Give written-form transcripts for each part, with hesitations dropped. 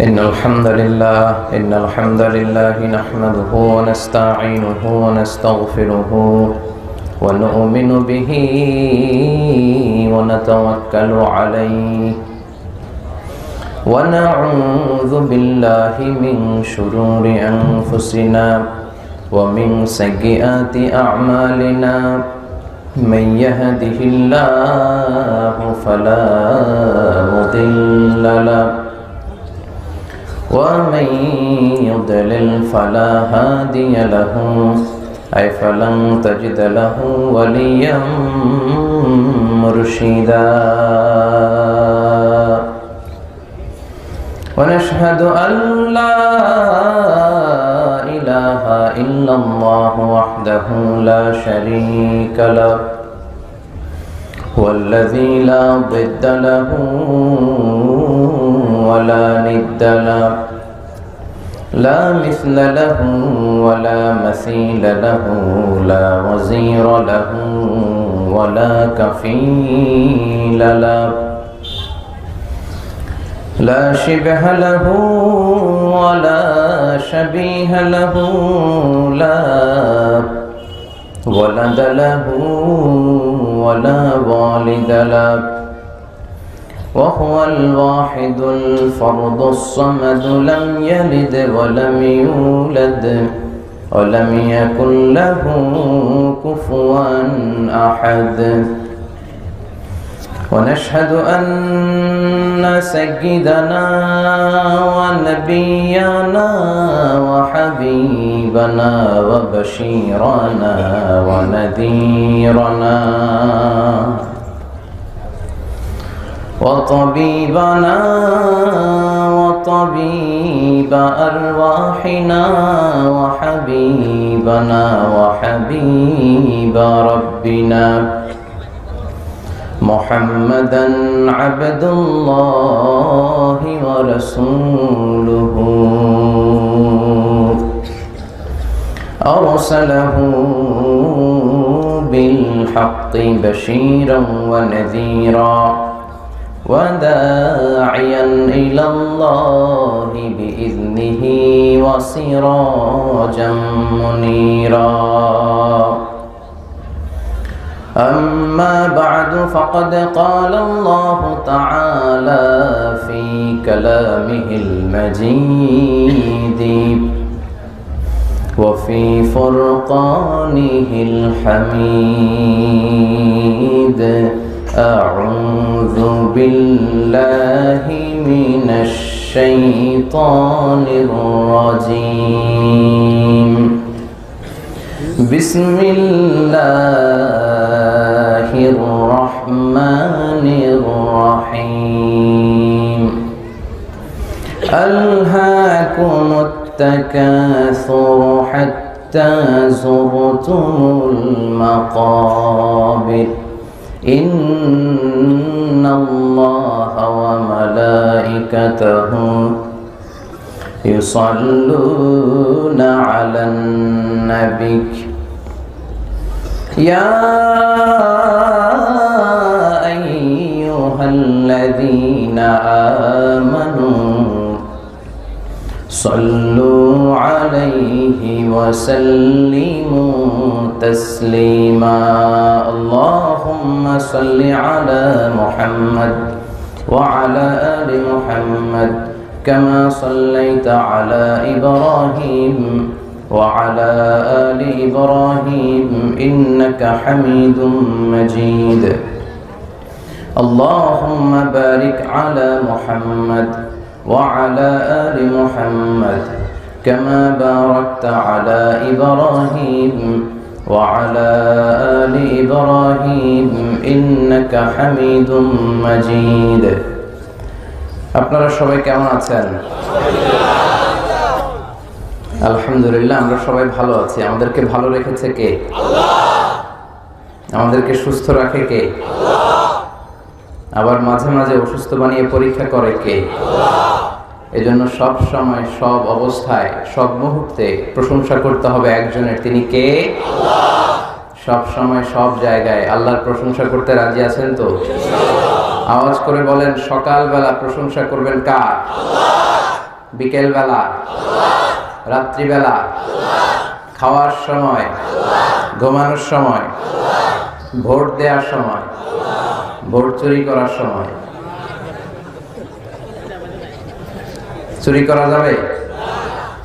إن الحمد لله نحمده ونستعينه ونستغفره ونؤمن به ونتوكل عليه ونعوذ بالله من شرور أنفسنا ومن سيئات أعمالنا من يهده الله فلا مضل له ومن يضلل فلا هادي له فلن تجد له وليا مرشدا ونشهد أن لا إله إلا الله وحده لا شريك له والذي لا ضد له ولا ند له لا مثل له ولا مثيل له لا وزير له ولا كفيل له لا شبه له ولا شبيه له لا ولد له ولا والد له وهو الواحد الفرد الصمد لم يلد ولم يولد ولم يكن له كفوا أحد ونشهد أن سيدنا ونبينا وحبيبنا وبشيرنا ونذيرنا وطبيبنا وطبيب أرواحنا وحبيبنا وحبيب ربنا محمدا عبد الله ورسوله أرسله بالحق بشيرا ونذيرا وداعيا إلى الله بإذنه وسراجا منيرا أما بعد فقد قال الله تعالى في كلامه المجيد وفي فرقانه الحميد أعوذ بالله من الشيطان الرجيم بسم الله الرحمن الرحيم ألهاكم التكاثر حتى زرتم المقابر إن الله وملائكته يصلون على النبي يا أيها الذين آمنوا صلوا عليه وسلموا تسليما اللهم صل على محمد وعلى آل محمد كما صليت على إبراهيم وعلى آل إبراهيم إنك حميد مجيد اللهم بارك على محمد وعلى آل محمد كما باركت على إبراهيم وعلى آل إبراهيم إنك حميد مجيد আপনারা সবাই কেমন আছেন? আলহামদুলিল্লাহ আমরা সবাই ভালো আছি। আমাদেরকে ভালো রেখেছে কে? আল্লাহ। আমাদেরকে সুস্থ রাখে কে? আল্লাহ। আবার মাঝে মাঝে অসুস্থ বানিয়ে পরীক্ষা করে কে? আল্লাহ। এজন্য সব সময় সব অবস্থায় সব মুহূর্তে প্রশংসা করতে হবে একজনের, তিনি কে? আল্লাহ। সব সময় সব জায়গায় আল্লাহর প্রশংসা করতে রাজি আছেন তো? আওয়াজ করে বলেন, সকালবেলা প্রশংসা করবেন কার? আল্লাহ। বিকেল বেলা, রাত্রিবেলা, খাওয়ার সময়, ঘুমানোর সময়, ভোট দেওয়ার সময়, ভোট চুরি করার সময়। চুরি করা যাবে?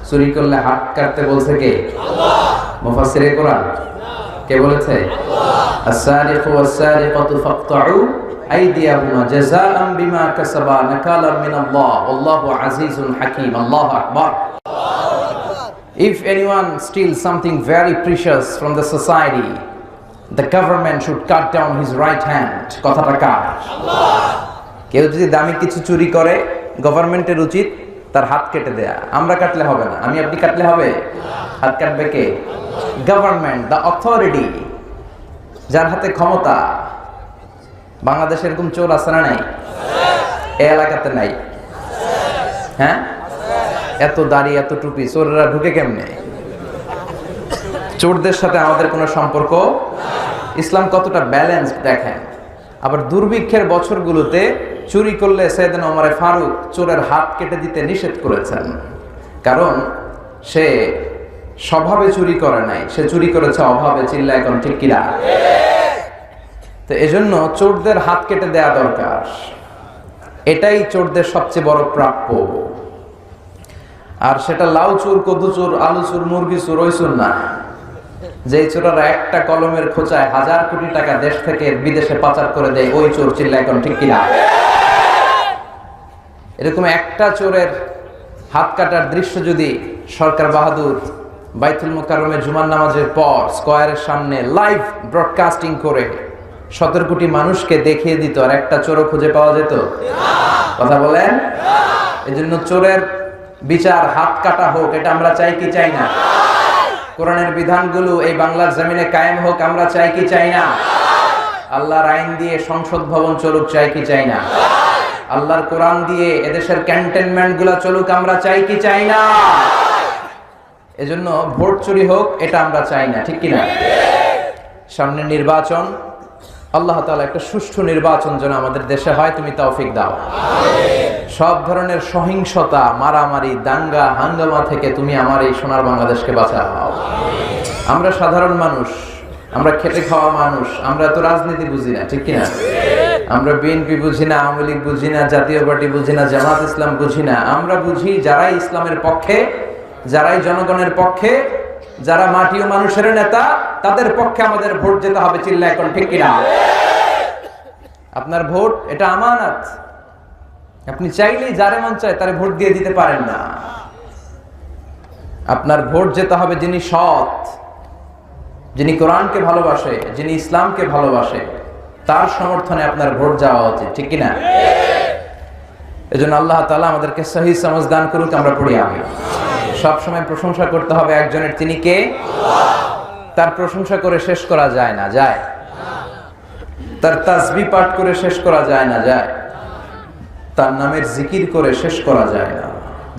চুরি করলে হাত কাটতে বলছে কে? মুফাসসিরে কোরআন কে বলেছে? আস-সারিকু ওয়াস-সারিকাতু ফাকতাউ আইদিয়াহুমা জাযাআন বিমা কাসাবা নাকালাম মিনাল্লাহ ওয়াল্লাহু আজিজুন হাকীম। আল্লাহু আকবার। If anyone steals something very precious from the society, the government should cut down his right hand. কথাটা কার? কেউ যদি দামি কিছু চুরি করে, গভর্নমেন্টের উচিত তার হাত কেটে দেয়া। আমরা কাটলে হবে না, আমি আপনি কাটলে হবে? হাত কাটবে কে? গভর্নমেন্ট, দ্য অথরিটি, যার হাতে ক্ষমতা। বাংলাদেশে এরকম চোর আছে না নাই? এই এলাকাতে নাই? হ্যাঁ, এত দাড়ি এত টুপি, চোররা ঢুকে কেমনে? চোরদের সাথে আমাদের কোনো সম্পর্ক। ইসলাম কতটা ব্যালেন্স দেখেন। আবার দুর্ভিক্ষের বছরগুলোতে চুরি করলে সাইয়েদনা ওমর ফারুক চোরের হাত কেটে দিতে নিষেধ করেছেন, কারণ সে স্বভাবে চুরি করে নাই, সে চুরি করেছে অভাবে। চিল্লা এখন ঠিক কিনা? তো এজন্য চোরদের হাত কেটে দেয়া দরকার। এটাই চোরদের সবচেয়ে বড় প্রাপ্য। আর সেটা লাউ চোর, কদু চোর, আলু চোর, মুরগি চোর, ওই চোর না। যেই চোরেরা একটা কলমের খোঁচায় হাজার কোটি টাকা দেশ থেকে বিদেশে পাচার করে দেয়, ওই চোর। চিল্লা এখন ঠিক কিনা? এরকম একটা চোরের হাত কাটার দৃশ্য যদি সরকার বাহাদুর বাইতুল মুকাররমে জুমার নামাজের পর স্কয়ারের সামনে লাইভ ব্রডকাস্টিং করে 17 কোটি মানুষকে দেখিয়ে দিত, আর একটা চোরও খুঁজে পাওয়া যেত? কথা বলেন। এজন্য চোরের বিচার হাত কাটা হোক, এটা আমরা চাই কি চাই না? কোরআনের বিধানগুলো এই বাংলার জমিনে কায়েম হোক, আমরা চাই কি চাই না? আল্লাহর আইন দিয়ে সংসদ ভবন চলুক, চাই কি চাই না? আল্লাহর কোরআন দিয়ে এদেশের ক্যান্টনমেন্ট গুলা চলুক, আমরা চাই কি চাই না? এজন্য ভোট চুরি হোক, এটা আমরা চাই না, ঠিক কিনা? সামনে নির্বাচন, আল্লাহ তাআলা একটা সুষ্ঠু নির্বাচন যেন আমাদের দেশে হয়, তুমি তৌফিক দাও। সব ধরনের সহিংসতা, মারামারি, দাঙ্গা হাঙ্গামা থেকে তুমি আমার এই সোনার বাংলাদেশকে বাঁচাও। আমরা সাধারণ মানুষ, আমরা খেটে খাওয়া মানুষ, আমরা তো রাজনীতি বুঝি না, ঠিক কিনা? আমরা বিএনপি বুঝি না, আওয়ামী লীগ বুঝি না, জাতীয় পার্টি বুঝি না, জামাত ইসলাম বুঝি না। আমরা বুঝি যারাই ইসলামের পক্ষে, যারাই জনগণের পক্ষে, যারা মাটি ও মানুষের নেতা, তাদের পক্ষে আমাদের ভোট যেতে হবে। চিল্লা এখন ঠিক কিনা? আপনার ভোট এটা আমানত। আপনি চাইলেই যারে মন চায় তারে ভোট দিয়ে দিতে পারেন না। আপনার ভোট যেতে হবে যিনি সৎ, যিনি কোরআনকে ভালোবাসে, যিনি ইসলামকে ভালোবাসে, তার সমর্থনে আপনার ভোট যাওয়া উচিত, ঠিক কিনা? এজন্য আল্লাহ তাআলা আমাদেরকে সহি সমঝ দান করুক। আমরা পড়ি আমিন। সব সময় প্রশংসা করতে হবে একজনের, তিনি কে? তার প্রশংসা করে শেষ করা যায় না, যায়? তার তাসবিহ পাঠ করে শেষ করা যায় না, যায়? তার নামের জিকির করে শেষ করা যায় না,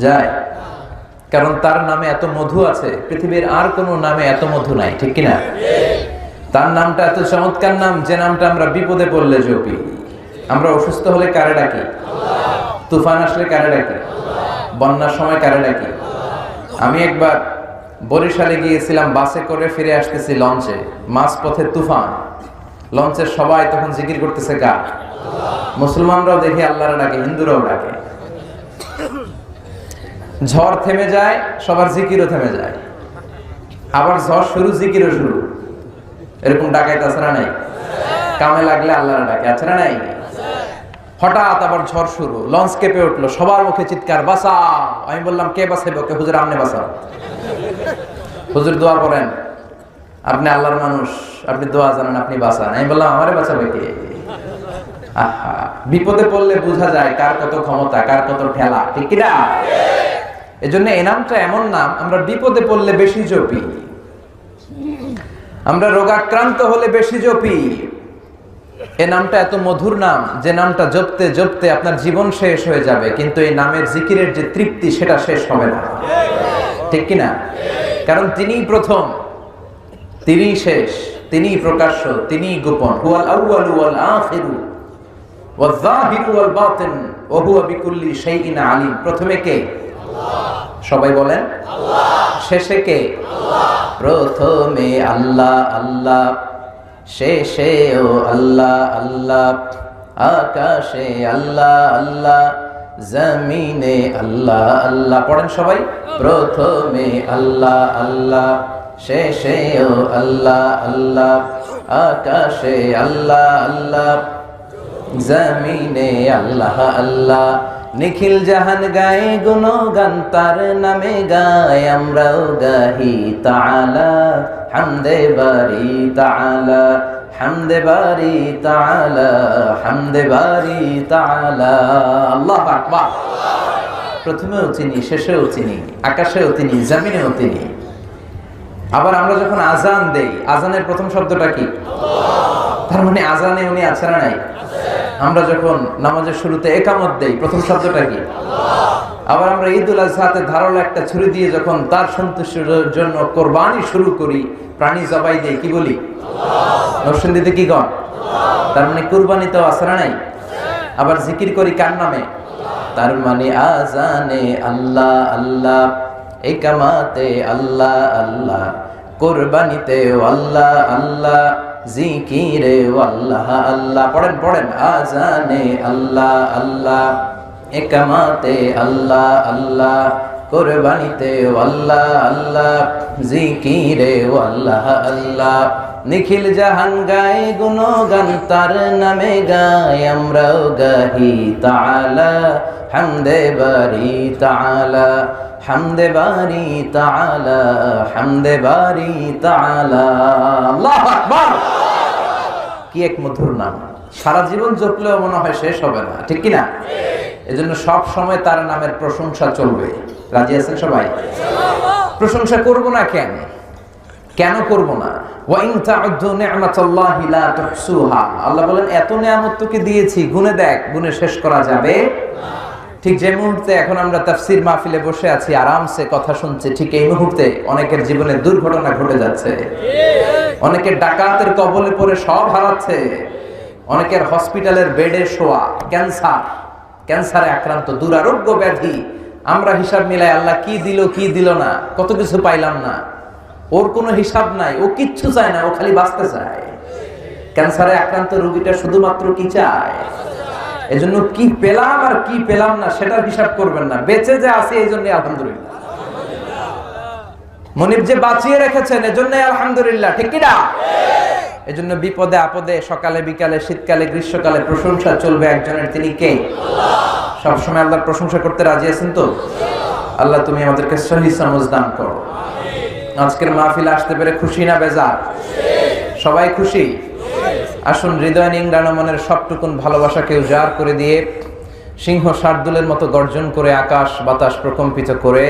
যায়? কারণ তার নামে এত মধু আছে, পৃথিবীর আর কোনো নামে এত মধু নাই, ঠিক কিনা? তার নামটা এত চমৎকার নাম, যে নামটা আমরা বিপদে পড়লে জপি। আমরা অসুস্থ হলে কারে ডাকি? তুফান আসলে কারে ডাকি? বন্যার সময় কারে ডাকি? আমি একবার বরিশালে গিয়েছিলাম, বাসে করে ফিরে আসতেছি লঞ্চে, মাঝ পথে তুফান। লঞ্চের সবাই তখন জিকির করতেছে কার? মুসলমানরাও দেখি আল্লাহর ডাকে, হিন্দুরাও ডাকে। ঝড় থেমে যায়, সবার জিকিরও থেমে যায়। আবার ঝড় শুরু, জিকিরও শুরু। এরকম ডাকাইতে আছে না নাই? কামে লাগলে আল্লাহর ডাকে, আছে না নাই? হঠাৎ আবার ঝড় শুরু, লঞ্চ কেঁপে উঠলো, সবার মুখে চিৎকার, বাঁচাও। আমি বললাম, কে বাঁচাইব? কে? হুজুর আপনি বাঁচাও। হুজুর দোয়া করেন, আপনি আল্লাহর মানুষ, আপনি দোয়া জানেন, আপনি বাঁচান। আমি বললাম, আমারে বাঁচাবে কে? আহা, বিপদে পড়লে বোঝা যায় কার কত ক্ষমতা, কার কত ঠেলা, ঠিক কিনা? এজন্য এই নামটা এমন নাম, আমরা বিপদে পড়লে বেশি জপি, আমরা রোগাক্রান্ত হলে বেশি জপি। এই নামটা এত মধুর নাম, যে নামটা জপতে জপতে আপনার জীবন শেষ হয়ে যাবে, কিন্তু এই নামের জিকিরের যে তৃপ্তি, সেটা শেষ হবে না, ঠিক কিনা? কারণ তিনিই প্রথম, তিনিই শেষ, তিনিই প্রকাশ্য, তিনিই গোপন। হুয়াল আউয়ালু ওয়াল আখিরু ওয়াজ যাহিরু ওয়াল বাতিন ওয়া হুয়া বিকুল্লি শাইইন আলিম। প্রথমে কে? সবাই বলেন শেষে কে? প্রথমে আল্লাহ আল্লাহ, শেষেও আল্লাহ আল্লাহ, আকাশে আল্লাহ আল্লাহ, জমিনে আল্লাহ আল্লাহ। পড়েন সবাই, প্রথমে আল্লাহ আল্লাহ, শেষেও আল্লাহ আল্লাহ, আকাশে আল্লাহ আল্লাহ, জমিনে আল্লাহ আল্লাহ। নিখিল জাহান গায়ে গুণগান তার নামে গায়, আমরাও গাহি তাআলা হামদে বারি তাআলা, হামদে বারি তাআলা, হামদে বারি তাআলা। আল্লাহু আকবার। প্রথমেও তিনি, শেষেও তিনি, আকাশেও তিনি, জমিনেও তিনি। আবার আমরা যখন আজান দেই, আজানের প্রথম শব্দটা কি? তার মানে আজানে উনি আছেন না নাই? আমরা যখন নামাজের শুরুতে একামত দেই, প্রথম শব্দটা কি? আবার আমরা ঈদুল আজহাতে ধারালো একটা ছুরি দিয়ে যখন তার সন্তুষ্টির জন্য কোরবানি শুরু করি, প্রাণী জবাই দেই, কি বলি? নরসিংদীতে কি গণ? তার মানে কুরবানিতেও আছে না নাই? আবার জিকির করি কার নামে? তার মানে আজানে আল্লাহ আল্লাহ, একামাতে আল্লাহ আল্লাহ, কুরবানিতে আল্লাহ আল্লাহ, জিকিরে আল্লাহ আল্লাহ। পড়েন পড়েন, আজানে আল্লাহ আল্লাহ, একামাতে আল্লাহ আল্লাহ, কুরবানিতে আল্লাহ আল্লাহ, জিকিরে আল্লাহ আল্লাহ। নিখিল জাহান গায়ে গুণগান তার নামে গায়, আমরাও গাহি তাআলা হামদে বারি তাআলা, হামদে বারি তাআলা, হামদে বারি তাআলা। আল্লাহু আকবার। কি এক মধুর নাম, সারা জীবন জপলেও মনে হয় শেষ হবে না, ঠিক কি না? এজন্য সব সময় তার নামের প্রশংসা চলবে। রাজি আছেন সবাই? প্রশংসা করব না কেন? কেন করব না? ওয়া ইন তা'উদ্দু নি'মাতাল্লাহি লা তুহসুহা। আল্লাহ বলেন এত নিয়ামত তোকে দিয়েছি, গুনে দেখ, গুনে শেষ করা যাবে। ঠিক যে মুহূর্তে এখন আমরা তাফসীর মাহফিলে বসে আছি, আরামসে কথা শুনছি, ঠিক এই মুহূর্তে অনেকের জীবনে দুর্ঘটনা ঘটে যাচ্ছে। অনেকের ডাকাতের কবলে পড়ে সব হারাচ্ছে। অনেকের হসপিটালের বেডে শোয়া, ক্যান্সারে আক্রান্ত, দুরারোগ্য ব্যাধি। আমরা হিসাব মিলাই আল্লাহ কি দিল কি দিল না, কত কিছু পাইলাম না। ওর কোনো হিসাব নাই, ও কিচ্ছু চায় না, ও খালি বাঁচতে চায়। ক্যান্সারে আক্রান্ত রোগীটা শুধুমাত্র কি চায়? এজন্য কি পেলাম আর কি পেলাম না সেটার হিসাব করবেন না, বেঁচে যে আছি এই জন্য আলহামদুলিল্লাহ। মনিব যে বাঁচিয়ে রেখেছেন এজন্য আলহামদুলিল্লাহ, ঠিক কি না? এজন্য বিপদে আপদে, সকালে বিকালে, শীতকালে গ্রীষ্মকালে প্রশংসা চলবে একজনের, তিনি কে? সবসময় আল্লাহর প্রশংসা করতে রাজি আছেন তো? আল্লাহ তুমি আমাদেরকে সহি সমঝ দান করো। আজকের মাহফিলে আসতে পেরে খুশি না বেজার? সবাই খুশি? আসুন হৃদয় নিংড়ানো মনের সবটুকুন ভালোবাসাকে উজাড় করে দিয়ে, সিংহ শার্দুলের মতো গর্জন করে, আকাশ বাতাস প্রকম্পিত করে,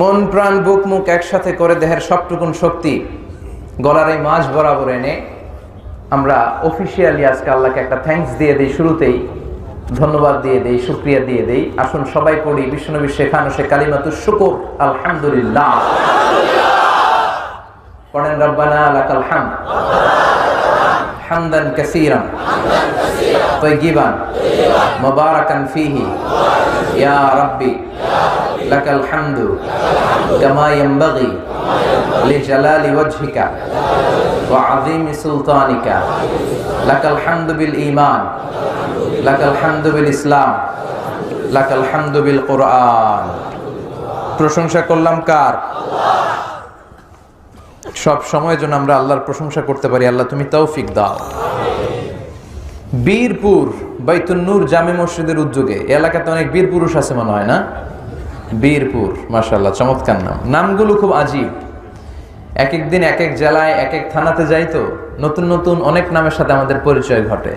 মন প্রাণ বুক মুখ একসাথে করে, দেহের সবটুকুন শক্তি গলার এই মাঝ বরাবর এনে আমরা অফিসিয়ালি আজকে আল্লাহকে একটা থ্যাঙ্কস দিয়ে দিই। শুরুতেই ধন্যবাদ দিয়ে দেই, শুকরিয়া দিয়ে দেই। আসুন সবাই পড়ি বিশ্বনবী শেখানো সে কালিমাতুশ শুকর, আলহামদুলিল্লাহ। পড়েন, রব্বানা লাকাল হামদ হামদান কাসীরান তাইয়িবান মুবারাকান ফীহি ইয়া রাব্বি লাকাল হামদু কামা ইয়ানবাগি লিজালালি ওয়াজহিকা ওয়া আযীমি সুলতানিকা, লাকাল হামদু বিল ঈমান, লাকাল হামদু বিল ইসলাম, লাকাল হামদু বিল কুরআন। প্রশংসা করলাম কার? সব সময় যেন আমরা আল্লাহর প্রশংসা করতে পারি। আল্লাহ তুমি তৌফিক দাও। বীরপুর বাইতুন নূর জামে মসজিদের উদ্যোগে এলাকাতে অনেক বীর পুরুষ আছে মনে হয় না? বীরপুর, মাশাআল্লাহ, চমৎকার নাম। নামগুলো খুব আজীব। এক এক দিন এক এক জেলায় এক এক থানাতে যাই তো নতুন নতুন অনেক নামের সাথে আমাদের পরিচয় ঘটে।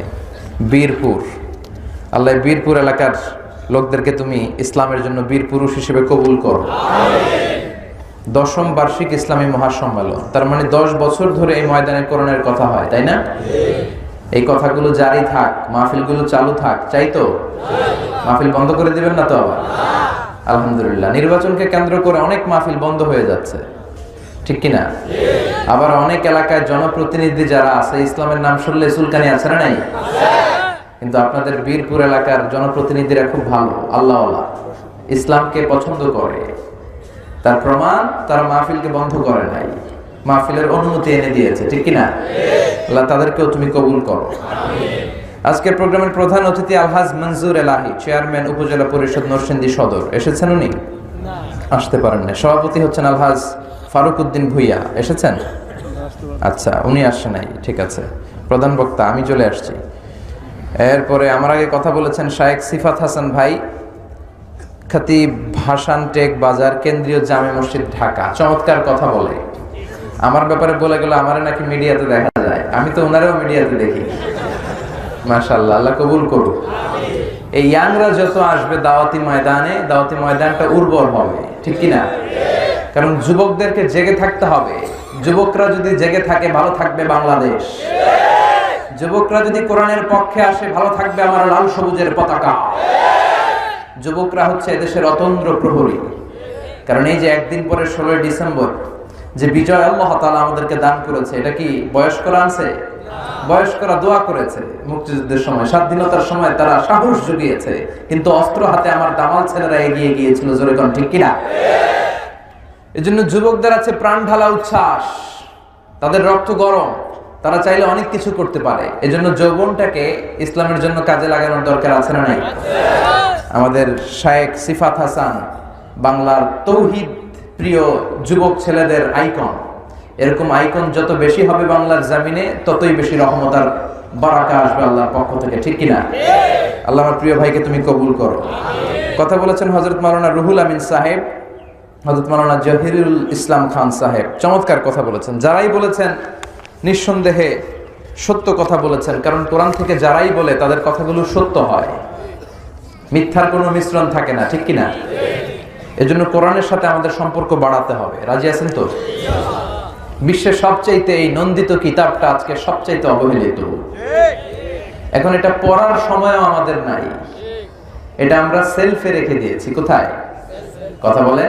বীরপুর, আল্লাহ বীরপুর এলাকার লোকদেরকে তুমি ইসলামের জন্য বীর পুরুষ হিসেবে কবুল করো। 10ম বার্ষিক ইসলামী মহাসম্মেলন, তার মানে 10 বছর ধরে এই ময়দানে কোরআনের কথা হয়, তাই না? এই কথাগুলো জারি থাক, মাহফিলগুলো চালু থাক, চাই তো? মাহফিল বন্ধ করে দিবেন না তো আবার? আলহামদুলিল্লাহ। নির্বাচনকে কেন্দ্র করে অনেক মাহফিল বন্ধ হয়ে যাচ্ছে, ঠিক কিনা? আবার অনেক এলাকায় জনপ্রতিনিধি যারা আছে, ইসলামের নাম শুনলে চুলকানি আছে না নাই? কিন্তু আপনাদের বীরপুর এলাকার জনপ্রতিনিধিরা খুব ভালো, আল্লাহওয়ালা, ইসলামকে পছন্দ করে, তার প্রমাণ তারা মাহফিলকে বন্ধ করে নাই, মাহফিলের অনুমতি এনে দিয়েছে, ঠিক কিনা? আল্লাহ তাদেরকেও তুমি কবুল করো। আজকের প্রোগ্রামের প্রধান অতিথি আলহাজ মনজুর এলাহি, চেয়ারম্যান উপজেলা পরিষদ নরসিংদী সদর। এসেছেন উনি? আসতে পারেন না। সভাপতি হচ্ছেন আলহাজ ফারুক উদ্দিন ভুইয়া। এসেছেন? আচ্ছা, উনি আসে নাই, ঠিক আছে। প্রধান বক্তা আমি চলে আসছি। এরপরে আমার আগে কথা বলেছেন শায়েখ সিফাত হাসান ভাই, খতিব ভাসান টেক বাজার, কেন্দ্রীয় জামে মসজিদ, ঢাকা। চমৎকার কথা বলে। আমার ব্যাপারে বলে গেল আমারে নাকি মিডিয়াতে দেখা যায়, আমি তো ওনারেও মিডিয়াতে দেখি। মাশাআল্লাহ, আল্লাহ কবুল করুক। এই ইয়াংরা যত আসবে দাওয়াতি ময়দানে, দাওয়াতি ময়দানটা উর্বর হবে, ঠিক কিনা? কারণ যুবকদেরকে জেগে থাকতে হবে। যুবকরা যদি জেগে থাকে ভালো থাকবে বাংলাদেশ। যুবকরা যদি কোরআনের পক্ষে আসে ভালো থাকবে আমার লাল সবুজের পতাকা। যুবকরা হচ্ছে এদেশের অতন্দ্র প্রহরী। কারণ এই যে একদিন পরে 16 ডিসেম্বর যে বিজয় আল্লাহ তাআলা আমাদেরকে দান করেছে, এটা কি বয়স্করা আনছে? বয়স্করা দোয়া করেছে মুক্তিযুদ্ধের সময়, স্বাধীনতার সময় তারা সাহস জুগিয়েছে, কিন্তু অস্ত্র হাতে আমার দামাল ছেলেরা এগিয়ে গিয়েছিল। জোরে কোন ঠিক কিনা? এজন্য যুবকদের আছে প্রাণ ঢালা উচ্ছ্বাস, তাদের রক্ত গরম, তারা চাইলে অনেক কিছু করতে পারে। এজন্য যৌবনটাকে ইসলামের জন্য কাজে লাগানোর দরকার আছে না নাই? আমাদের শায়েখ সিফাত হাসান বাংলার তৌহিদ প্রিয় যুবক ছেলেদের আইকন। এরকম আইকন যত বেশি হবে বাংলার জমিনে, ততই বেশি রহমত আর বারাকা আসবে আল্লাহর পক্ষ থেকে, ঠিক কিনা? আল্লাহ আমার প্রিয় ভাইকে তুমি কবুল করো। কথা বলেছেন হযরত মাওলানা রুহুল আমিন সাহেব, হযরত মাওলানা জহিরুল ইসলাম খান সাহেব। চমৎকার কথা বলেছেন। যারাই বলেছেন নিঃসন্দেহে সত্য কথা বলেছেন, কারণ কোরআন থেকে যারাই বলে তাদের কথাগুলো সত্য হয়, মিথ্যার কোনো মিশ্রণ থাকে না, ঠিক কিনা? এজন্য কোরআনের সাথে আমাদের সম্পর্ক বাড়াতে হবে। রাজি আছেন তো? বিশ্বের সবচাইতে এই নন্দিত কিতাবটা আজকে সবচাইতে অবহেলিত। এখন এটা পড়ার সময়ও আমাদের নাই, এটা আমরা সেলফে রেখে দিয়েছি। কোথায়? কথা বলে।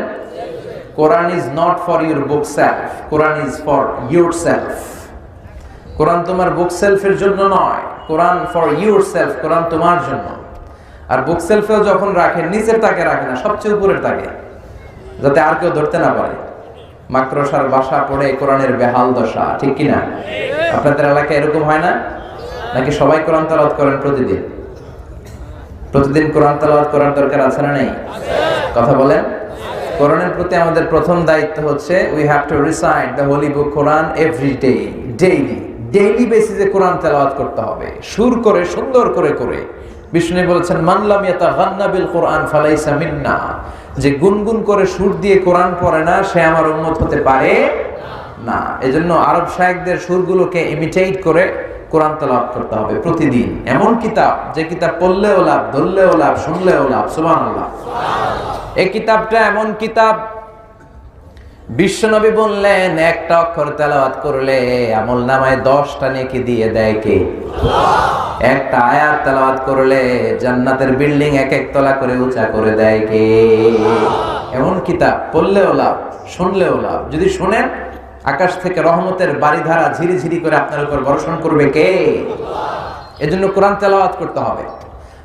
Quran is not for your bookshelf, Quran is for yourself. কোরআন তোমার বুক সেলফের জন্য নয়, কোরআন ফর ইউর সেলফ, কোরআন তোমার জন্য। আর বুক সেলফেও যখন রাখেন, নিচের তাকে রাখে না, সবচেয়ে উপরের তাকে, যাতে আর কেউ ধরতে না পারে। মাকড়সার বাসা পড়ে কোরআনের বেহাল দশা, ঠিক কিনা? আপনাদের এলাকায় এরকম হয় না? নাকি সবাই কোরআন তেলাওয়াত করেন প্রতিদিন? প্রতিদিন কোরআন তেলাওয়াত করার দরকার আছে না নেই? কথা বলেন। কোরআনের প্রতি আমাদের প্রথম দায়িত্ব হচ্ছে we have to recite the Holi book Quran every day, daily বেসিসে কোরআন তেলাওয়াত করতে হবে, সুর করে, সুন্দর করে করে। বিষ্ণু বলেছেন মান লাম ইয়াতাগান্না বিল কোরআন ফালাইসা মিন্না, যে গুনগুন করে সুর দিয়ে কোরআন পড়ে না সে আমার উম্মত হতে পারে না। এজন্য আরব শায়েখদের সুরগুলোকে ইমিটেট করে কোরআন তেলাওয়াত করতে হবে প্রতিদিন। এমন কিতাব যে কিতাব পড়লেও লাভ, ধরলেও লাভ, শুনলেও লাভ। সুবহানাল্লাহ। এই কিতাবটা এমন কিতাব, বিশ্বনবী বললেন একটা অক্ষর তেলাওয়াত করলে আমলনামায় 10টা নেকি দিয়ে দেয় কে? একটা আয়াত তেলাওয়াত করলে জান্নাতের বিল্ডিং এক এক তলা করে উঁচা করে দেয় কে? এমন কিতাব, পড়লেও লাভ, শুনলেও লাভ। যদি শুনেন আকাশ থেকে রহমতের বাড়িধারা ঝিরি ঝিরি করে আপনার উপর বর্ষণ করবে কে? এজন্য কোরআন তেলাওয়াত করতে হবে।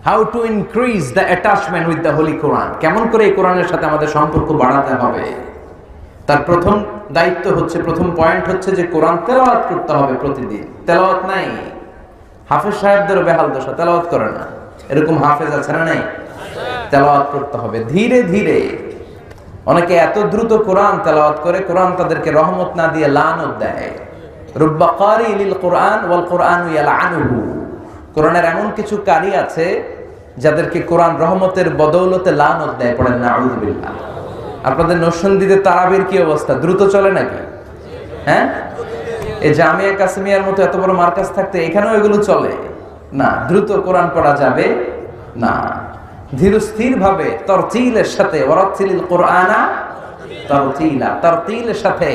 How to increase the attachment with the holy Quran, কেমন করে এই কোরআনের সাথে আমাদের সম্পর্ক বাড়াতে হবে। তার প্রথম দায়িত্ব হচ্ছে, প্রথম পয়েন্ট হচ্ছে যে কোরআন তেলাওয়াত করতে হবে প্রতিদিন। তেলাওয়াত নাই, হাফেজ সাহেবদের বেহাল দশা, তেলাওয়াত করে না। এরকম হাফেজ আছে না নাই? তেলাওয়াত করতে হবে ধীরে ধীরে। অনেকে এত দ্রুত কোরআন তেলাওয়াত করে, কোরআন তাদেরকে রহমত না দিয়ে লানত দেয়। রুব্বা কারি লিল কোরআন ওয়াল কোরআনু ইয়ালআনুহু। কোরআনের এমন কিছু কারি আছে যাদেরকে কোরআন রহমতের বদৌলতে লানত দেয়। পড়েন নাউযুবিল্লাহ। আপনাদের নরসিংদীতে তারাবির কি অবস্থা? দ্রুত চলে নাকি? হ্যাঁ, এই জামিয়া কাসিমিয়ার মতো এত বড় মার্কাজ থাকতে এখানেও এগুলো চলে না। দ্রুত কোরআন পড়া যাবে না, ধীর স্থির ভাবে তারতিলের সাথে, ওয়ারাতিলিল কোরআনা তারতিলা, তারতিলের সাথে,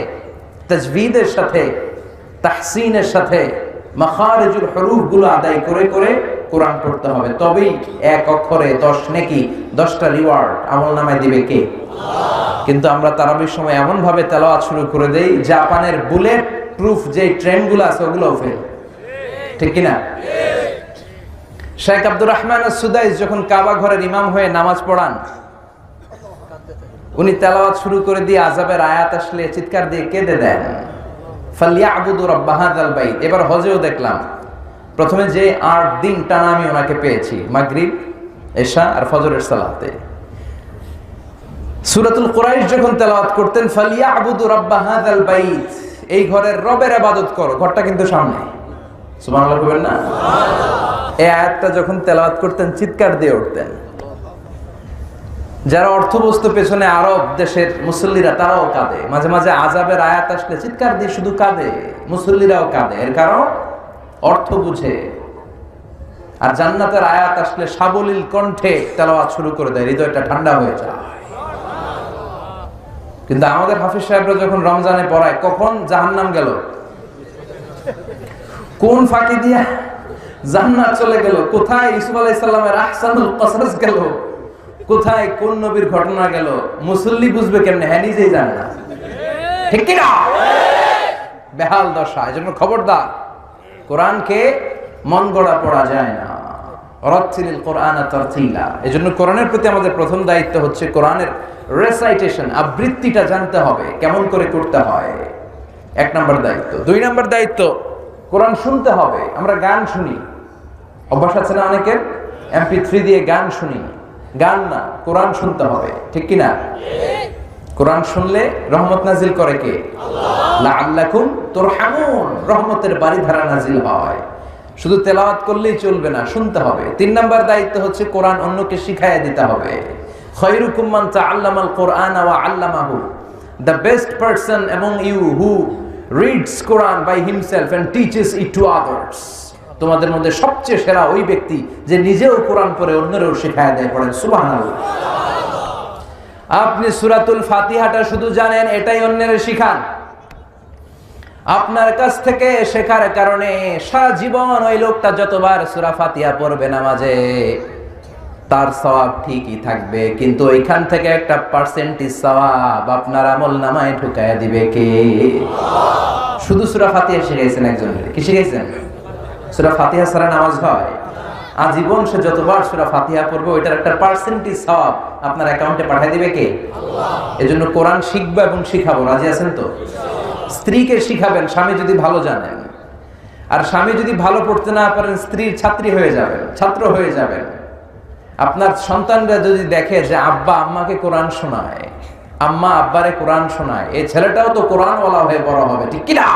তাজবিদের সাথে, তাহসিনের সাথে মাখারিজুল হুরুফ গুলো আদায় করে করে কোরআন পড়তে হবে। তবেই এক অক্ষরে 10 নেকি, 10টা রিওয়ার্ড আমলনামায় দিবে কে? কিন্তু আমরা তারাবির সময় এমন ভাবে তেলাওয়াত শুরু করে দেই, জাপানের বুলেট প্রুফ যে ট্রেনগুলো আছে ওগুলোও ফেল, ঠিক কিনা? শেখ আব্দুর রহমান আস-সুদাইস যখন কাবা ঘরের ইমাম হয়ে নামাজ পড়ান, উনি তেলাওয়াত শুরু করে দিয়ে আযাবের আয়াত আসলে চিৎকার দিয়ে কেঁদে দেন। ফালিয়াবুদু রাব্ব হাযাল বাইত। এবার হজেও দেখলাম প্রথমে যে 8 দিন টানা আমি ওনাকে পেয়েছি, মাগরিব, এশা আর ফজরের সালাতে। সূরাতুল কুরাইশ যখন তেলাওয়াত করতেন, ফালিয়াবুদু রাব্ব হাযাল বাইত, এই ঘরের রবের ইবাদত করো, ঘরটা কিন্তু সামনে, সুবহানাল্লাহ বলবেন না? এই আয়াতটা যখন তেলাওয়াত করতেন চিৎকার দিয়ে উঠতেন। যারা অর্থবস্তু পেছনে আরব দেশের মুসল্লিরা তারাও কাঁদে, মাঝে মাঝে আযাবের আয়াত আসলে চিৎকার দিয়ে শুধু কাঁদে, মুসল্লিরাও কাঁদে, এর কারণ অর্থ বুঝে। আর জান্নাতের আয়াত আসলে সাবলীল কণ্ঠে তেলাওয়াত শুরু করে দেয়, হৃদয়টা ঠান্ডা হয়ে যায়। কিন্তু আমাদের হাফিজ সাহেবরা যখন রমজানে পড়ায়, কখন জাহান্নাম গেল, কোন ফাঁকি দিয়া জান্নাত চলে গেল, কোথায় ইউসুফ আলাইহিস সালামের আহসানুল কসাস গেল, কোথায় কোন নবীর ঘটনা গেল, মুসল্লি বুঝবে কেমনে? হ্যাঁ, নিজেই জানে না, ঠিক কি না? বেহাল দশা। এজন্য খবরদার, কোরআনকে মন গড়া পড়া যায় না। রাত্তিলিল কোরআনা তারতিলা। এজন্য কোরআনের প্রতি আমাদের প্রথম দায়িত্ব হচ্ছে কোরআনের রেসাইটেশন, আবৃত্তিটা জানতে হবে, কেমন করে করতে হয়, 1 নম্বর দায়িত্ব। 2 নম্বর দায়িত্ব, কোরআন শুনতে হবে। আমরা গান শুনি, অভ্যাস আছে না অনেকের, MP3 দিয়ে গান শুনি। গান না, কোরআন শুনতে হবে, ঠিক কি না? কোরআন শুনলে রহমত নাজিল করে কে? আল্লাহ। লাআল্লাকুম তুরহামুন, রহমতের বারিধারা নাজিল হয়। শুধু তেলাওয়াত করলেই চলবে না, শুনতে হবে। 3 নম্বর দায়িত্ব হচ্ছে কোরআন অন্যকে শিখাইয়া দিতে হবে। খায়রুকুম মান তাআল্লামাল কুরআনা ওয়া আল্লামাহু, the best person among you who reads Quran by himself and teaches it to others. তোমাদের মধ্যে সবচেয়ে সেরা ওই ব্যক্তি যে নিজেও কোরআন পড়ে অন্যেরও শেখায় দেয়। পড়েন সুবহানাল্লাহ। আপনি সূরাতুল ফাতিহাটা শুধু জানেন, এটাই অন্যের শিখান। আপনার কাছ থেকে শেখার কারণে সারা জীবন ওই লোকটা যতবার সূরা ফাতিহা পড়বে নামাজে, তার সওয়াব ঠিকই থাকবে, কিন্তু ওইখান থেকে একটা পার্সেন্টেজ সওয়াব আপনার আমলনামায় ঢুকায়া দিবে কে? শুধু সূরা ফাতিহা শিখাইছেন একজনের, কি শিখাইছেন? সূরা ফাতিহা ছাড়া নামাজ হয়? আজীবন সে যতবার সূরা ফাতিহা পড়বে ওইটার একটা পার্সেন্টেজ সওয়াব আপনার অ্যাকাউন্টে পাঠিয়ে দিবে কে? আল্লাহ। এজন্য কোরআন শিখবা এবং শিখাবো, রাজি আছেন তো? স্ত্রীকে শিখাবেন, স্বামী যদি ভালো জানেন। আর স্বামী যদি ভালো পড়তে না পারেন, স্ত্রীর ছাত্রী হয়ে যাবেন, ছাত্র হয়ে যাবেন। আপনার সন্তানরা যদি দেখে যে আব্বা আম্মাকে কোরআন শোনায়, আম্মা আব্বারে কোরআন শোনায়, এই ছেলেটাও তো কোরআনওয়ালা হয়ে বড় হবে, ঠিক কি না?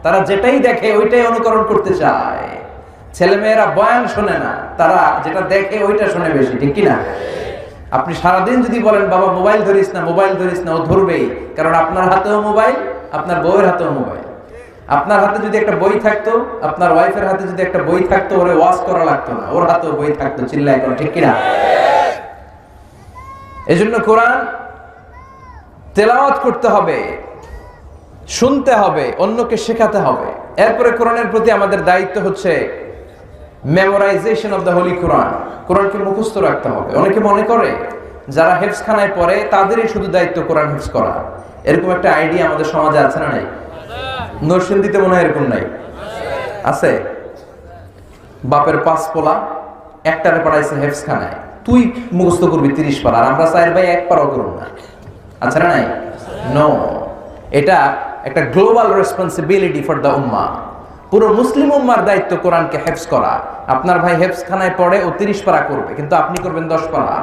তারা যেটাই দেখে ওইটাই অনুকরণ করতে চায়। ছেলেমেয়েরা বয়ান শোনে না, তারা যেটা দেখে ওইটা শোনে বেশি, ঠিক কি না? আপনি সারাদিন যদি বলেন বাবা মোবাইল ধরিস না, মোবাইল ধরিস না, ও ধরবেই, কারণ আপনার হাতেও মোবাইল, আপনার বউয়ের হাতেও মোবাইল। আপনার হাতে যদি একটা বই থাকতো, আপনার ওয়াইফের হাতে যদি একটা বই থাকতো, ওরে ওয়াজ করা লাগতো না, ওর হাতেও বই থাকতো, চিল্লায় করো, ঠিক কিনা? এজন্য কোরআন তেলাওয়াত করতে হবে, শুনতে হবে, অন্যকে শেখাতে হবে। এরপরে কোরআনের প্রতি আমাদের দায়িত্ব হচ্ছে মেমোরাইজেশন অফ দ্য হোলি কোরআন। কোরআনকে মুখস্থ রাখতে হবে। অনেকে মনে করে যারা হেফজখানায় পড়ে তাদেরই শুধু দায়িত্ব কোরআন হেফজ করা, এরকম একটা আইডিয়া আমাদের সমাজে আছে না? নাই? নরসিংদীতে মনে হয় এরকম নাই? আছে? বাপের 5 পোলা, একটারে পড়াইছে হেফজখানায়, তুই মুখস্থ করবি 30 পারা, আর আমরা 4 ভাই 1 পারাও করব না, আছে না? নাই? নো, এটা একটা গ্লোবাল রেসপন্সিবিলিটি ফর দ্য উম্মাহ। পুরো মুসলিম উম্মার দায়িত্ব কোরআনকে হেফজ করা। আপনার ভাই হেফজখানায় পড়ে, ও 30 পারা করবে, কিন্তু আপনি করবেন 10 পারা,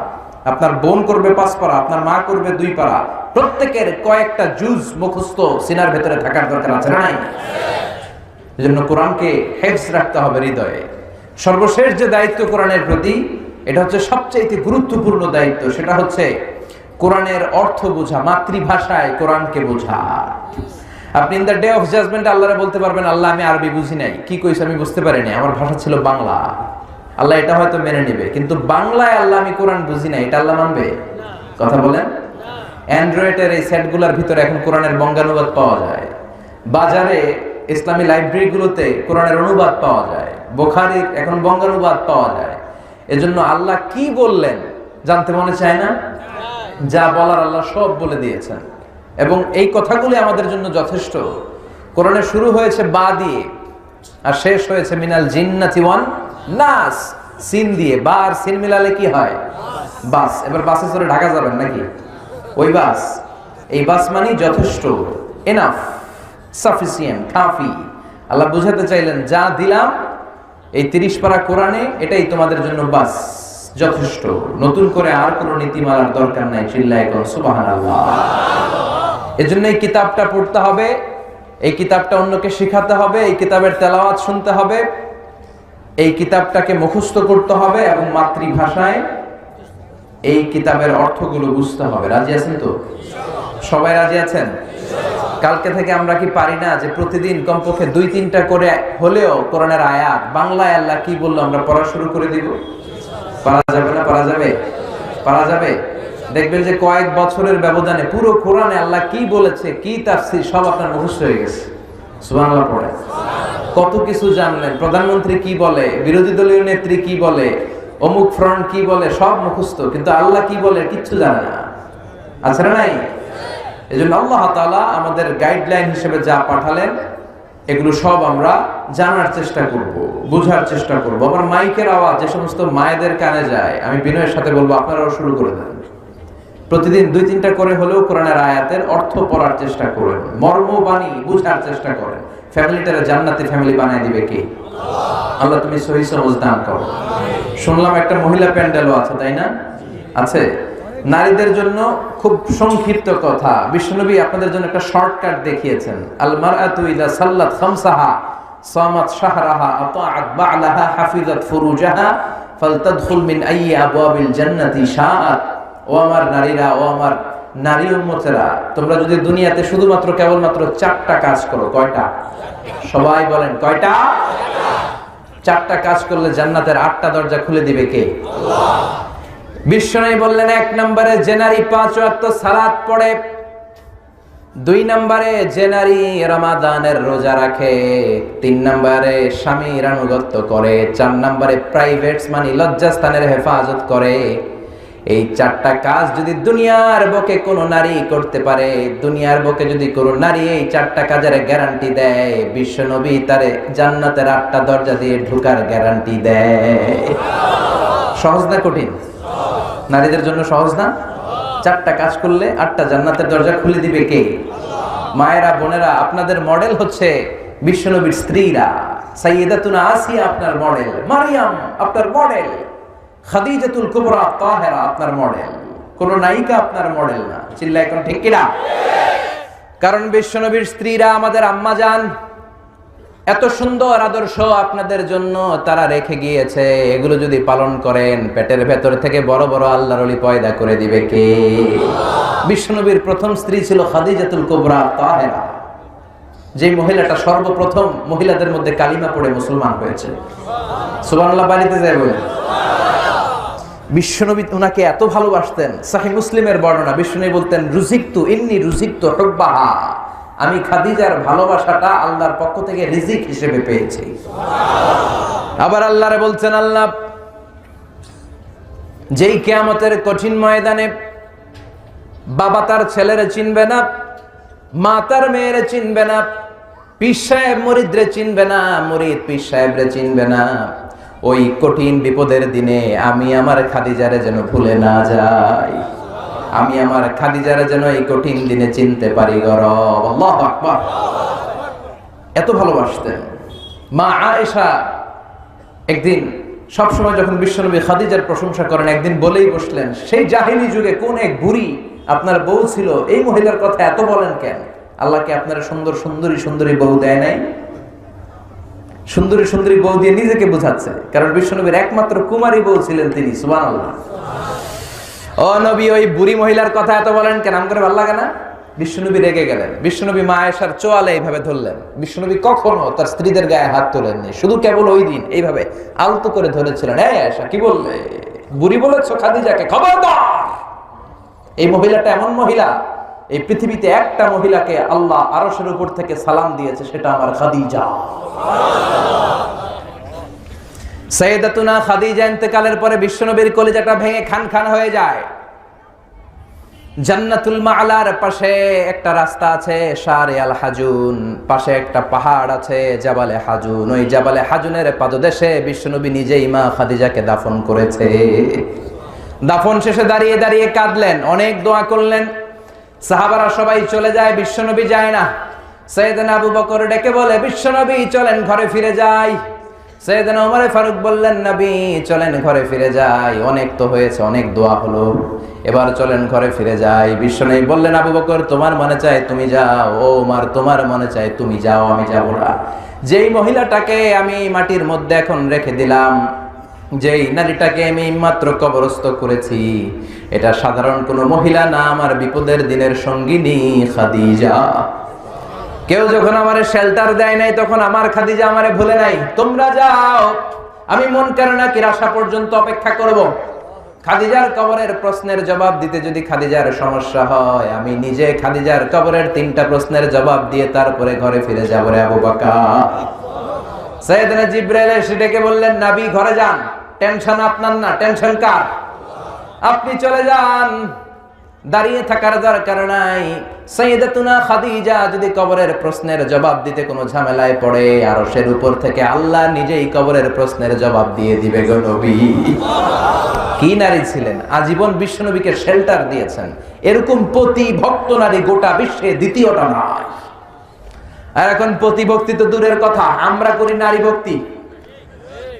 আপনার বোন করবে 5 পারা, আপনার মা করবে 2 পারা। প্রত্যেকের কয়েকটা জুজ মুখস্থ সিনার ভেতরে থাকার দরকার আছে না? নাই? এজন্য কোরআনকে হেফজ রাখতে হবে হৃদয়ে। সর্বশেষ যে দায়িত্ব কোরআনের প্রতি, এটা হচ্ছে সবচেয়ে গুরুত্বপূর্ণ দায়িত্ব, সেটা হচ্ছে কোরআনের অর্থ বোঝা, মাতৃভাষায় কোরআনকে বোঝা। আপনি in the day of judgement আল্লাহরে বলতে পারবেন, আল্লাহ আমি আরবি বুঝি নাই, কি কইছে আমি বুঝতে পারিনি, আমার ভাষা ছিল বাংলা। আল্লাহ এটা হয়তো মেনে নেবে, কিন্তু বাংলায় আল্লাহ আমি কোরআন বুঝি নাই, এটা আল্লাহ মানবে? কথা বলেন। অ্যান্ড্রয়েডের এই সেটগুলোর ভিতরে এখন কোরআনের বঙ্গানুবাদ পাওয়া যায়। বাজারে ইসলামী লাইব্রেরিগুলোতে কোরআনের অনুবাদ পাওয়া যায়। বুখারীর এখন বঙ্গানুবাদ পাওয়া যায়। এজন্য আল্লাহ কি বললেন জানতে মনে চায় না? যা বলার আল্লাহ সব বলে দিয়েছেন, এবং এই কথাগুলি আমাদের জন্য যথেষ্ট। কোরআনে শুরু হয়েছে বা দিয়ে আর শেষ হয়েছে মিনাল জিন্নাতি ওয়ান নাস, সিন দিয়ে। বা আর সিন মিলালে কি হয়? বাস। এবার বাসে চড়ে ঢাকা যাবেন নাকি? ওই বাস, এই বাস মানে যথেষ্ট, এনাফ, সাফিসিয়েন্ট, কাফি। আল্লাহ বুঝাতে চাইলেন যা দিলাম এই 30 পারা কোরআনে, এটাই তোমাদের জন্য বাস, যথেষ্ট। নতুন করে আর কোনো নীতিমালার দরকার নাই। চিল্লায় কোন সুবহানাল্লাহ। এজন্য এই কিতাবটা পড়তে হবে, এই কিতাবটা অন্যকে শিখাতে হবে, এই কিতাবের তেলাওয়াত শুনতে হবে, এই কিতাবটাকে মুখস্থ করতে হবে এবং মাতৃভাষায় এই কিতাবের অর্থগুলো বুঝতে হবে। রাজি আছেন তো? সবাই রাজি আছেন? কালকে থেকে আমরা কি পারি না যে প্রতিদিন কমপক্ষে 2-3টা করে হলেও কোরআনের আয়াত বাংলায় আল্লাহ কি বললো আমরা পড়া শুরু করে দিব? পারা যাবে না? পারা যাবে? পারা যাবে? দেখবেন যে কয়েক বছরের ব্যবধানে পুরো কোরআনে আল্লাহ কি বলেছে, কি তাফসীর সব আপনার মুখস্থ হয়ে গেছে। সুবহানাল্লাহ পড়ে কত কিছু জানলেন। প্রধানমন্ত্রী কি বলে, বিরোধী দলীয় নেত্রী কি বলে, অমুক ফ্রন্ট কি বলে, সব মুখস্থ, কিন্তু আল্লাহ কি বলে কিচ্ছু জানে না। আছে না নাই? এজন্য আল্লাহ তাআলা আমাদের গাইডলাইন হিসেবে যা পাঠালেন এগুলো সব আমরা জানার চেষ্টা করব, বোঝার চেষ্টা করব। আমার মাইকের আওয়াজ যে সমস্ত মায়েদের কানে যায়, আমি বিনয়ের সাথে বলবো আপনারাও শুরু করে দেন। প্রতিদিন 2-3টা করে হলেও কোরআনের আয়াতের অর্থ পড়ার চেষ্টা করেন, মর্মবাণী বুঝার চেষ্টা করেন। ফ্যামিলিটারে জান্নাতি ফ্যামিলি বানায় দিবে কে? আল্লাহ তুমি সহি সমঝ দান করো। শুনলাম একটা মহিলা প্যান্ডেলও আছে, তাই না? আছে। নারীদের জন্য খুব সংক্ষিপ্ত কথা, বিশ্বনবী আপনাদের জন্য একটা শর্টকাট দেখিয়েছেন। আল মারআতু ইযা সাল্লাত খামসাহা সামাত শাহরাহা আতাআত বা'লাহা হাফিজাত ফুরুজাহা ফালতাদখুল মিন আইয়ি আবওয়াবিল জান্নাতি শাআত। ও আমার নারীরা, ও আমার নারী উম্মতেরা, তোমরা যদি দুনিয়াতে শুধুমাত্র কেবলমাত্র 4টা কাজ করো। কয়টা? সবাই বলেন কয়টা? 4টা কাজ করলে জান্নাতের 8টা দরজা খুলে দিবে কে? আল্লাহ। বিশ্বনবী বললেন 1 নম্বরে যে নারী 5 ওয়াক্ত সালাত পড়ে, 2 নম্বরে যে নারী রমাদানের রোজা রাখে, 3 নম্বরে স্বামীর আনুগত্য করে, 4 নম্বরে প্রাইভেটস মানে লজ্জাস্থানের হেফাজত করে। এই 4টা কাজ যদি দুনিয়ার বুকে কোনো নারী করতে পারে, দুনিয়ার বুকে যদি কোনো নারী এই 4টা কাজের গ্যারান্টি দেয়, বিশ্বনবী তারে জান্নাতের 8টা দরজা দিয়ে ঢোকার গ্যারান্টি দেয়। সহজ না কঠিন? নারীদের জন্য সহজ না? 4টা কাজ করলে 8টা জান্নাতের দরজা খুলে দিবে কে? মায়েরা, বোনেরা, আপনাদের মডেল হচ্ছে বিশ্বনবীর স্ত্রীরা। সাইয়্যিদাতুনা আসিয়া আপনার মডেল, মারিয়াম আপনার মডেল, খাদিজাতুল কুবরা তাহেরা আপনার মডেল, কোন নায়িকা আপনার মডেল না। চিল্লা এখন ঠিক কিনা? কারণ বিশ্বনবীর স্ত্রীরা আমাদের আম্মা জান, এত সুন্দর আদর্শ আপনাদের জন্য তারা রেখে গিয়েছে। এগুলো যদি পালন করেন, পেটের ভেতর থেকে বড় বড় আল্লাহর ওলি পয়দা করে দিবে কে? বিশ্বনবীর প্রথম স্ত্রী ছিল খাদিজাতুল কুবরা তাহেরা, যে মহিলাটা সর্বপ্রথম মহিলাদের মধ্যে কালিমা পড়ে মুসলমান হয়েছে। সুবহানাল্লাহ বাড়িতে যায় বলে। বিশ্বনবী উনাকে এত ভালোবাসতেন, সহিহ মুসলিমের বর্ণনা, বিশ্বনবী বলতেন রুজিকতু ইন্নী রুজিকতু হুব্বাহা, আমি খাদিজার ভালোবাসাটা আল্লাহর পক্ষ থেকে রিজিক হিসেবে পেয়েছি। আবার আল্লাহরে বলছেন, আল্লাহ যেই কিয়ামতের কঠিন ময়দানে বাবা তার ছেলেরে চিনবে না, মা তার মেয়েরে চিনবে না, পীর সাহেব মুরিদরে চিনবে না, মুরিদ পীর সাহেবরে চিনবে না, ওই কঠিন বিপদের দিনে আমি আমার খাদিজারে যেন ভুলে না যাই, আমি আমার খাদিজারে যেন এই কঠিন দিনে চিনতে পারি। গরব আল্লাহু আকবার। এত ভালোবাসতেন। মা আয়েশা একদিন, সবসময় যখন বিশ্বনবী খাদিজার প্রশংসা করেন, একদিন বলেই বসলেন, সেই জাহিলি যুগে কোন এক বুড়ি আপনার বউ ছিল, এই মহিলার কথা এত বলেন কেন? আল্লাহকে আপনার সুন্দর সুন্দরী সুন্দরী বউ দেয় নাই? সুন্দরী সুন্দরী বউ দিয়ে নিজেকে বুঝাচ্ছে, কারণ বিশ্বনবীর একমাত্র কুমারী বউ ছিলেন তিনি। সুবহানাল্লাহ। ও নবী, ওই বুড়ি মহিলার কথা এত বলেন কেন? আম করে ভালো লাগে না? বিশ্বনবী রেগে গেলেন। বিশ্বনবী মা আয়েশার চোয়ালে এইভাবে ধরলেন। বিশ্বনবী কখনো তার স্ত্রীদের গায়ে হাত তোলেননি, শুধু কেবল ওই দিন এইভাবে আলতো করে ধরেছিলেন। এই আয়েশা, কি বললে? বুড়ি বলেছ খাদিজাকে? খবরদার! এই মহিলাটা এমন মহিলা, এই পৃথিবীতে একটা মহিলাকে আল্লাহ আরশের উপর থেকে সালাম দিয়েছে, সেটা আমার খাদিজা। সাইয়্যিদাতুনা খাদিজা ইন্তেকালের পরে বিশ্বনবীর কলিজাটা ভেঙে খান খান হয়ে যায়। জান্নাতুল মাআলার পাশে একটা রাস্তা আছে, শারে আল হাজুন, পাশে একটা পাহাড় আছে জাবালে হাজুন। ওই জাবালে হাজুনের পাদদেশে বিশ্বনবী নিজেই মা খাদিজাকে দাফন করেছে। দাফন শেষে দাঁড়িয়ে দাঁড়িয়ে কাঁদলেন, অনেক দোয়া করলেন। সাহাবারা সবাই চলে যায়, বিশ্বনবী যায় না। সাইয়েদনা আবু বকর ডেকে বলে, বিশ্বনবী চলেন ঘরে ফিরে যাই। সাইয়েদনা ওমর ফারুক বললেন, নবী চলেন ঘরে ফিরে যাই, অনেক তো হয়েছে, অনেক দোয়া হলো, এবার চলেন ঘরে ফিরে যাই। বিশ্বনবী বললেন, আবু বকর তোমার মনে চায় তুমি যাও, ও ওমর তোমার মনে চায় তুমি যাও, আমি যাব না। যেই মহিলাটাকে আমি মাটির মধ্যে এখন রেখে দিলাম, যেই নারীটাকে আমি মাত্র কবরস্থ করেছি, এটা সাধারণ কোনো মহিলা না, আমার বিপদের দিনের সঙ্গিনী খাদিজা। কেউ যখন আমারে শেল্টার দেয় নাই, তখন আমার খাদিজা আমারে ভুলে নাই। তোমরা যাও, আমি মুনকার নাকির আসা পর্যন্ত অপেক্ষা করব। খাদিজার কবরের প্রশ্নের জবাব দিতে যদি খাদিজার সমস্যা হয়, আমি নিজে খাদিজার কবরের 3টা প্রশ্নের জবাব দিয়ে তারপরে ঘরে ফিরে যাব রে আবু বকর। সাইয়েদনা জিবরাইল এসে ডেকে বললেন, নবী ঘরে যান, টেনশন আপনার না, টেনশন কার? আপনি চলে যান, দাঁড়িয়ে থাকার দরকার নাই। সাইয়েদাতুনা খাদিজা যদি কবরের প্রশ্নের জবাব দিতে কোনো ঝামেলায় পড়ে, আরশের উপর থেকে আল্লাহ নিজেই কবরের প্রশ্নের জবাব দিয়ে দিবে গো নবী। কি নারী ছিলেন, আজীবন বিশ্বনবীকে শেল্টার দিয়েছেন। এরকম পতি ভক্ত নারী গোটা বিশ্বে দ্বিতীয়টা নয়। আর এখন প্রতিভক্তি তো দূরের কথা, আমরা করি নারী ভক্তি।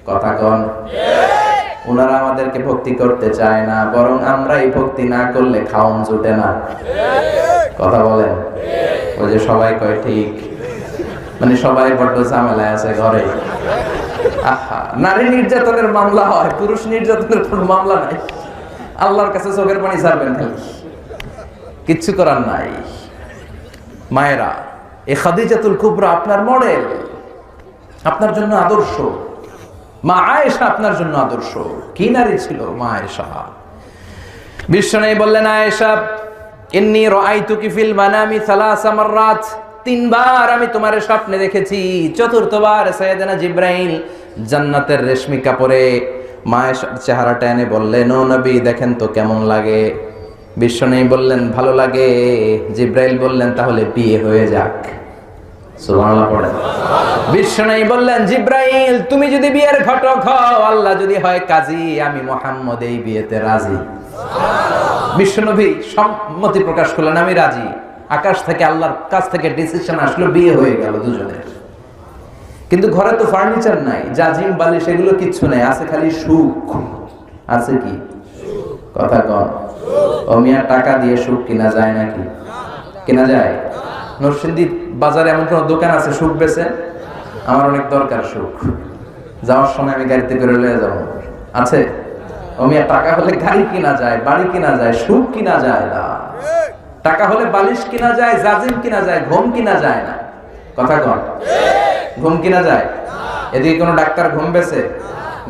কথা কন, ওনারা আমাদেরকে ভক্তি করতে চায় না, বরং আমরাই ভক্তি না করলে খাওন জুটে না। কথা বলেন, ওই যে সবাই কয় ঠিক, মানে সবাই বড্ড ঝামেলায় আছে ঘরে। আহা, নারী নির্যাতনের মামলা হয়, পুরুষ নির্যাতনের কোনো মামলা নাই। আল্লাহর কাছে চোখের পানি ছাড়বেন খালি, কিচ্ছু করার নাই। মায়েরা, এই খাদিজাতুল কুবরা আপনার মডেল, আপনার জন্য আদর্শ। মা আয়েশা আপনার জন্য আদর্শ। কি নারী ছিল মা আয়েশা। বিশ্বনবী বললেন, আয়েশা ইন্নী রাআইতুকি ফিল মানামি সালাসা মাররাত, 3 বার আমি তোমার স্বপ্নে দেখেছি, 4র্থবার সাইয়েদনা জিবরাইল জান্নাতের রেশমি কাপড়ে মা আয়েশার চেহারাটা এনে বললেন, ও নবী দেখেন তো কেমন লাগে। বিশ্বনবী বললেন, ভালো লাগে। জিবরাইল বললেন, তাহলে বিয়ে হয়ে যাক। সুবহানাল্লাহ পড়েন। বিশ্বনবী বললেন, জিবরাইল তুমি যদি বিয়ের ঘটক হও, আল্লাহ যদি হয় কাজী, আমি মুহাম্মদ এই বিয়েতে রাজি। বিশ্বনবী সম্মতি প্রকাশ করলেন, আমি রাজি। আকাশ থেকে আল্লাহর কাছ থেকে ডিসিশন আসলো, বিয়ে হয়ে গেল দুজনের। কিন্তু ঘরে তো ফার্নিচার নাই, জাজিম বালিশ এগুলো কিচ্ছু নাই, আছে খালি সুখ। আছে কি? কথা কন। ও মিয়া, টাকা দিয়ে সুখ কিনা যায় নাকি? কিনা যায়? নরসিংদী বাজারে এমন কোন দোকান আছে সুখ বেচে? আমার অনেক দরকার সুখ, যাওয়ার সময় আমি গাড়িতে করে লয়ে যাবো। আছে? ও মিয়া, টাকা হলে গাড়ি কিনা যায়, বাড়ি কিনা যায়, সুখ কিনা যায় না। টাকা হলে বালিশ কিনা যায়, জাজিম কিনা যায়, ঘুম কিনা যায় না। কথা কন। ঘুম কিনা যায়? এদিকে কোনো ডাক্তার ঘুম বেচে?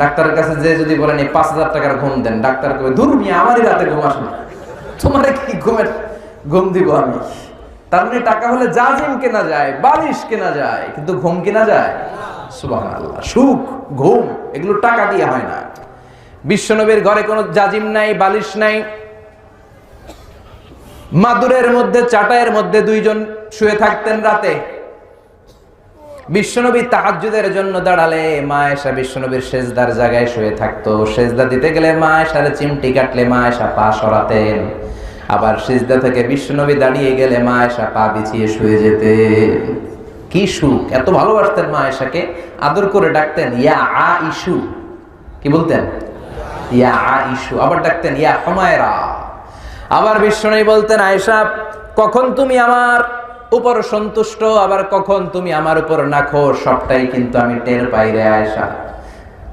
ডাক্তারের কাছে যে যদি বলেন এই 5,000 টাকার ঘুম দেন, ডাক্তার কবে, দূর মিয়া আমারই রাতে ঘুম আসে না, তোমারে কি ঘুম দিব আমি? তার মানে টাকা হলে জাজিম কেনা যায়, বালিশ কেনা যায়, কিন্তু ঘুম কেনা যায়? সুবহানাল্লাহ। সুখ, ঘুম এগুলো টাকা দিয়ে হয় না। বিশ্বনবীর ঘরে কোনো জাজিম নাই, বালিশ নাই। মাদুরের মধ্যে, চাটাইয়ের মধ্যে 2 জন শুয়ে থাকতেন রাতে। বিশ্বনবী তাহাজ্জুদের জন্য দাঁড়ালে মা আয়েশা বিশ্বনবীর সেজদার জায়গায় শুয়ে থাকতো। সেজদা দিতে গেলে মা আয়েশার চিমটি কাটলে মা আয়েশা পা সরাতেন। আবার সিজদা থেকে বিশ্বনবী দাঁড়িয়ে গেলে মা আয়েশা পা বিছিয়ে শুয়ে যেতেন। কি সুখ! এত ভালোবাসতেন মা আয়েশাকে, আদর করে ডাকতেন ইয়া আইশু। কি বলতেন? ইয়া আইশু। আবার ডাকতেন ইয়া হুমায়রা। আবার বিশ্বনবী বলতেন, আয়েশা কখন তুমি আমার উপর সন্তুষ্ট, আবার কখন তুমি আমার উপর নাখোশ, সবটাই কিন্তু আমি টের পাই রে আয়েশা।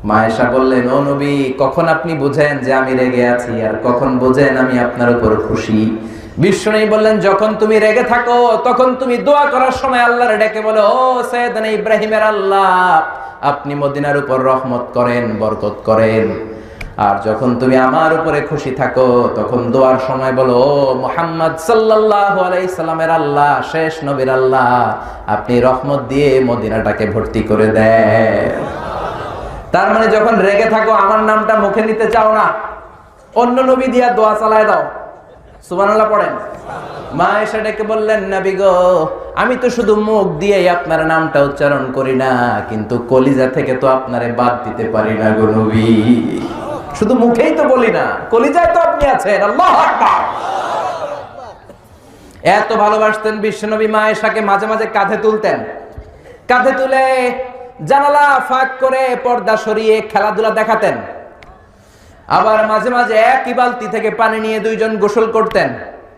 মা আয়েশা বললেন, ও নবী কখন আপনি বুঝেন যে আমি রেগে আছি, আর কখন বুঝেন আমি আপনার উপর খুশি? বিশ্বনবী বললেন, যখন তুমি রেগে থাকো তখন তুমি দোয়া করার সময় আল্লাহর ডেকে বলো, ও সাইয়েদনা ইব্রাহিমের আল্লাহ আপনি মদিনার উপর রহমত করেন, বরকত করেন। আর যখন তুমি আমার উপরে খুশি থাকো তখন দোয়ার সময় বলো, ও মুহাম্মদ সাল্লাল্লাহু আলাইহি সাল্লামের আল্লাহ, শেষ নবীর আল্লাহ আপনি রহমত দিয়ে মদিনাটাকে ভর্তি করে দেন। তার মানে যখন রেগে থাকো আমার নামটা মুখে নিতে চাও না, অন্য নবী দিয়া দোয়া চালায় দাও। সুবহানাল্লাহ পড়েন। মা আয়েশা ডেকে বললেন, নবী গো আমি তো শুধু মুখ দিয়েই আপনার নামটা উচ্চারণ করি না, কিন্তু কলিজা থেকে তো আপনারে বাদ দিতে পারি না গো নবী। শুধু মুখেই তো বলি না, কলিজায় তো আপনি আছেন। আল্লাহু আকবার। এত ভালোবাসতেন বিশ্বনবী মা আয়েশাকে মাঝে মাঝে কাঁধে তুলতেন, কাঁধে তুলে জানালা ফাঁক করে পর্দা সরিয়ে খেলাধুলা দেখাতেন। আবার মাঝে মাঝে একই বালতি থেকে পানি নিয়ে দুইজন গোসল করতেন।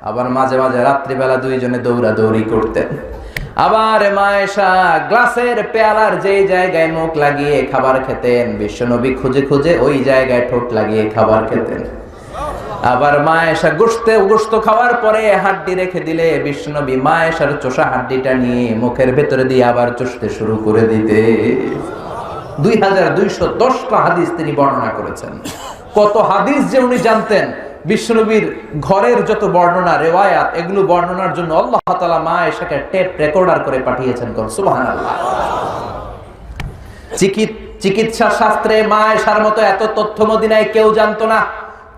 আবার মাঝে মাঝে রাত্রিবেলা দুইজনে দৌড়াদৌড়ি করতেন। আবার মা আয়েশা গ্লাসের পেয়ালার যে জায়গায় মুখ লাগিয়ে খাবার খেতেন, বিশ্বনবী খুঁজে খুঁজে ওই জায়গায় ঠোঁট লাগিয়ে খাবার খেতেন। আবার মা আয়েশা গোশত খাওয়ার পরে হাড্ডি রেখে দিলে বিশ্বনবী মা আয়েশার চোষা হাড্ডিটা নিয়ে মুখের ভেতরে দিয়ে আবার চুষতে শুরু করে দিতে। 2210টা হাদিস তিনি বর্ণনা করেছেন। কত হাদিস যে উনি জানতেন। বিশ্বনবীর ঘরের যত বর্ণনা রেওয়ায়াত, এগুলো বর্ণনার জন্য আল্লাহ তাআলা মা আয়েশাকে টেপ রেকর্ডার করে পাঠিয়েছেন। সুবহানাল্লাহ। চিকিৎসা শাস্ত্রে মা আয়েশার মতো এত তথ্য মদিনায় কেউ জানতো না।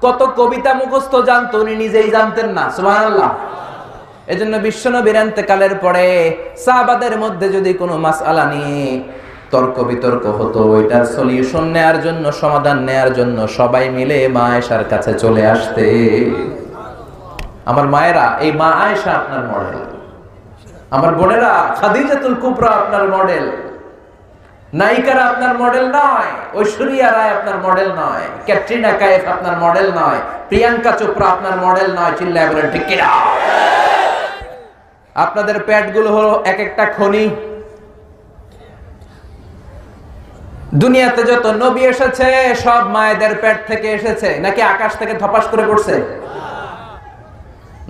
কত কবিতা মুখস্থ জানতো, উনি নিজেই জানতেন না। সুবহানাল্লাহ। এজন্য বিশ্বনবীর ইন্তেকালের পরে সাহাবাদের মধ্যে যদি কোনো মাসআলা নিয়ে তর্ক বিতর্ক হতো, ওইটার সলিউশন নেয়ার জন্য, সমাধান নেয়ার জন্য সবাই মিলে মা আয়েশার কাছে চলে আসতে। আমার মায়েরা, এই মা আয়েশা আপনার মডেল। আমার বোনেরা, খাদিজাতুল কুবরা আপনার মডেল। নায়িকারা আপনার মডেল নয়, ঐশ্বরিয়া রায় আপনার মডেল নয়, ক্যাটরিনা কাইফ আপনার মডেল নয়, প্রিয়াঙ্কা চোপড়া আপনার মডেল নয়। চিল্লায় বলেন ঠিক কিনা? আপনাদের পেটগুলো হলো এক একটা খনি। দুনিয়াতে যত নবী এসেছে সব মায়েদের পেট থেকে এসেছে, নাকি আকাশ থেকে ধপাস করে পড়ছে?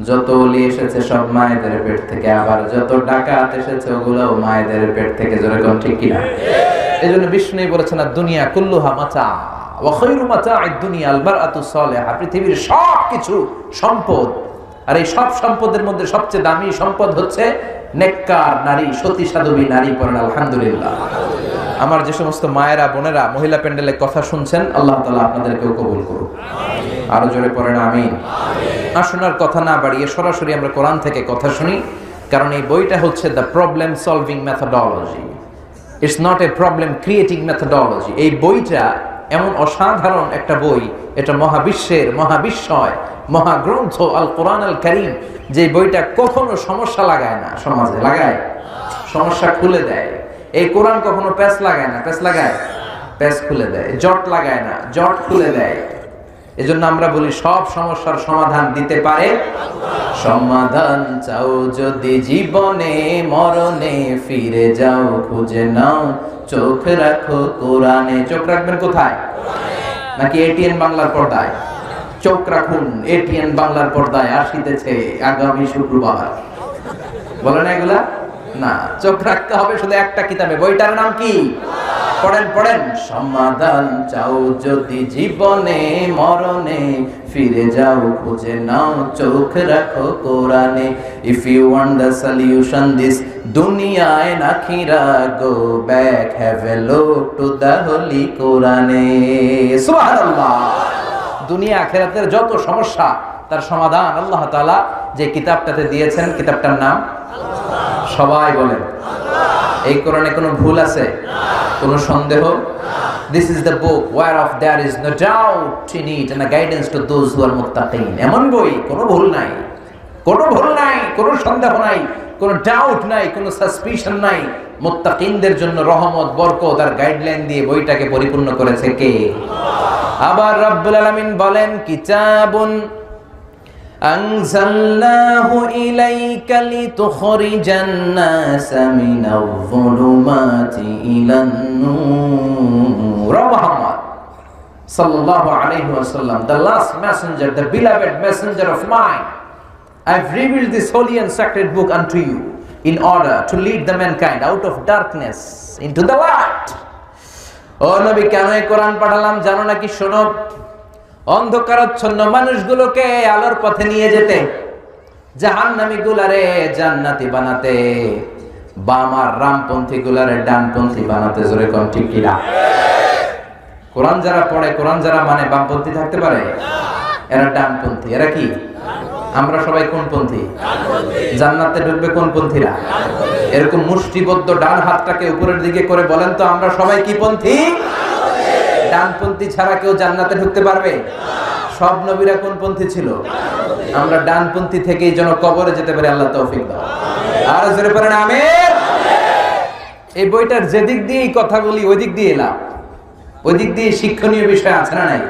যত ওলি এসেছে সব মায়েদের পেট থেকে। আবার যত ডাকাত এসেছে ওগুলোও মায়েদের পেট থেকে। জোরে কোন ঠিক কিনা? এজন্য বিষ্ণু বলেছেন দুনিয়া কুল্লুহা মাতা ওয়া খায়রু মাতা'আদ দুনিয়া আল মারআতু সালিহা। পৃথিবীর সবকিছু সম্পদ, আর এই সব সম্পদের মধ্যে সবচেয়ে দামি সম্পদ হচ্ছে নেককার নারী, সতী সাধবী নারী। পড়েন আলহামদুলিল্লাহ। আমার যে সমস্ত মায়েরা বোনেরা মহিলা প্যান্ডেলে কথা শুনছেন, আল্লাহ তাআলা আপনাদেরকেও কবুল করুন। আরো জোরে পড়েন আমিন। আসুন আর কথা না বাড়িয়ে সরাসরি আমরা কোরআন থেকে কথা শুনি, কারণ এই বইটা হচ্ছে the problem solving methodology. It's not a problem creating methodology. এই বইটা এমন অসাধারণ একটা বই, এটা মহাবিশ্বের মহাবিস্ময় মহাগ্রন্থ আল কোরআন আল কারীম, যে বইটা কখনো সমস্যা লাগায় না। সমাজে লাগায় সমস্যা, খুলে দেয়। এই কোরআন কখনো প্যাচ লাগায় না, প্যাচ লাগায়, প্যাচ খুলে দেয়। জট লাগায় না, জট খুলে দেয়। এজন্য আমরা বলি সব সমস্যার সমাধান দিতে পারে। সমাধান চাও যদি জীবনে মরণে, ফিরে যাও খুঁজে নাও, চোখ রাখো কোরআনে। চোখ রাখবেন কোথায়? নাকি এটিএন বাংলার পর্দায়? চোখ রাখুন এটিএন বাংলার পর্দায়, আসিতেছে আগামী শুক্রবার। বলে না এগুলা? না, চোখ রাখতে হবে শুধু একটা কিতাবে। বইটার নাম কি? পড়েন পড়েন। সমাধান চাও যদি জীবনে মরণে, ফিরে যাও খুঁজে নাও, চোখ রাখো কোরআনে। If you want the solution this দুনিয়া এন্ড আখিরা, go back, have a look to the holy কোরআনে। সুবহানাল্লাহ। দুনিয়া আখিরাতের যত সমস্যা, তার সমাধান আল্লাহ তাআলা যে কিতাবটাতে দিয়েছেন, কিতাবটার নাম সবাই বলেন। এই কোরআনে কোনো ভুল আছে? কোনো সন্দেহ? This is the book whereof there is no doubt in it and a guidance to those who are muttaqin. এমন বই, কোনো ভুল নাই, কোনো ভুল নাই, কোনো সন্দেহ নাই, কোনো ডাউট নাই, কোনো সাসপিশন নাই। মুত্তাকিনদের জন্য রহমত, বরকত আর গাইডলাইন দিয়ে বইটাকে পরিপূর্ণ করেছে কে? আবার রব্বুল আলামিন বলেন, কিতাবুন আনজালনাহু ইলাইকা লিতুখরিজান নাসা মিনাল যুলুমাতি ইলান নূর। মুহাম্মদ সাল্লাল্লাহু আলাইহি ওয়াসাল্লাম, the last messenger, the beloved messenger of mine, I've revealed this holy and sacred book unto you in order to lead the mankind out of darkness into the light. ও নবী, কেন এই কোরআন পাঠালাম জানো নাকি? শোনো। অন্ধকারাচ্ছন্ন মানুষগুলোকে আলোর পথে নিয়ে যেতে, জাহান্নামী গুলারে জান্নাতি বানাতে, বাম আর রামপন্থী গুলারে ডানপন্থী বানাতে। জোরে কোন ঠিক কিনা? কোরআন যারা পড়ে, কোরআন যারা মানে, বামপন্থী থাকতে পারে? এরা ডানপন্থী। এরা কি? আমরা সবাই কোন পন্থী? জান্নাতে ঢুকবে কোন পন্থীরা? এরকম মুষ্টিবদ্ধ ডান হাতটাকে উপরের দিকে করে বলেন তো, আমরা সবাই কি পন্থী? ডানপন্থী ছাড়া কেউ জান্নাতে ঢুকতে পারবে? সব নবীরা কোন পন্থী ছিল? আমরা ডানপন্থী থেকেই যেন কবরে যেতে পারি, আল্লাহ তৌফিক দাও। আর জোরে পড়েন আমিন। এই বইটার যেদিক দিয়ে কথা বলি ওই দিক দিয়ে এলাম, ওই দিক দিয়ে শিক্ষণীয় বিষয় আছে না নাই?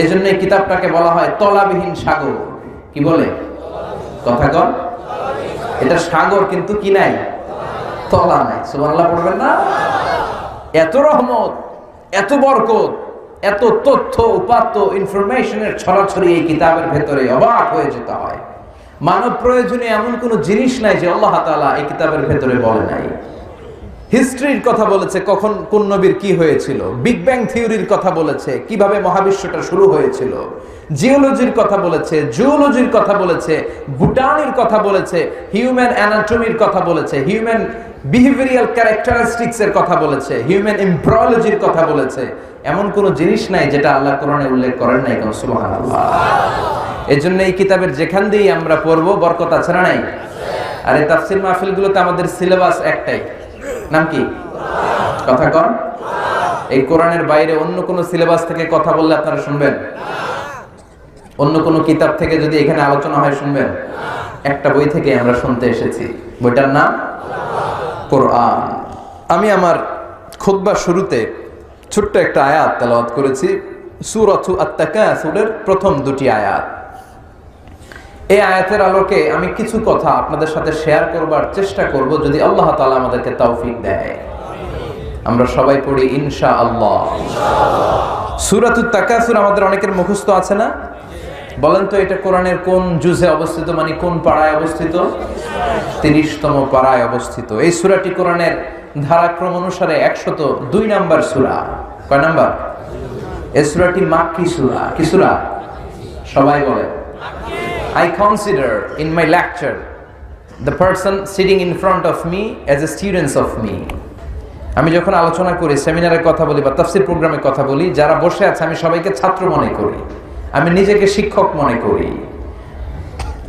এই জন্য এই কিতাবটাকে বলা হয় তলাবিহীন সাগর। কি বলে? কথা কন। এটা সাগর কিন্তু কি নাই? তলা নাই। সুবহানাল্লাহ পড়বেন না? এত রহমত, এত বরকত, এত তথ্য উপাত্ত ইনফরমেশনের ছড়াছড়ি এই কিতাবের ভেতরে, অবাক হয়ে যেতে হয়। মানব প্রয়োজনে এমন কোন জিনিস নাই যে আল্লাহ তাআলা এই কিতাবের ভেতরে বলে নাই। হিস্ট্রির কথা বলেছে, কখন কোন নবীর কি হয়েছিল, বিগ ব্যাং থিওরির কথা বলেছে, কিভাবে মহাবিশ্বটা শুরু হয়েছিল, জিওলজির কথা বলেছে, জুওলজির কথা বলেছে, বুটানির কথা বলেছে, হিউম্যান অ্যানাটমির কথা বলেছে, হিউম্যান বিহেভিয়ারাল ক্যারেক্টারিস্টিক্স এর কথা বলেছে, হিউম্যান এমব্রিয়োলজির কথা বলেছে। এমন কোন জিনিস নাই যেটা আল্লাহ কোরআনে উল্লেখ করেন নাই। সুবহানাল্লাহ। এজন্য এই কিতাবের যেখান দিয়েই আমরা পড়ব বরকত আছে না নাই? আর এই তাফসীর মাহফিলগুলোতে আমাদের সিলেবাস একটাই, নাম কি? কথা কন। এই কোরআনের বাইরে অন্য কোন সিলেবাস থেকে কথা বললে আপনারা শুনবেন? অন্য কোন কিতাব থেকে যদি এখানে আলোচনা হয় শুনবেন? একটা বই থেকে আমরা শুনতে এসেছি, বইটার নাম কোরআন। আমি আমার খুতবার শুরুতে ছোট্ট একটা আয়াত তেলাওয়াত করেছি, সূরাতু আত-তাকাসুরের প্রথম দুটি আয়াত। এই আয়াতের আলোকে আমি কিছু কথা আপনাদের সাথে শেয়ার করবার চেষ্টা করব, যদি আল্লাহ তাআলা আমাদেরকে তৌফিক দেয়। আমরা সবাই পড়ি ইনশাআল্লাহ। সূরাতুত তাকাসুর আমাদের অনেকের মুখস্থ আছে না? বলেন তো এটা কোরআনের কোন জুজে অবস্থিত, মানে কোন পাড়ায় অবস্থিত? 30তম পাড়ায় অবস্থিত। এই সূরাটি কোরআনের ধারাক্রম অনুসারে 102 নাম্বার সূরা। কয় নাম্বার? এই সূরাটি মাক্কি সূরা। কি সূরা? সবাই বলে। I consider in my lecture the person sitting in front of me as a student of me. আমি যখন আলোচনা করি, সেমিনারে কথা বলি বা তাফসীর প্রোগ্রামে কথা বলি, যারা বসে আছে আমি সবাইকে ছাত্র মনে করি, আমি নিজেকে শিক্ষক মনে করি।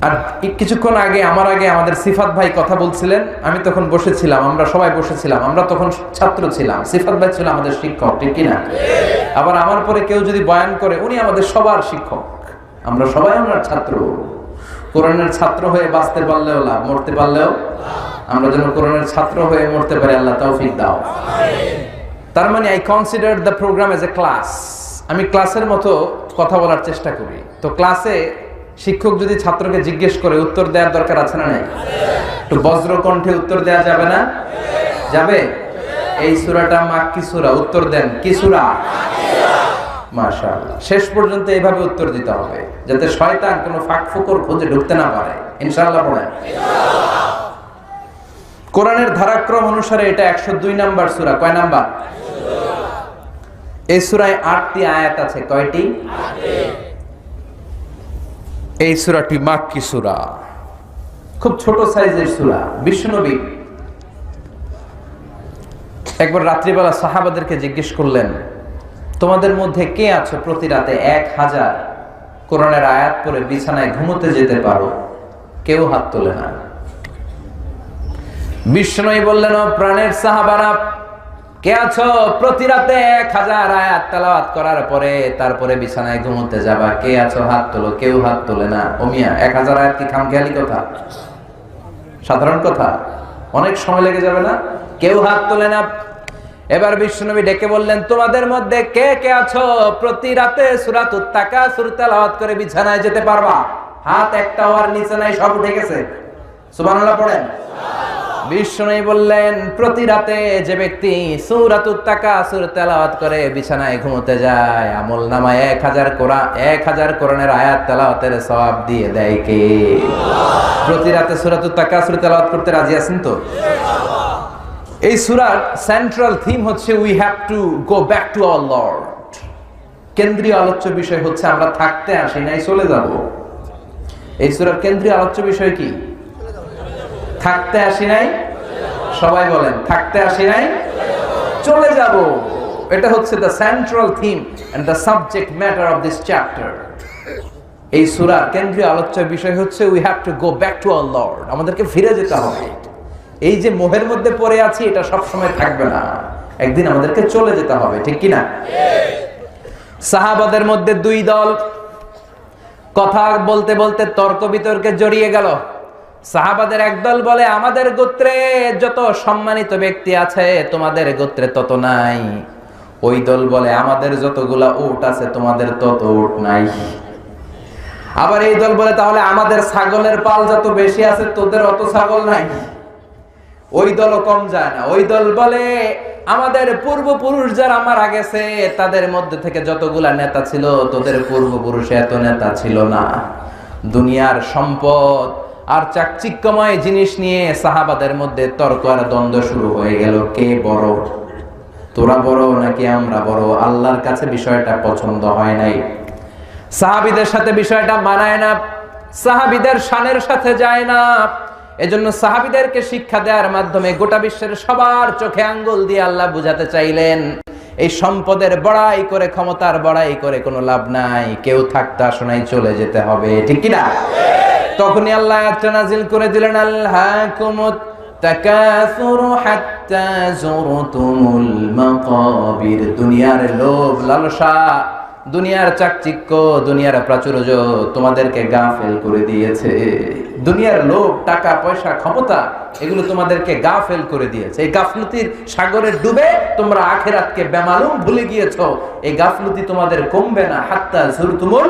আর কিছুক্ষণ আগে আমার আগে আমাদের সিফাত ভাই কথা বলছিলেন, আমি তখন বসেছিলাম, আমরা সবাই বসেছিলাম, আমরা তখন ছাত্র ছিলাম, সিফাত ভাই ছিল আমাদের শিক্ষক, ঠিক কিনা? আবার আমার পরে কেউ যদি বয়ান করে, উনি আমাদের সবার শিক্ষক, আমরা সবাই আমরা ছাত্র। কোরআনের ছাত্র হয়ে বাঁচতে পারলেও লাভ, মরতে পারলেও। আমরা যেন কোরআনের ছাত্র হয়ে মরতে পারি, আল্লাহ তৌফিক দাও। তার মানে I consider the program as a class. আমি ক্লাসের মতো কথা বলার চেষ্টা করি। তো ক্লাসে শিক্ষক যদি ছাত্রকে জিজ্ঞেস করে, উত্তর দেওয়ার দরকার আছে না নাই? একটু বজ্র কণ্ঠে উত্তর দেওয়া যাবে না? যাবে? এই সূরাটা মাক্কি সূরা, উত্তর দেন কি সূরা? মাশাআল্লাহ। শেষ পর্যন্ত এইভাবে উত্তর দিতে হবে যাতে শয়তান কোনো ফাঁক ফোকর খুঁজে ঢুকতে না পারে। ইনশাআল্লাহ পড়েন। কোরআনের ধারাক্রম অনুসারে এটা 102 নাম্বার সূরা। কয় নাম্বার? এই সূরায় 8টি আয়াত আছে। কয়টি? 8টি। এই সূরাটি মাক্কি সূরা, খুব ছোট সাইজের সূরা। বিশ্বনবী একবার রাত্রিবেলা সাহাবাদেরকে জিজ্ঞেস করলেন, তোমাদের মধ্যে কে আছো প্রতি রাতে 1000 কোরআনের আয়াত পড়ে বিছানায় ঘুমোতে যেতে পারো? কেউ হাত তোলে না। বিষ্ণুই বললেন, ও প্রাণের সাহাবারা, কে আছো প্রতি রাতে 1000 আয়াত তেলাওয়াত করার পরে তারপরে বিছানায় ঘুমোতে যাবা? কে আছো হাত তোলো। কেউ হাত তোলে না। ও মিয়া, 1000 আয়াত কি খামখেয়ালি কথা? সাধারণ কথা, অনেক সময় লেগে যাবে না? কেউ হাত তোলে না। এবার বিশ্বনবী ডেকে বললেন, তোমাদের মধ্যে কে কে আছো প্রতি রাতে সূরাতুত তাকাসুর তেলাওয়াত করে বিছানায় যেতে পারবা? হাত একটাও আর নিচে নাই, সব উঠে গেছে। সুবহানাল্লাহ পড়েন। বিশ্বনবী বললেন, প্রতি রাতে যে ব্যক্তি সূরাতুত তাকাসুর তেলাওয়াত করে বিছানায় ঘুমোতে যায়, আমলনামায় 1000 কোরআনের আয়াত তেলাওয়াতের সওয়াব দিয়ে দেয় কে? প্রতি রাতে সূরাতুত তাকাসুর তেলাওয়াত করতে রাজি আছেন তো? এই সূরার সেন্ট্রাল থিম হচ্ছে we have to go back to our Lord. কেন্দ্রীয় আলোচ্য বিষয় হচ্ছে আমরা থাকতে আসি নাই, চলে যাব। এই সূরার কেন্দ্রীয় আলোচ্য বিষয় কি? থাকতে আসি নাই। সবাই বলেন, থাকতে আসি নাই, চলে যাব। এটা হচ্ছে the central theme and the subject matter of this chapter. এই সূরার কেন্দ্রীয় আলোচ্য বিষয় হচ্ছে we have to go back to our lord. আমাদেরকে ফিরে যেতে হবে। এই যে মোহের মধ্যে পড়ে আছি, এটা সব সময় থাকবে না, একদিন আমাদেরকে চলে যেতে হবে, ঠিক কি না? সাহাবাদের মধ্যে 2 দল। কথা বলতে বলতে তর্ক বিতর্কে জড়িয়ে গেল। সাহাবাদের একদল বলে, আমাদের গোত্রে যত সম্মানিত ব্যক্তি আছে তোমাদের গোত্রে তত নাই। ওই দল বলে, আমাদের যতগুলা উট আছে তোমাদের তত উট নাই। আবার এই দল বলে, তাহলে আমাদের ছাগলের পাল যত বেশি আছে তোদের অত ছাগল নাই। ওই দলও কম যায় না। ওই দল বলে, আমাদের পূর্বপুরুষ যারা মারা গেছে তাদের মধ্যে থেকে যতগুলা নেতা ছিল তোদের পূর্বপুরুষে এত নেতা ছিল না। দুনিয়ার সম্পদ আর চাকচিক্যময় জিনিস নিয়ে সাহাবাদের মধ্যে তর্ক আর দ্বন্দ্ব শুরু হয়ে গেল। কে বড়, তোরা বড় নাকি আমরা বড়? আল্লাহর কাছে বিষয়টা পছন্দ হয় নাই, সাহাবীদের সাথে বিষয়টা মানায় না, সাহাবীদের শানের সাথে যায় না। এজন্য সাহাবীদেরকে শিক্ষা দেওয়ার মাধ্যমে গোটা বিশ্বের সবার চোখে আঙ্গুল দিয়ে আল্লাহ বুঝাতে চাইলেন, এই সম্পদের বড়াই করে, ক্ষমতার বড়াই করে কোনো লাভ নাই, কেউ থাকতে আসনাই চলে যেতে হবে, ঠিক কি না? তখনই আল্লাহ আয়াতটা নাযিল করে দিলেন, আল্লাহকুমুত তাকাসুরু হাত্তা যুরতুমুল মাকাবির। দুনিয়ার লোভ লালসা, দুনিয়ার চাকচিক্য, দুনিয়ার প্রাচুর্য তোমাদেরকে গাফেল করে দিয়েছে। দুনিয়ার লোভ, টাকা পয়সা, ক্ষমতা, এগুলো তোমাদেরকে গাফেল করে দিয়েছে। এই গাফলতির সাগরে ডুবে তোমরা আখিরাতকে বেমালুম ভুলে গিয়েছো। এই গাফলতি তোমাদের কমবে না হাত্তা যুরতুমুল,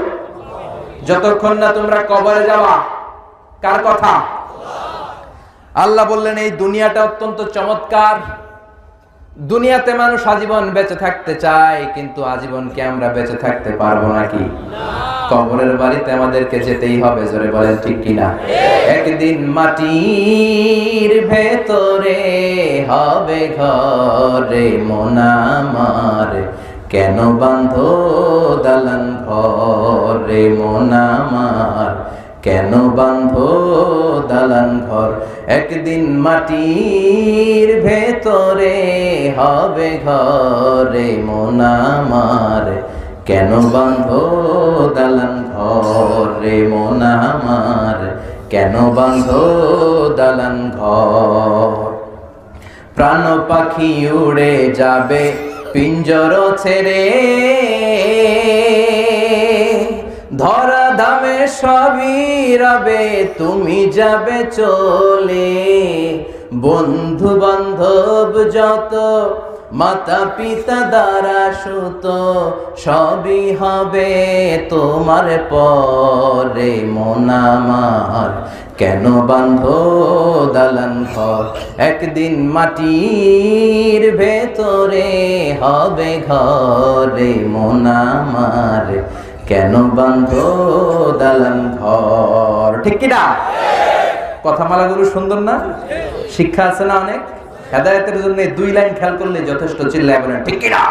যতক্ষণ না তোমরা কবরে যাওয়া। কার কথা? আল্লাহ বললেন, এই দুনিয়াটা অত্যন্ত চমৎকার। দুনিয়াতে মানুষ আজীবন বেঁচে থাকতে চায়, কিন্তু আজীবন কি আমরা বেঁচে থাকতে পারবো নাকি? কবরের বাড়িতে আমাদেরকে যেতেই হবে, জোরে বলেন ঠিক কিনা? একদিন মাটির ভেতরে হবে ঘরে মন আমার, কেন বাঁধো দালান ঘরে মন আমার, কেন বাঁধো দালান ঘর? একদিন মাটির ভেতরে হবে ঘরে মন আমার, কেন বাঁধো দালান ঘরে মন আমার, কেন বাঁধো দালান ঘর? প্রাণ পাখি উড়ে যাবে পিঞ্জর ছেড়ে, ধরা ধামে সবই রবে তুমি যাবে চলে। বন্ধু বান্ধব যত, মাতা পিতা দ্বারা সুত, সবই হবে তোমার পরে মন আমার, কেন বাঁধো দালান ঘর? একদিন মাটির ভেতরে হবে ঘরে মন আমার, কেন বাঁধো দালান ঘর? ঠিক কি না? কথামালাগুলো সুন্দর না? শিক্ষা আছে না অনেক? হেদায়েতের জন্য 2 লাইন খেয়াল করলে যথেষ্ট। চিল্লায় বলেন ঠিক কি না?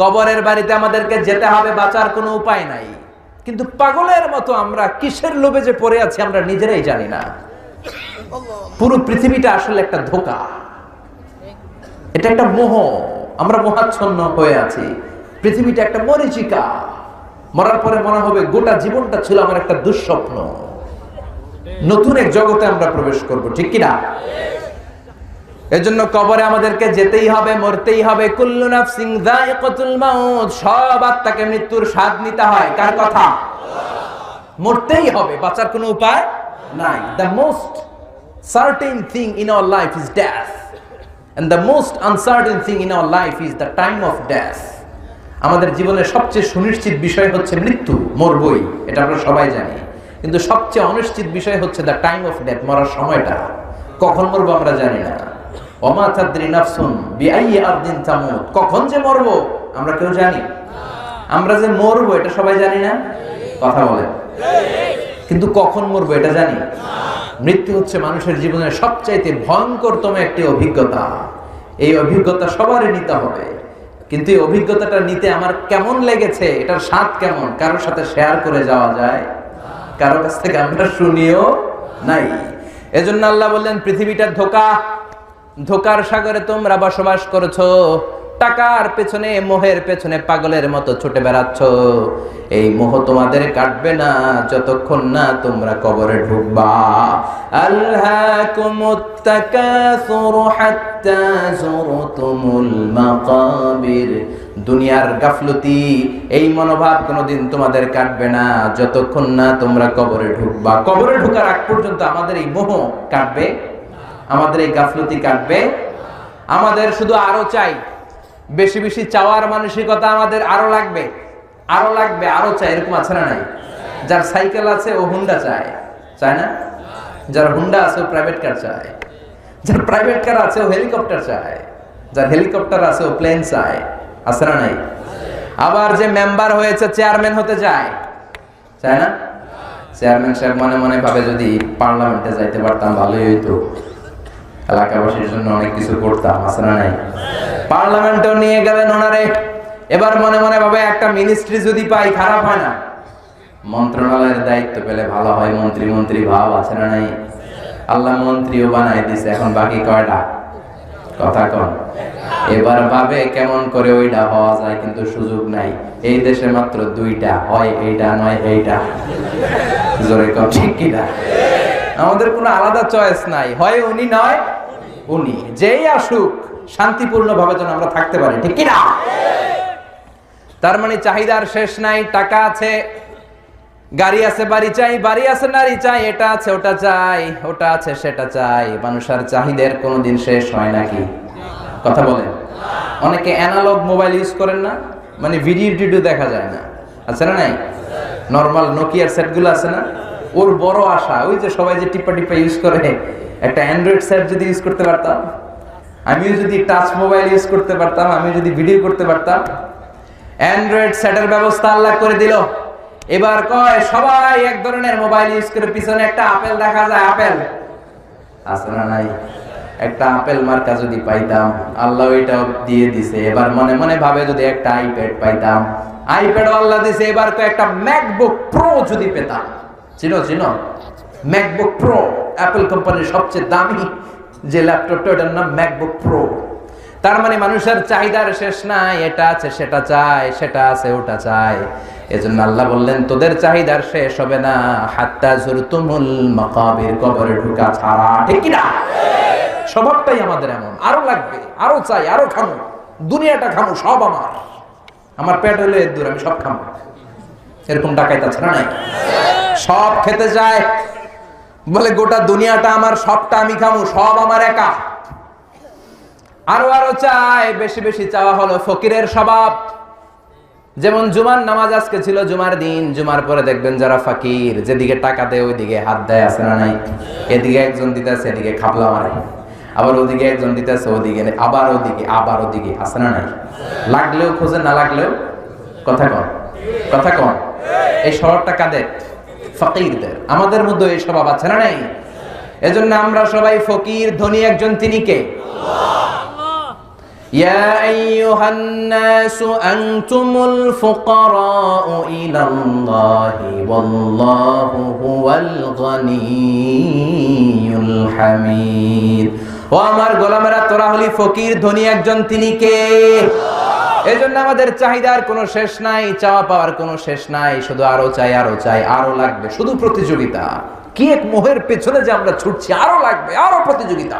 কবরের বাড়িতে আমাদেরকে যেতে হবে, বাঁচার কোনো উপায় নাই। কিন্তু পাগলের মতো আমরা কিসের লোভে যে পড়ে আছি আমরা নিজেরাই জানি না। পুরো পৃথিবীটা আসলে একটা ধোঁকা, এটা একটা মোহ। আমরা মোহাচ্ছন্ন হয়ে আছি। পৃথিবীটা একটা মরীচিকা। মরার পরে মনে হবে গোটা জীবনটা ছিল আমার একটা দুঃস্বপ্ন। নতুন এক জগতে আমরা প্রবেশ করব, ঠিক কিনা? এজন্য কবরে আমাদেরকে যেতেই হবে, মরতেই হবে। কুল্লু নাফসিন যায়িকাতুল মাউত, সব আত্মাকে মৃত্যুর স্বাদ নিতে হয়। কার কথা? মরতেই হবে, বাঁচার কোনো উপায় নাই। The most certain thing in our life is death, and the most uncertain thing in our life is the time of death. আমাদের জীবনের সবচেয়ে সুনিশ্চিত বিষয় হচ্ছে মৃত্যু, মরবই, এটা আমরা সবাই জানি। কিন্তু সবচেয়ে অনিশ্চিত বিষয় হচ্ছে দ্য টাইম অফ ডেথ, মরার সময়টা। কখন মরবো আমরা জানি না। ওমা তাদরি নাফসুন বিআইয়ি আরদিন তামুত, কখন যে মরবো আমরা কেউ জানি? আমরা যে মরবো এটা সবাই জানি না? কথা বলে, কিন্তু কখন মরবো এটা জানি? মৃত্যু হচ্ছে মানুষের জীবনের সবচাইতে ভয়ঙ্করতম একটি অভিজ্ঞতা। এই অভিজ্ঞতা সবারই নিতে হবে, কিন্তু এই অভিজ্ঞতাটা নিতে আমার কেমন লেগেছে, এটার স্বাদ কেমন, কারোর সাথে শেয়ার করে যাওয়া যায়? কারো কাছ থেকে আমরা শুনিও নাই। এজন্য আল্লাহ বললেন পৃথিবীটা ধোঁকা, ধোঁকার সাগরে তোমরা বসবাস করেছো। টাকার পেছনে, মোহের পেছনে পাগলের মতো ছুটে বেড়াচ্ছ। এই মোহ তোমাদের কাটবে না যতক্ষণ না তোমরা কবরে ঢুকবা। আলহাকুমুত তাকাসুর হাত্তা যুরতুমুল মাকাবির। দুনিয়ার গাফলতি, এই মনোভাব কোনোদিন তোমাদের কাটবে না যতক্ষণ না তোমরা কবরে ঢুকবা। কবরে ঢোকার আগ পর্যন্ত আমাদের এই মোহ কাটবে, আমাদের এই গাফলতি কাটবে। আমাদের শুধু আরো চাই, বেশি বেশি চাওয়ার মানসিকতা আমাদের আরো লাগবে, আরো লাগবে, আরো চাই। এরকম আছে না নাই? যার সাইকেল আছে ও হুন্ডা চায়, চায় না? যার হুন্ডা আছে ও প্রাইভেট কার চায়, যার প্রাইভেট কার আছে ও হেলিকপ্টার চায়, যার হেলিকপ্টার আছে ও প্লেন চায়, আছে না নাই? আবার যে মেম্বার হয়েছে চেয়ারম্যান হতে চায়, চায় না? চেয়ারম্যান সাহেব মনে মনে ভাবে যদি পার্লামেন্টে যাইতে পারতাম ভালোই হইতো, এলাকাবাসীর জন্য অনেক কিছু করতাম, আছে না নাই? পার্লামেন্টেও নিয়ে গেলেন ওনারে, এবার মনে মনে ভাবে একটা মিনিস্ট্রি যদি পাই খারাপ হয় না, মন্ত্রণালয়ের দায়িত্ব পেলে ভালো হয়, মন্ত্রী মন্ত্রী ভাব, আছে না নাই? আল্লাহ মন্ত্রীও বানাই দিছে, এখন বাকি কয়টা? কথা কন। এবার ভাবে কেমন করে ওইটা হওয়া যায়, কিন্তু সুযোগ নাই। এই দেশে মাত্র দুইটা, হয় এইটা নয় এইটা। জোরে কন, ঠিক কিনা? আমাদের কোনো আলাদা চয়েস নাই, হয় উনি নয় উনি। যেই আসুক শান্তিপূর্ণ ভাবে যেন আমরা থাকতে পারি, ঠিক কিনা? তার মানে চাহিদার শেষ নাই। টাকা আছে, গাড়ি আছে, বাড়ি চাই, বাড়ি আছে, নারী চাই, এটা আছে ওটা চাই, ওটা আছে সেটা চাই। মানুষের চাহিদার কোনোদিন শেষ হয় নাকি? কথা বলেন। অনেকে অ্যানালগ মোবাইল ইউজ করেন না, মানে ভিডিও টিডিও দেখা যায় না, আছে না নাই? নরমাল নোকিয়ার সেটগুলো আছে না, ওর বড় আশা ওই যে সবাই যে টিপা টিপা ইউজ করে, একটা অ্যান্ড্রয়েড সেট যদি ইউজ করতে পারতাম, আমিও যদি টাচ মোবাইল ইউজ করতে পারতাম, আমি যদি ভিডিও করতে পারতাম। অ্যান্ড্রয়েড সেটের ব্যবস্থা আল্লাহ করে দিল। এবার কয় সবাই এক ধরনের মোবাইল ইউজ করে, পিছনে একটা আপেল দেখা যায়, আপেল আছে না নাই? একটা আপেল মার্কা যদি পাইতাম, আল্লাহ ওইটাও দিয়ে দিছে। এবার মনে মনে ভাবে যদি একটা আইপ্যাড পাইতাম, আইপ্যাডও আল্লাহ দিছে। এবার তো একটা ম্যাকবুক প্রো যদি পেতাম, চিনো চিনো ম্যাকবুক প্রো, অ্যাপল কোম্পানির সবচেয়ে দামি যে ল্যাপটপটা, ওটার নাম ম্যাকবুক প্রো। তার মানে মানুষের চাহিদার শেষ নাই, এটা আছে সেটা চায়, সেটা আছে ওটা চায়। এজন্য আল্লাহ বললেন তোদের চাহিদার শেষ হবে না হাত্তা যুরতুমুল মাকাবির, কবরে ঢোকা ছাড়া, ঠিক কি না? স্বভাবটাই আমাদের এমন, আরো লাগবে, আরো চাই, আরো খামো, দুনিয়াটা খামো, সব আমার, আমার পেট হলে এর দূর, আমি সব খামো। এরকম ডাকাইতে আছে না নাই? সব খেতে চায়, বলে গোটা দুনিয়াটা আমার, সবটা আমি খামো, সব আমার একা। আরো আরো চায়, বেশি বেশি চাওয়া হলো ফকিরের স্বভাব। যেমন জুমার নামাজ আজকে ছিল জুমার দিন, জুমার পরে দেখবেন যারা ফাকির, যেদিকে টাকা দেয় ওইদিকে হাত দেয়, আছে না নাই? এদিকে একজন দিতেছে, এদিকে খাবলা মারে, আবার ওদিকে একজন দিতেছে, ওদিকে আবার ওদিকে, আবার ওদিকে, আছে না নাই? লাগলেও খোঁজে, না লাগলেও, কথা কন, কথা কন। এই স্বভাবটা কাদের? ফকিরদের। আমাদের মধ্যে এই স্বভাব আছে না নাই? এজন্য আমরা সবাই ফকির, ধনী একজন, তিনি কে? ইয়া আইয়ুহান-নাসু আনতুমুল ফুকারাউ ইলাল্লাহি ওয়াল্লাহু হুয়াল গনিয়ুল হামিদ। ও আমার গোলামেরা, তোরা হলি ফকির, ধনী একজন, তিনি কে? এজন্য আমাদের চাহিদার কোনো শেষ নাই, চাওয়া পাওয়ার কোনো শেষ নাই, শুধু আরো চাই, আরো চাই, আরো লাগবে, শুধু প্রতিযোগিতা। কি এক মোহের পেছনে যে আমরা ছুটছি, আরো লাগবে, আরো প্রতিযোগিতা,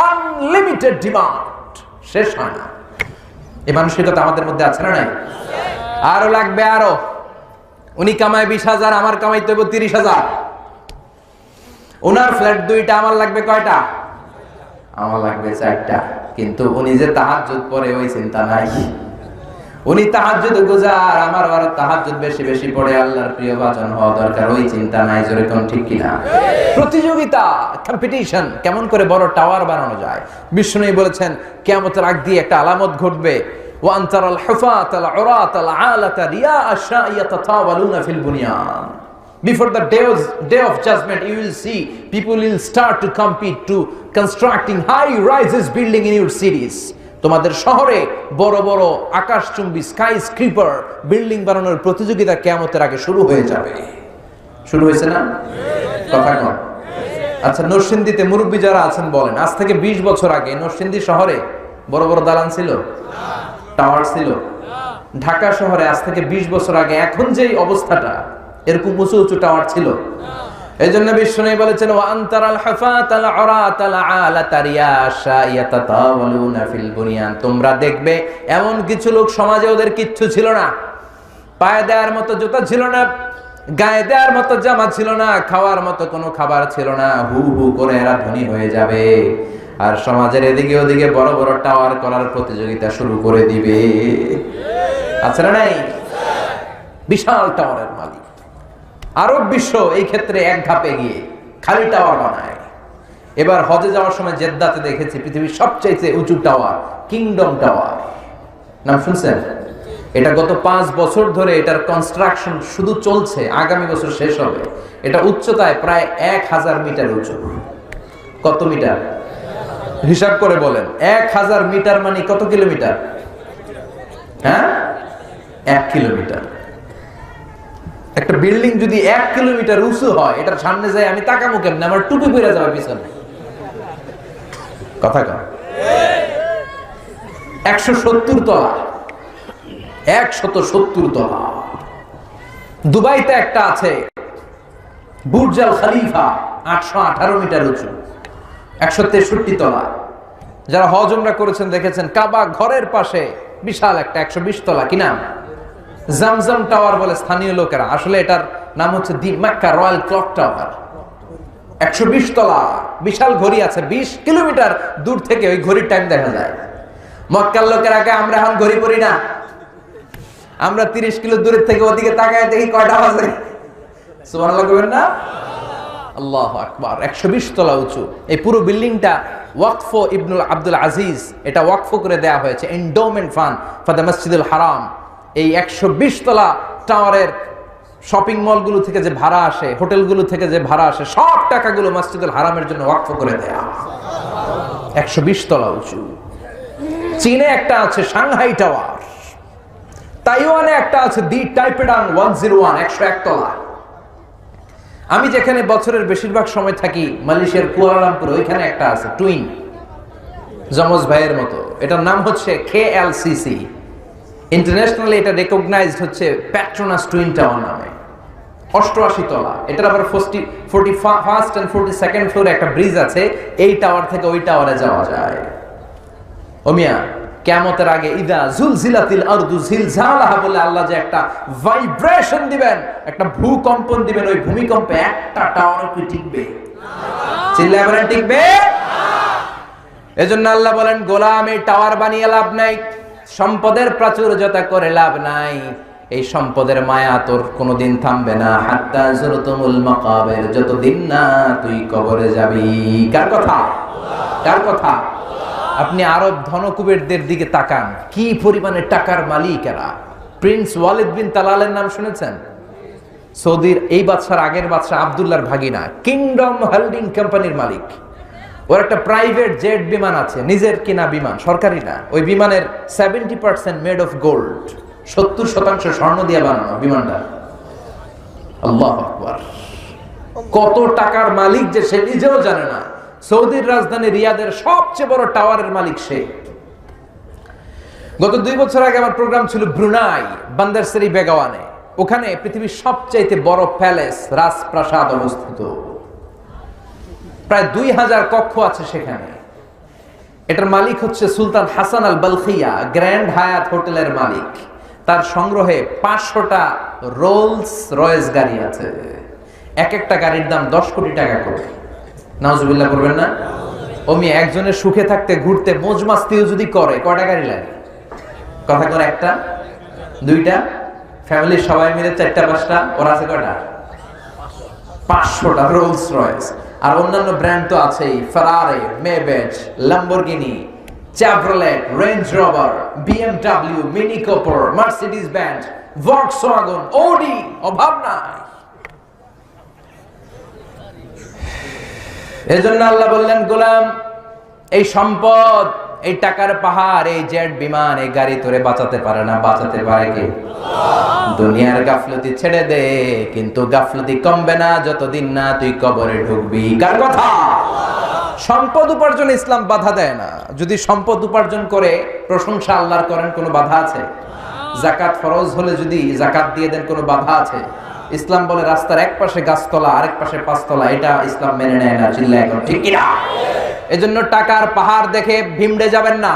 আনলিমিটেড ডিমান্ড, শেষ হয় না। এই মানসিকতা আমাদের মধ্যে আছে না নাই? আরো লাগবে, আরো। উনি কামায় 20,000, আমার কামাইতে হবে 30,000। ওনার ফ্ল্যাট 2টা, আমার লাগবে কয়টা? আমার লাগবে 4টা। কিন্তু উনি যে তাহাজ্জুদ পড়ে ওই চিন্তা নাই। উনি তাহাজ্জুদ গুজার, আমার আরো তাহাজ্জুদ বেশি বেশি পড়ে, আল্লাহর প্রিয় বাজন হওয়া দরকার, ওই চিন্তা নাই। জোরে কোন, ঠিক কিনা? প্রতিযোগিতা, কম্পিটিশন, কেমন করে বড় টাওয়ার বানানো যায়। বিষ্ণু বলেছেন কিয়ামতের আগ দিয়ে একটা আলামত ঘটবে, ওয়ান তারাল হুফাতাল উরাতাল আলাতা রিয়া আশা'i ইয়াতাতাওয়ালুনা ফিল বুনিয়ান। Before the day of judgment, you will see people will start to compete to constructing high rises building in your cities. তোমাদের শহরে বড় বড় আকাশচুম্বী স্কাই স্ক্রিপার বিল্ডিং বানানোর প্রতিযোগিতা কিয়ামতের আগে শুরু হয়ে যাবে। শুরু হয়েছে না? কথা কন। আচ্ছা, নরসিংদীতে মুরব্বী যারা আছেন বলেন, আজ থেকে 20 বছর আগে নরসিংদী শহরে বড় বড় দালান ছিল? টাওয়ার ছিল? ঢাকা শহরে আজ থেকে 20 বছর আগে এখন যেই অবস্থাটা, এরকম উঁচু উঁচু টাওয়ার ছিল? এই জন্য বিশ্বনবী বলেছেন, ওয়া আনতারাল হাফাতাল আরাতাল আলাতারিয়াশা ইয়াতাতাওয়ালুনা ফিল বুনিয়ান, তোমরা দেখবে এমন কিছু লোক সমাজে, ওদের কিচ্ছু ছিল না, পায়ে দেওয়ার মতো জুতা ছিল না, গায়ে দেওয়ার মতো জামা ছিল না, খাওয়ার মতো কোনো খাবার ছিল না, হু হু করে এরা ধনী হয়ে যাবে আর সমাজের এদিকে ওদিকে বড় বড় টাওয়ার করার প্রতিযোগিতা শুরু করে দিবে। আছে না নাই? বিশাল টাওয়ারের মালিক। আরব বিশ্ব এই ক্ষেত্রে এক ধাপে গিয়ে খালি টাওয়ার বানায়। এবার হজে যাওয়ার সময় জেদ্দাতে দেখেছি পৃথিবীর সবচাইতে উঁচু টাওয়ার, কিংডম টাওয়ার। নাম শুনছেন? এটা গত 5 বছর ধরে এটার কনস্ট্রাকশন শুধু চলছে, আগামী বছর শেষ হবে। এটা উচ্চতায় প্রায় 1000 মিটার উঁচু। কত মিটার? হিসাব করে বলেন। 1000 মিটার মানে কত কিলোমিটার? হ্যাঁ, 1 কিলোমিটার। একটা বিল্ডিং যদি 1 কিলোমিটার উঁচু হয়, এটার সামনে যাই আমি তাকামু কেমনে? আমার টুপি পরে যাবে পিছনে। কথা কর। 170 তলা, 170 তলা। দুবাইতে একটা আছে বুর্জ আল খলিফা, 818 মিটার উঁচু, 163 তলা। যারা হজ উমরা করেছেন দেখেছেন, কাবা ঘরের পাশে বিশাল একটা 120 তলা, কি নাম? জামজাম টাওয়ার বলে স্থানীয় লোকেরা। আসলে এটার নাম হচ্ছে দি মক্কা রয়্যাল ক্লক টাওয়ার। 120 তলা, বিশাল ঘড়ি আছে। 20 কিলোমিটার দূর থেকে ওই ঘড়ির টাইম দেখা যায়। মক্কার লোকের আগে আমরা এখন ঘড়ি পড়ি না, আমরা 30 কিলো দূরের থেকে ওদিকে তাকায় দেখি কয়টা বাজে। সুবহানাল্লাহ কইবেন না? আল্লাহু আকবার। 120 তলা উঁচু এই পুরো বিল্ডিংটা ওয়াকফ ইবনুল আব্দুল আজিজ, এটা ওয়াকফ করে দেয়া হয়েছে, এন্ডোমেন্ট ফান্ড ফর দ্য মসজিদুল হারাম। এই 120 তলা টাওয়ারের শপিং মলগুলো থেকে যে ভাড়া আসে, হোটেলগুলো থেকে যে ভাড়া আসে, সব টাকাগুলো মসজিদুল হারামের জন্য ওয়াকফ করে দেয়া। 120 তলা উঁচু। চীনে একটা আছে সাংহাই টাওয়ার, তাইওয়ানে একটা আছে দি টাইপেডাং 101, 101 তলা। আমি যেখানে বছরের বেশিরভাগ সময় থাকি, মালয়েশিয়ার কুয়ালালামপুর, ওইখানে একটা আছে টুইন, যমজ ভাইয়ের মতো। এটার নাম হচ্ছে KLCC। ইন্টারন্যাশনালি এটা রেকগনাইজড হচ্ছে পেট্রোনাস টুইন টাওয়ার নামে। 88 তলা। এটার আবার 41st and 42nd ফ্লোরে একটা ব্রিজ আছে। এই টাওয়ার থেকে ওই টাওয়ারে যাওয়া যায়। ও মিয়া, কিয়ামতের আগে ইদা জুলজিলাতিল আরদু জিলজালাহা বলে আল্লাহ যে একটা ভাইব্রেশন দিবেন, একটা ভূকম্পন দিবেন, ওই ভূমিকম্পে একটা টাওয়ারও কি টিকবে? চিল্লায় বলেন টিকবে? এজন্য আল্লাহ বলেন, গোলাম এই টাওয়ার বানিয়ে লাভ নাই, সম্পদের প্রাচুর্যতা করে লাভ নাই, এই সম্পদের মায়া তোর কোনোদিন থামবে না। হাত্তা যুরতুমুল মাকাবির, যতদিন না তুই কবরে যাবি। কার কথা? কার কথা? আপনি আরব ধনকুবেরদের দিকে তাকান, কি পরিমাণে টাকার মালিক এরা। প্রিন্স ওয়ালিদ বিন তালালের নাম শুনেছেন? সৌদির এই বাদশার আগের বাদশা আব্দুল্লাহর ভাগিনা, কিংডম হোল্ডিং কোম্পানির মালিক। ওর একটা প্রাইভেট জেট বিমান আছে, নিজের কিনা বিমান, সরকারি না। ওই বিমানের 70% মেড অফ গোল্ড, 70% স্বর্ণ দিয়ে বানানো বিমানটা। আল্লাহু আকবার। কত টাকার মালিক যে সে নিজেও জানে না। সৌদির রাজধানী রিয়াদের সবচেয়ে বড় টাওয়ারের মালিক সে। গত 2 বছর আগে আমার প্রোগ্রাম ছিল ব্রুনাই, বান্দার সেরি বেগাওয়ানে। ওখানে পৃথিবীর সবচাইতে বড় প্যালেস, রাজপ্রাসাদ অবস্থিত। প্রায় 2000 কক্ষ আছে সেখানে। এটার মালিক হচ্ছে সুলতান হাসান আল বালখিয়া, গ্র্যান্ড হায়াত হোটেলের মালিক। তার সংগ্রহে 500টা রোলস রয়েস গাড়ি আছে। এক একটা গাড়ির দাম 10 কোটি টাকা করে। নাউজুবিল্লাহ করবেন না? ওমি একজনের সুখে থাকতে ঘুরতে মোজ মাস্তিও যদি করে, কয়টা গাড়ি লাগে? কথা করে একটা, দুইটা, ফ্যামিলির সবাই মিলে 4টা 5টা, ওর আছে কয়টা? 500টা রোলস রয়েস। আর অন্যান্য ব্র্যান্ড তো আছেই, Ferrari, Maybach, Lamborghini, Chevrolet, Range Rover, BMW, Mini Cooper, Mercedes Benz, Volkswagen, Audi, অভাব নাই। এজন্য আল্লাহ বললেন, গোলাম এই সম্পদ, এই টাকার পাহাড়, এই জেট বিমান, এই গাড়ি তোরে বাঁচাতে পারে না। বাঁচাতে পারে কে? দুনিয়ার গাফলতি ছেড়ে দে, কিন্তু গাফলতি কমবে না যতদিন না তুই কবরে ঢুকবি। কার কথা? সম্পদ উপার্জন ইসলাম বাধা দেয় না। যদি সম্পদ উপার্জন করে প্রশংসা আল্লাহর করেন, কোনো বাধা আছে? যাকাত ফরজ হলে যদি যাকাত দিয়ে দেন, কোনো বাধা আছে? ইসলাম বলে রাস্তার এক পাশে গাছতলা, আরেক পাশে পাঁচতলা, এটা ইসলাম মেনে নেয় না। চিল্লায় এখন ঠিক কিনা? এজন্য টাকার পাহাড় দেখে ভিমড়ে যাবেন না।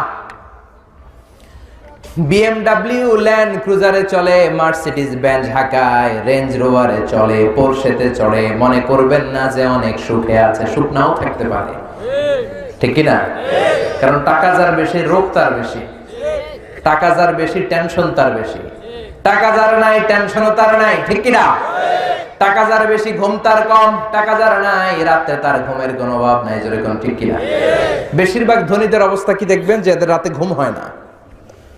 বিএমডব্লিউ ল্যান্ড ক্রুজারে চলে, মার্সিডিজ বেঞ্জ হাকায়, রেঞ্জ রোভারে চলে, পোরশেতে চড়ে, মনে করবেন না যে অনেক সুখে আছে। সুখ নাও থাকতে পারে, ঠিক কিনা? কারণ টাকা যার বেশি, রোগ তার বেশি। টাকা যার বেশি, টেনশন তার বেশি। টাকা যার নাই, টেনশনও তার নাই, ঠিক কিনা? টাকা যার বেশি, ঘুম তার কম। টাকা যার নাই, রাতে তার ঘুমের কোনো অভাব নাই। যেরকম, ঠিক কিনা? বেশিরভাগ ধনীদের অবস্থা কি দেখবেন, যে এদের রাতে ঘুম হয় না।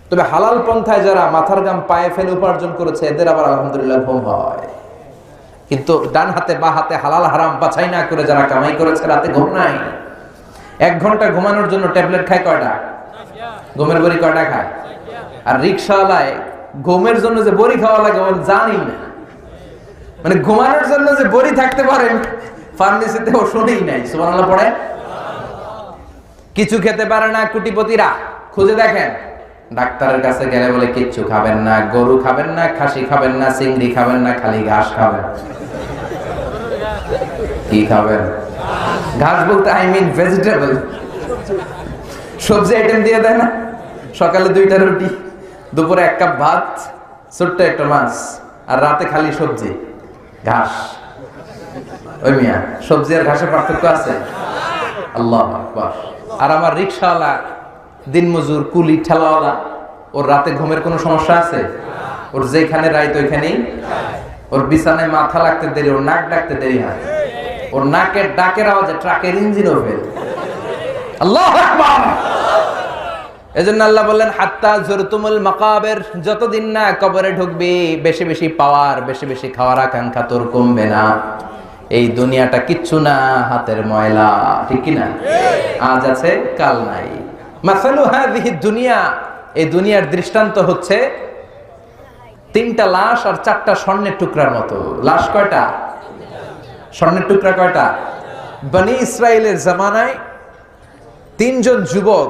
তবে হালাল পন্থায় যারা মাথার ঘাম পায়ে ফেলে উপার্জন করেছে, এদের আবার আলহামদুলিল্লাহ ঘুম হয়। কিন্তু ডান হাতে বা হাতে হালাল হারাম বাছাই না করে যারা কামাই করেছে, রাতে ঘুম নাই। 1 ঘন্টা ঘুমানোর জন্য ট্যাবলেট খায় কয়টা? ঘুমের বড়ি কয়টা খায়? আর রিক্সাওয়ালায় ঘুমের জন্য যে বড়ি খাওয়া লাগে ও জানি না। মানে ঘুমানোর জন্য যে বড়ি থাকতে পারেন ফার্মেসিতে, ও শুনেই নাই। সুবহানাল্লাহ পড়ে। কিছু খেতে পারে না কোটিপতিরা, খুঁজে দেখেন। ডাক্তারের কাছে গেলে বলে কিচ্ছু খাবেন না, গরু খাবেন না, খাসি খাবেন না, চিংড়ি খাবেন না, খালি ঘাস খাবেন। কি খাবেন? ঘাস বলতে আই মিন ভেজিটেবল। সবজি আইটেম দিয়ে দেয় না? সকালে 2টা রুটি, দুপুরে 1 কাপ ভাত, ছোট্ট একটা মাছ, আর রাতে খালি সবজি ঘাস। ওই মিয়া, সবজি আর ঘাসের পার্থক্য আছে? আল্লাহু আকবার। আর আমার রিকশাওয়ালা, দিনমজুর, কুলি, ঠেলাওয়ালা, ওর রাতে ঘুমের কোনো সমস্যা আছে? ওর যেখানে রাইত ওইখানেই। ওর বিছানায় মাথা লাগতে দেরি, ওর নাক ডাকতে দেরি হয়। ওর নাকের ডাকের আওয়াজে ট্রাকের ইঞ্জিনও ফেল। আল্লাহু আকবার। এজন্য আল্লাহ বললেন, হাত্তা যুরতুমুল মাকাবির, যতদিন না কবরে ঢুকবি, বেশি বেশি পাওয়ার, বেশি বেশি খাওয়ার আকাঙ্ক্ষা তোর কমবে না। এই দুনিয়াটা কিচ্ছু না, হাতের ময়লা, ঠিক কি না? আজ আছে, কাল নাই। মাসালু হাযিহি দুনিয়া, এই দুনিয়ার দৃষ্টান্ত হচ্ছে 3টা লাশ আর 4টা স্বর্ণের টুকরার মতো। লাশ কয়টা? স্বর্ণের টুকরা কয়টা? বনি ইসরাইলের জামানায় 3 জন যুবক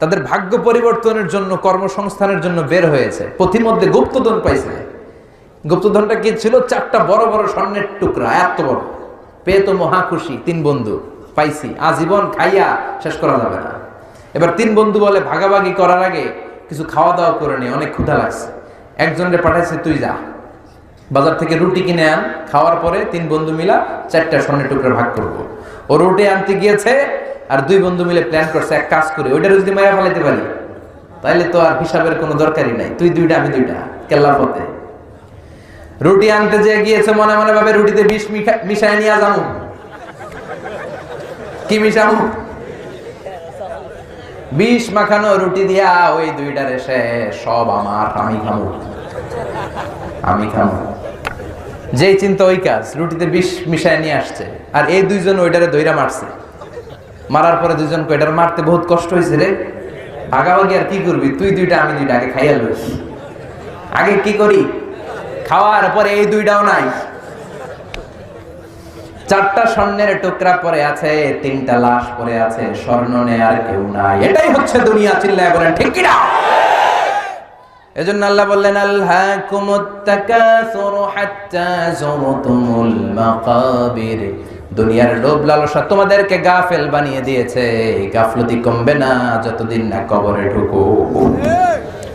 তাদের ভাগ্য পরিবর্তনের জন্য, কর্মসংস্থানের জন্য বের হয়েছে। পথির মধ্যে গুপ্তধন পাইছে। গুপ্তধনটা কি ছিল? 4টা বড় বড় স্বর্ণের টুকরা, এত বড়। পেয়ে তো মহা খুশি। 3 বন্ধু পাইছি, আজীবন খাইয়া শেষ করা যাবে না। এবার 3 বন্ধু বলে, ভাগাভাগি করার আগে কিছু খাওয়া দাওয়া করে নি, অনেক ক্ষুধা লাগছে। একজনকে পাঠাইছে, তুই যা বাজার থেকে রুটি কিনে আন, খাওয়ার পরে 3 বন্ধু মিলা 4টা স্বর্ণের টুকরা ভাগ করবো। ও রুটি আনতে গিয়েছে, আর 2 বন্ধু মিলে প্ল্যান করছে, এক কাজ করি, ওইটা যদি মায়া ফেলাইতে পারি তাইলে তো আর হিসাবের কোনো দরকারই নাই। তুই 2টা, আমি 2টা, কেল্লা পথে। রুটি আনতে যে গিয়েছে, মনে মনে ভাবে রুটিতে বিষ মিশাই নিয়ে যাবো। কি মিশাবো? বিষ মাখানো রুটি দিয়া ওই 2টার এসে সব আমার, আমি খামু, আমি খামু। যেই চিন্তা ওই কাজ, রুটিতে বিষ মিশাই নিয়ে আসছে। আর এই 2 জন ওইটারে দইরা মারছে। মারার পরে 2 জনকে এটার মারতে বহুত কষ্ট হয়েছে রে। ভাগাভাগি আর কি করবি? তুই 2টা, আমি 2টা, আগে খাইয়া লইস। আগে কি করি? খাওয়ার পরে এই 2টাও নাই। 4টা স্বর্ণের টুকরা পরে আছে, 3টা লাশ পরে আছে, স্বর্ণ নেয়ার কেউ নাই। এটাই হচ্ছে দুনিয়া। চিল্লায় বলেন ঠিক কিনা? এজন্য আল্লাহ বললেন, আলহাকুমুত তাকাসুরু হাত্তা যুরতুমুল মাকাবির। দুনিয়ার লোভ লালসা তোমাদেরকে গাফেল বানিয়ে দিয়েছে। গাফলতি কমবে না যতদিন না কবরে ঢুকো।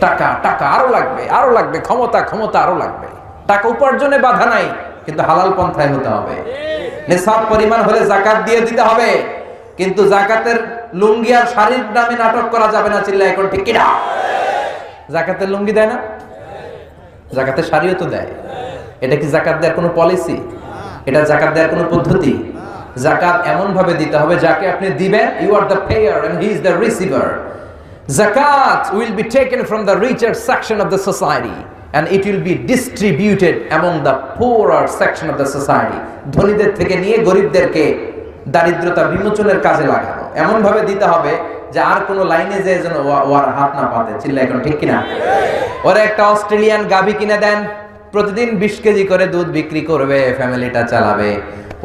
টাকা, টাকা আরো লাগবে, আরো লাগবে, ক্ষমতা, ক্ষমতা আরো লাগবে। টাকা উপার্জনে বাধা নাই, কিন্তু হালাল পন্থায় হতে হবে। নিসাব পরিমাণ হলে যাকাত দিয়ে দিতে হবে, কিন্তু যাকাতের লুঙ্গি আর শাড়ির নামে নাটক করা যাবে না। চিল্লায় এখন ঠিক কিনা? যাকাতের লুঙ্গি দেয় না, যাকাতের শাড়িও তো দেয়। এটা কি যাকাত দেওয়ার কোনো পলিসি? এটা যাকাত দেওয়ার কোনো পদ্ধতি? যাকাত এমন ভাবে দিতে হবে, যাকে আপনি দিবেন, you are the payer and he is the receiver. Zakat will be taken from the richer section of the society and it will be distributed among the poorer section of the society. ধনীদের থেকে নিয়ে গরিবদেরকে দারিদ্রতা বিমোচনের কাজে লাগানো। এমন ভাবে দিতে হবে যে আর কোনো লাইনে যে যেন ওর হাত না পাতে। চিল্লা এখন ঠিক কিনা? ওরা একটা অস্ট্রেলিয়ান গাভী কিনে দেন, প্রতিদিন 20 কেজি করে দুধ বিক্রি করবে, ফ্যামিলিটা চালাবে।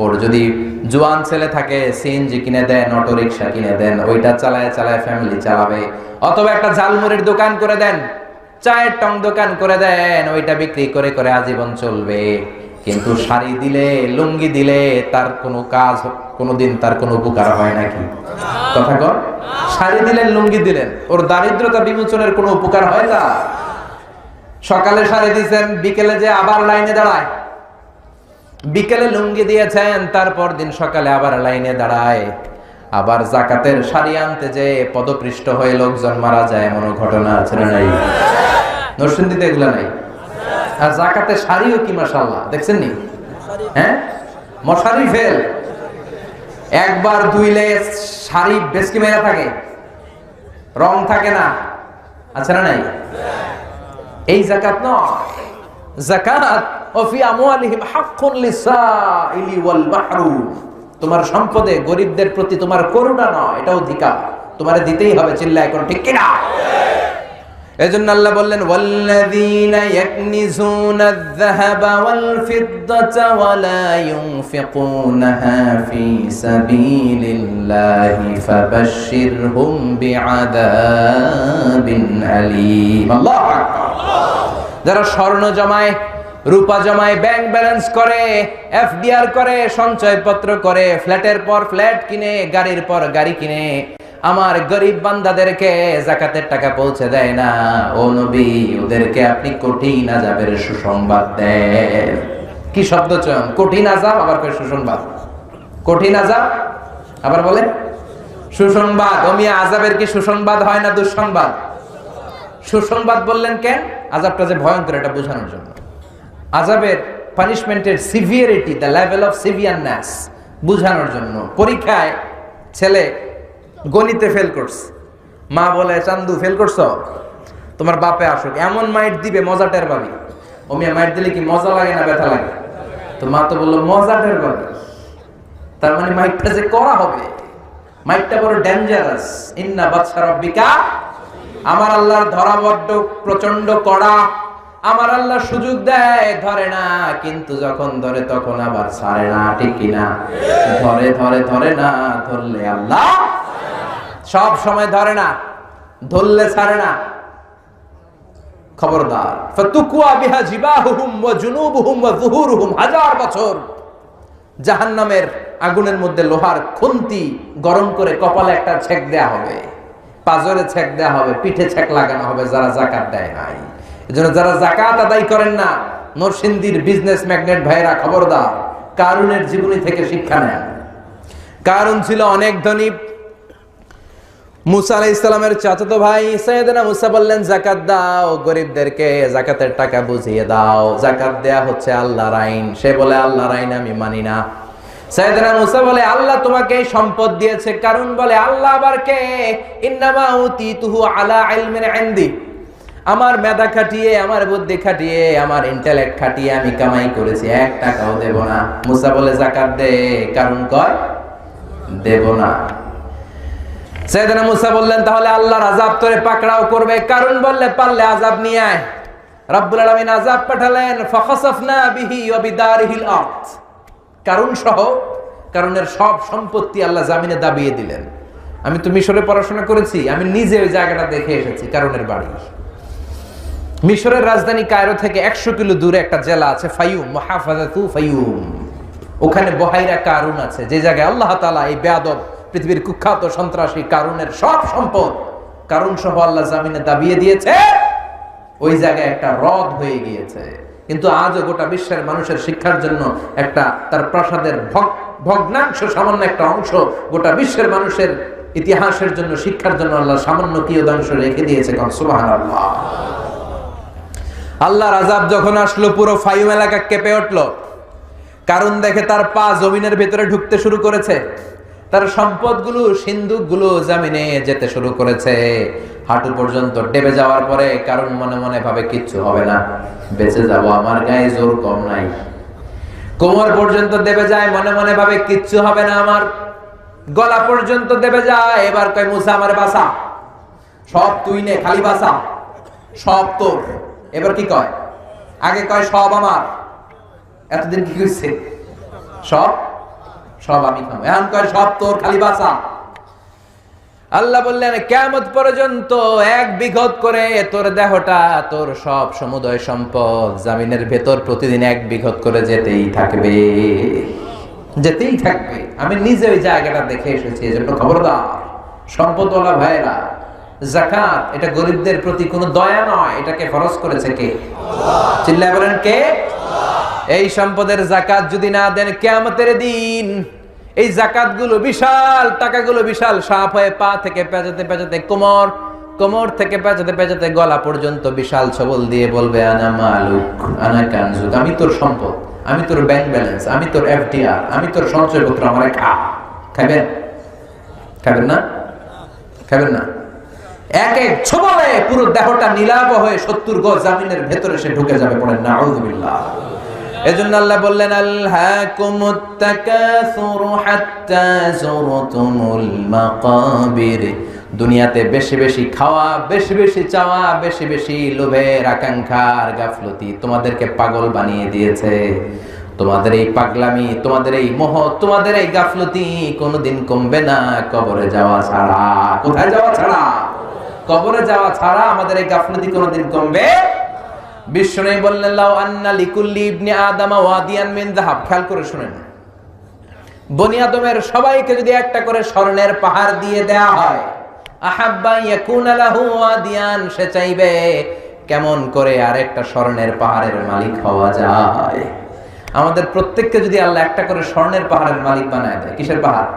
ওর যদি জোয়ান ছেলে থাকে সিএনজি কিনে দেন, অটো রিক্সা কিনে দেন, ওইটা চালায় চালায় ফ্যামিলি চালাবে। অথবা একটা ঝালমুড়ির দোকান করে দেন, চায়ের টং দোকান করে দেন, ওইটা বিক্রি করে করে আজীবন চলবে। কিন্তু শাড়ি দিলে, লুঙ্গি দিলে তার কোনো কাজ, কোনোদিন তার কোনো উপকার হয় নাকি? কথা কর। শাড়ি দিলেন, লুঙ্গি দিলেন, ওর দারিদ্রতা বিমোচনের কোনো উপকার হয় না। সকালে শাড়ি দিয়েছেন, বিকেলে যে আবার লাইনে দাঁড়ায়। বিকেলে লুঙ্গি দিয়েছেন, তারপর দিন সকালে আবার লাইনে দাঁড়ায়। আবার জাকাতের শাড়ি আনতে যে পদপৃষ্ঠ হয়ে লোকজন মারা যায়, এমন ঘটনা আছে না নাই? নরসিংদীতে এগুলা নাই? আর জাকাতের শাড়িও কি মাশাআল্লাহ, দেখছেন নি? হ্যাঁ, মশারি ফেল। একবার ধুইলে শাড়ি বেশকি মেরা থাকে, রং থাকে না, আছে না নাই? এই জাকাত নয়। যাকাত ও ফি আমওয়ালিহিম হাক্কুন লিসাইলি ওয়াল মাহরুম। তোমার সম্পদে গরিবদের প্রতি তোমার করুণা নয়, এটা অধিকার, তোমারে দিতেই হবে। চিল্লায় কোন ঠিক কিনা? এজন্য আল্লাহ বললেন, ওয়াল্লাযীনা ইয়াকনিজুনা আয-যাহাবা ওয়াল ফিদ্দাতা ওয়া লা ইউনফিকুনাহা ফি সাবিলিল্লাহি ফাবাশশিরহুম বিআযাবিন আলীম। আল্লাহু আকবার। যারা স্বর্ণ জমায়, রূপা জমায়, ব্যাংক ব্যালেন্স করে, এফডিআর করে, সঞ্চয়পত্র করে, ফ্ল্যাটের পর ফ্ল্যাট কিনে, গাড়ির পর গাড়ি কিনে, আমার গরিব বান্দাদেরকে যাকাতের টাকা পৌঁছে দেয় না, ও নবী ওদেরকে আপনি কঠিন আযাবের সুসংবাদ দেন। কি শব্দ চয়ন! কঠিন আযাব, আবার কয় সুসংবাদ। কঠিন আযাব, আবার বলে সুসংবাদ। ওমিয়া আযাবের কি সুসংবাদ হয় না দুঃসংবাদ? সুসংবাদ বললেন কেন? আযাবটা যে ভয়ঙ্কর এটা বোঝানোর জন্য। আযাবের পানিশমেন্টের সিভিয়ারিটি, দ্য লেভেল অফ সিভিয়ারনেস বোঝানোর জন্য। পরীক্ষায় ছেলে গণিতে ফেল করছে, মা বলে, চান্দু ফেল করছো, তোমার বাপে আসুক, এমন মাইট দিবে মজা টের পাবি। ও মিয়া মাইট দিলে কি মজা লাগে না ব্যথা লাগে? তো মা তো বললো মজা টের পাবি। তার মানে মাইটটা যে করা হবে, মাইটটা বড় ডেঞ্জারাস। ইন্না বাতশা রাব্বিকা, আমার আল্লাহর ধরা বড্ড প্রচন্ড কড়া। আমার আল্লাহ সুযোগ দেয়, ধরে না, কিন্তু যখন ধরে তখন আবার ছাড়ে না, ঠিক কিনা? ধরে ধরে ধরে না, ধরলে আল্লাহ সব সময় ধরে না, ধরলে ছাড়ে না। খবরদার। ফাতুকুয়া বিহা জিবাহুম ওয়া জুনুবুহুম ওয়া যুহুরুহুম। 1000 বছর জাহান্নামের আগুনের মধ্যে লোহার খুন্তি গরম করে কপালে একটা ছেক দেয়া হবে, পাজরে ছেক দেয়া হবে, পিঠে ছেক লাগানো হবে যারা যাকাত দেয় নাই। এজন্য যারা যাকাত আদায় করেন না, নরসিংদীর বিজনেস ম্যাগনেট ভাইরা খবরদার, কারুনের জীবনী থেকে শিক্ষা নেন। কারুন ছিল অনেক ধনী। মুসা আলাইহিস সালামের চাচাতো ভাই সাইয়েদনা মুসা বললেন, যাকাত দাও, গরিবদেরকে যাকাতের টাকা বুঝিয়ে দাও। যাকাত দেয়া হচ্ছে আল্লাহর আইন। সে বলে, আল্লাহর আইন আমি মানি না। সাইয়েদনা মুসা বলে, আল্লাহ তোমাকে সম্পদ দিয়েছে। কারুন বলে, আল্লাহ আবার কে? ইন্নামা উতিতুহু আলা ইলমিন ইনদি। আমার মেধা খাটিয়ে, আমার বুদ্ধি খাটিয়ে, আমার ইন্টেলেক্ট খাটিয়ে আমি কামাই করেছি, 1 টাকাও দেব না। মুসা বলে, যাকাত দে। কারুন কয়, দেব না। সাইয়েদনা মুসা বললেন, তাহলে আল্লাহর আযাব তোরে পাকড়াও করবে। কারুন বললে, পারলে আযাব নিয়ে আয়। রব্বুল আলামিন আযাব পাঠালেন, ফাখাসাফনা বিহি ওয়া বিদারিহিল আরদ। কারুন সহ কারুনের সব সম্পত্তি আল্লাহ জামিনে দাবিয়ে দিলেন। আমি তো মিশরে পড়াশোনা করেছি, আমি নিজে ওই জায়গাটা দেখে এসেছি, কারুনের বাড়ি। মিশরের রাজধানী কায়রো থেকে 100 কিলো দূরে একটা জেলা আছে, ফাইয়ুম, মুহাফাজাতু ফাইয়ুম। ওখানে বহাইরা কারুন আছে, যে জায়গায় আল্লাহ তাআলা এই বেয়াদব পৃথিবীর কুখ্যাত সন্ত্রাসী কারুনের সব সম্পদ কারুন সহ আল্লাহ জামিনে দাবিয়ে দিয়েছে। ওই জায়গায় একটা হ্রদ হয়ে গিয়েছে। কিন্তু আজও গোটা বিশ্বের মানুষের শিক্ষার জন্য একটা তার প্রাসাদের ভগ্নাংশ, সামান্য একটা অংশ গোটা বিশ্বের মানুষের ইতিহাসের জন্য, শিক্ষার জন্য আল্লাহ সামান্য কিয়দাংশ রেখে দিয়েছে। সুবহানাল্লাহ। আল্লাহর আযাব যখন আসলো, পুরো ফাইয়ুম এলাকা কেঁপে উঠলো। কারুন দেখে তার পা জমিনের ভেতরে ঢুকতে শুরু করেছে, তার সম্পদগুলো, সিন্ধুকগুলো জামিনে যেতে শুরু করেছে। হাঁটু পর্যন্ত ডেবে যাওয়ার পরে কারুন মনে মনে ভাবে, কিচ্ছু হবে না, বেঁচে যাব, আমার গায়ে জোর কম নাই। কোমর পর্যন্ত দেবে যায়, মনে মনে ভাবে, কিচ্ছু হবে না, আমার গলা পর্যন্ত দেবে যায়। এবার কয়, মুসা আমার বাসা, সব তুই নে, খালি বাসা, সব তোর। এবার কি কয়? আগে কয় সব আমার, এতদিন কি কইছে? সব সব আমি খাবো। এখন কয় সব তোর, খালি বাঁচা। আল্লাহ বললেন কিয়ামত পর্যন্ত 1 বিঘত করে তোর দেহটা, তোর সব সমুদয় সম্পদ জমিনের ভেতর প্রতিদিন 1 বিঘত করে যেতেই থাকবে, যেতেই থাকবে। আমি নিজে ওই জায়গাটা দেখে এসেছি, এজন্য খবরদার সম্পদওয়ালা ভাইরা, যাকাত এটা গরিবদের প্রতি কোনো দয়া নয়, এটাকে ফরজ করেছে কে? আল্লাহ। চিল্লায় বলেন কে? আল্লাহ। এই সম্পদের যাকাত যদি না দেন কিয়ামতের দিন এই যাকাতগুলো বিশাল, টাকাগুলো বিশাল সাপ হয়ে পা থেকে পেঁচাতে পেঁচাতে কোমর থেকে পেঁচাতে পেঁচাতে গলা পর্যন্ত বিশাল ছবল দিয়ে বলবে আনা মালুক আনা কানজুক, আমি তোর সম্পদ, আমি তোর ব্যাংক ব্যালেন্স, আমি তোর এফডিআর, আমি তোর সঞ্চয়পত্র, আমারে খা। খাবেন? খাবেন না? খাবেন না? এক ছবলে পুরো দেহটা নীলাভ হয়ে 70 গজ জমিনের ভেতরে সে ঢুকে যাবে। পড়েন নাউযুবিল্লাহ। এজন্য আল্লাহ বললেন আলহাকুমুত তাকাসুর হাত্তা যুরতুমুল মাকাবির। দুনিয়াতে বেশি বেশি খাওয়া, বেশি বেশি চাওয়া, বেশি বেশি লোভের আকাঙ্ক্ষার গাফলতি তোমাদেরকে পাগল বানিয়ে দিয়েছে। তোমাদের এই পাগলামি, তোমাদের এই মোহ, তোমাদের এই গাফলতি কোনোদিন কমবে না কবরে যাওয়া ছাড়া। কোথায় যাওয়া ছাড়া? কবরে যাওয়া ছাড়া আমাদের এই গাফলতি কোনোদিন কমবে। বিষ্ণু বললেন লাউ আন্না লিকুল্লি ইবনি আদামা ওয়াদিয়ান মিন যাহাব। খেয়াল করে শুনেন, বনি আদমের সবাইকে যদি একটা করে স্বর্ণের পাহাড় দিয়ে দেয়া হয়, আহাব্বা ইয়াকুনা লাহু ওয়াদিয়ান, সে চাইবে কেমন করে আরেকটা স্বর্ণের পাহাড়ের মালিক হওয়া যায়। আমাদের প্রত্যেককে যদি আল্লাহ একটা করে স্বর্ণের পাহাড়ের মালিক বানায় দেয়, কিসের পাহাড়?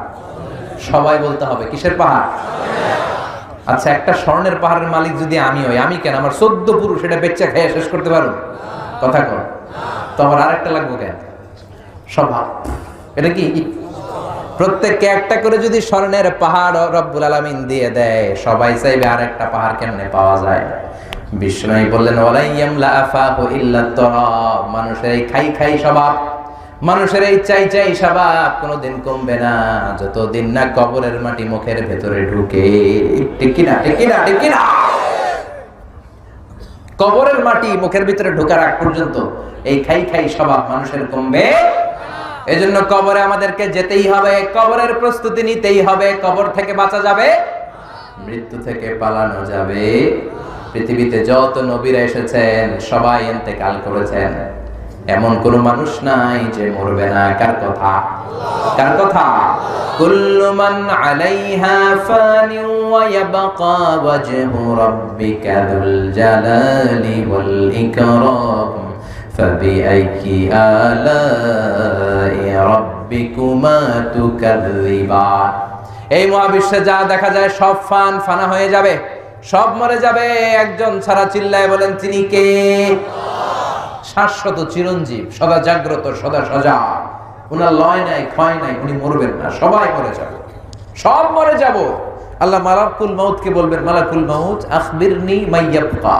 সবাই বলতে হবে কিসের পাহাড়? আচ্ছা, একটা স্বর্ণের পাহাড়ের মালিক যদি আমি হই, আমি কেন আমার 14 পুরুষ সেটা বেচা খেয়ে শেষ করতে পারো? কথা কর। তো আমার আরেকটা লাগবে কেন? স্বভাব। এটা কি? প্রত্যেককে একটা করে যদি স্বর্ণের পাহাড় রব্বুল আলামিন দিয়ে দেয়, সবাই চাইবে আরেকটা পাহাড় কেমনে পাওয়া যায়। বিষ্ণু বললেন ওয়ালাইয়ামলা আফাহু ইল্লা তুরাব। মানুষের এই খাই খাই স্বভাব, মানুষের এই চাই চাই স্বভাব কোনোদিন কমবে না যতদিন না কবরের মাটি মুখের ভেতরে ঢুকে। ঠিক কি না? ঠিক কি না? ঠিক কি না? কবরের মাটি মুখের ভিতরে ঢোকার আগ পর্যন্ত এই খাই খাই স্বভাব মানুষের কমবে। এজন্য কবরে আমাদেরকে যেতেই হবে, কবরের প্রস্তুতি নিতেই হবে। কবর থেকে বাঁচা যাবে, মৃত্যু থেকে পালানো যাবে। পৃথিবীতে যত নবীরা এসেছেন সবাই ইন্তেকাল করেছেন, এমন কোন মানুষ নাই যে মরবে না। কার কথা? কার কথা? কুল্লু মান আলাইহা ফানি ওয়া ইয়াবকা ওয়াজহু রাব্বিকা যুল জালালি ওয়াল ইকরাম ফাবিআইয়ি আলাই রাব্বিকুমা তুকাযযিবান। এই মহাবিশ্বে যা দেখা যায় সব ফানা হয়ে যাবে, সব মরে যাবে, একজন ছাড়া চিল্লায় বলেন তিনি কে? শাশ্বত চিরঞ্জীব, সদা জাগ্রত, সদা সজাগ। উনার লয় নাই, ক্ষয় নাই, উনি মরবেন না। সবাই মরে যাব, সব মরে যাব। আল্লাহ মালাকুল মাউতকে বলবেন মালাকুল মাউত আখবিরনি মাইয়াবকা,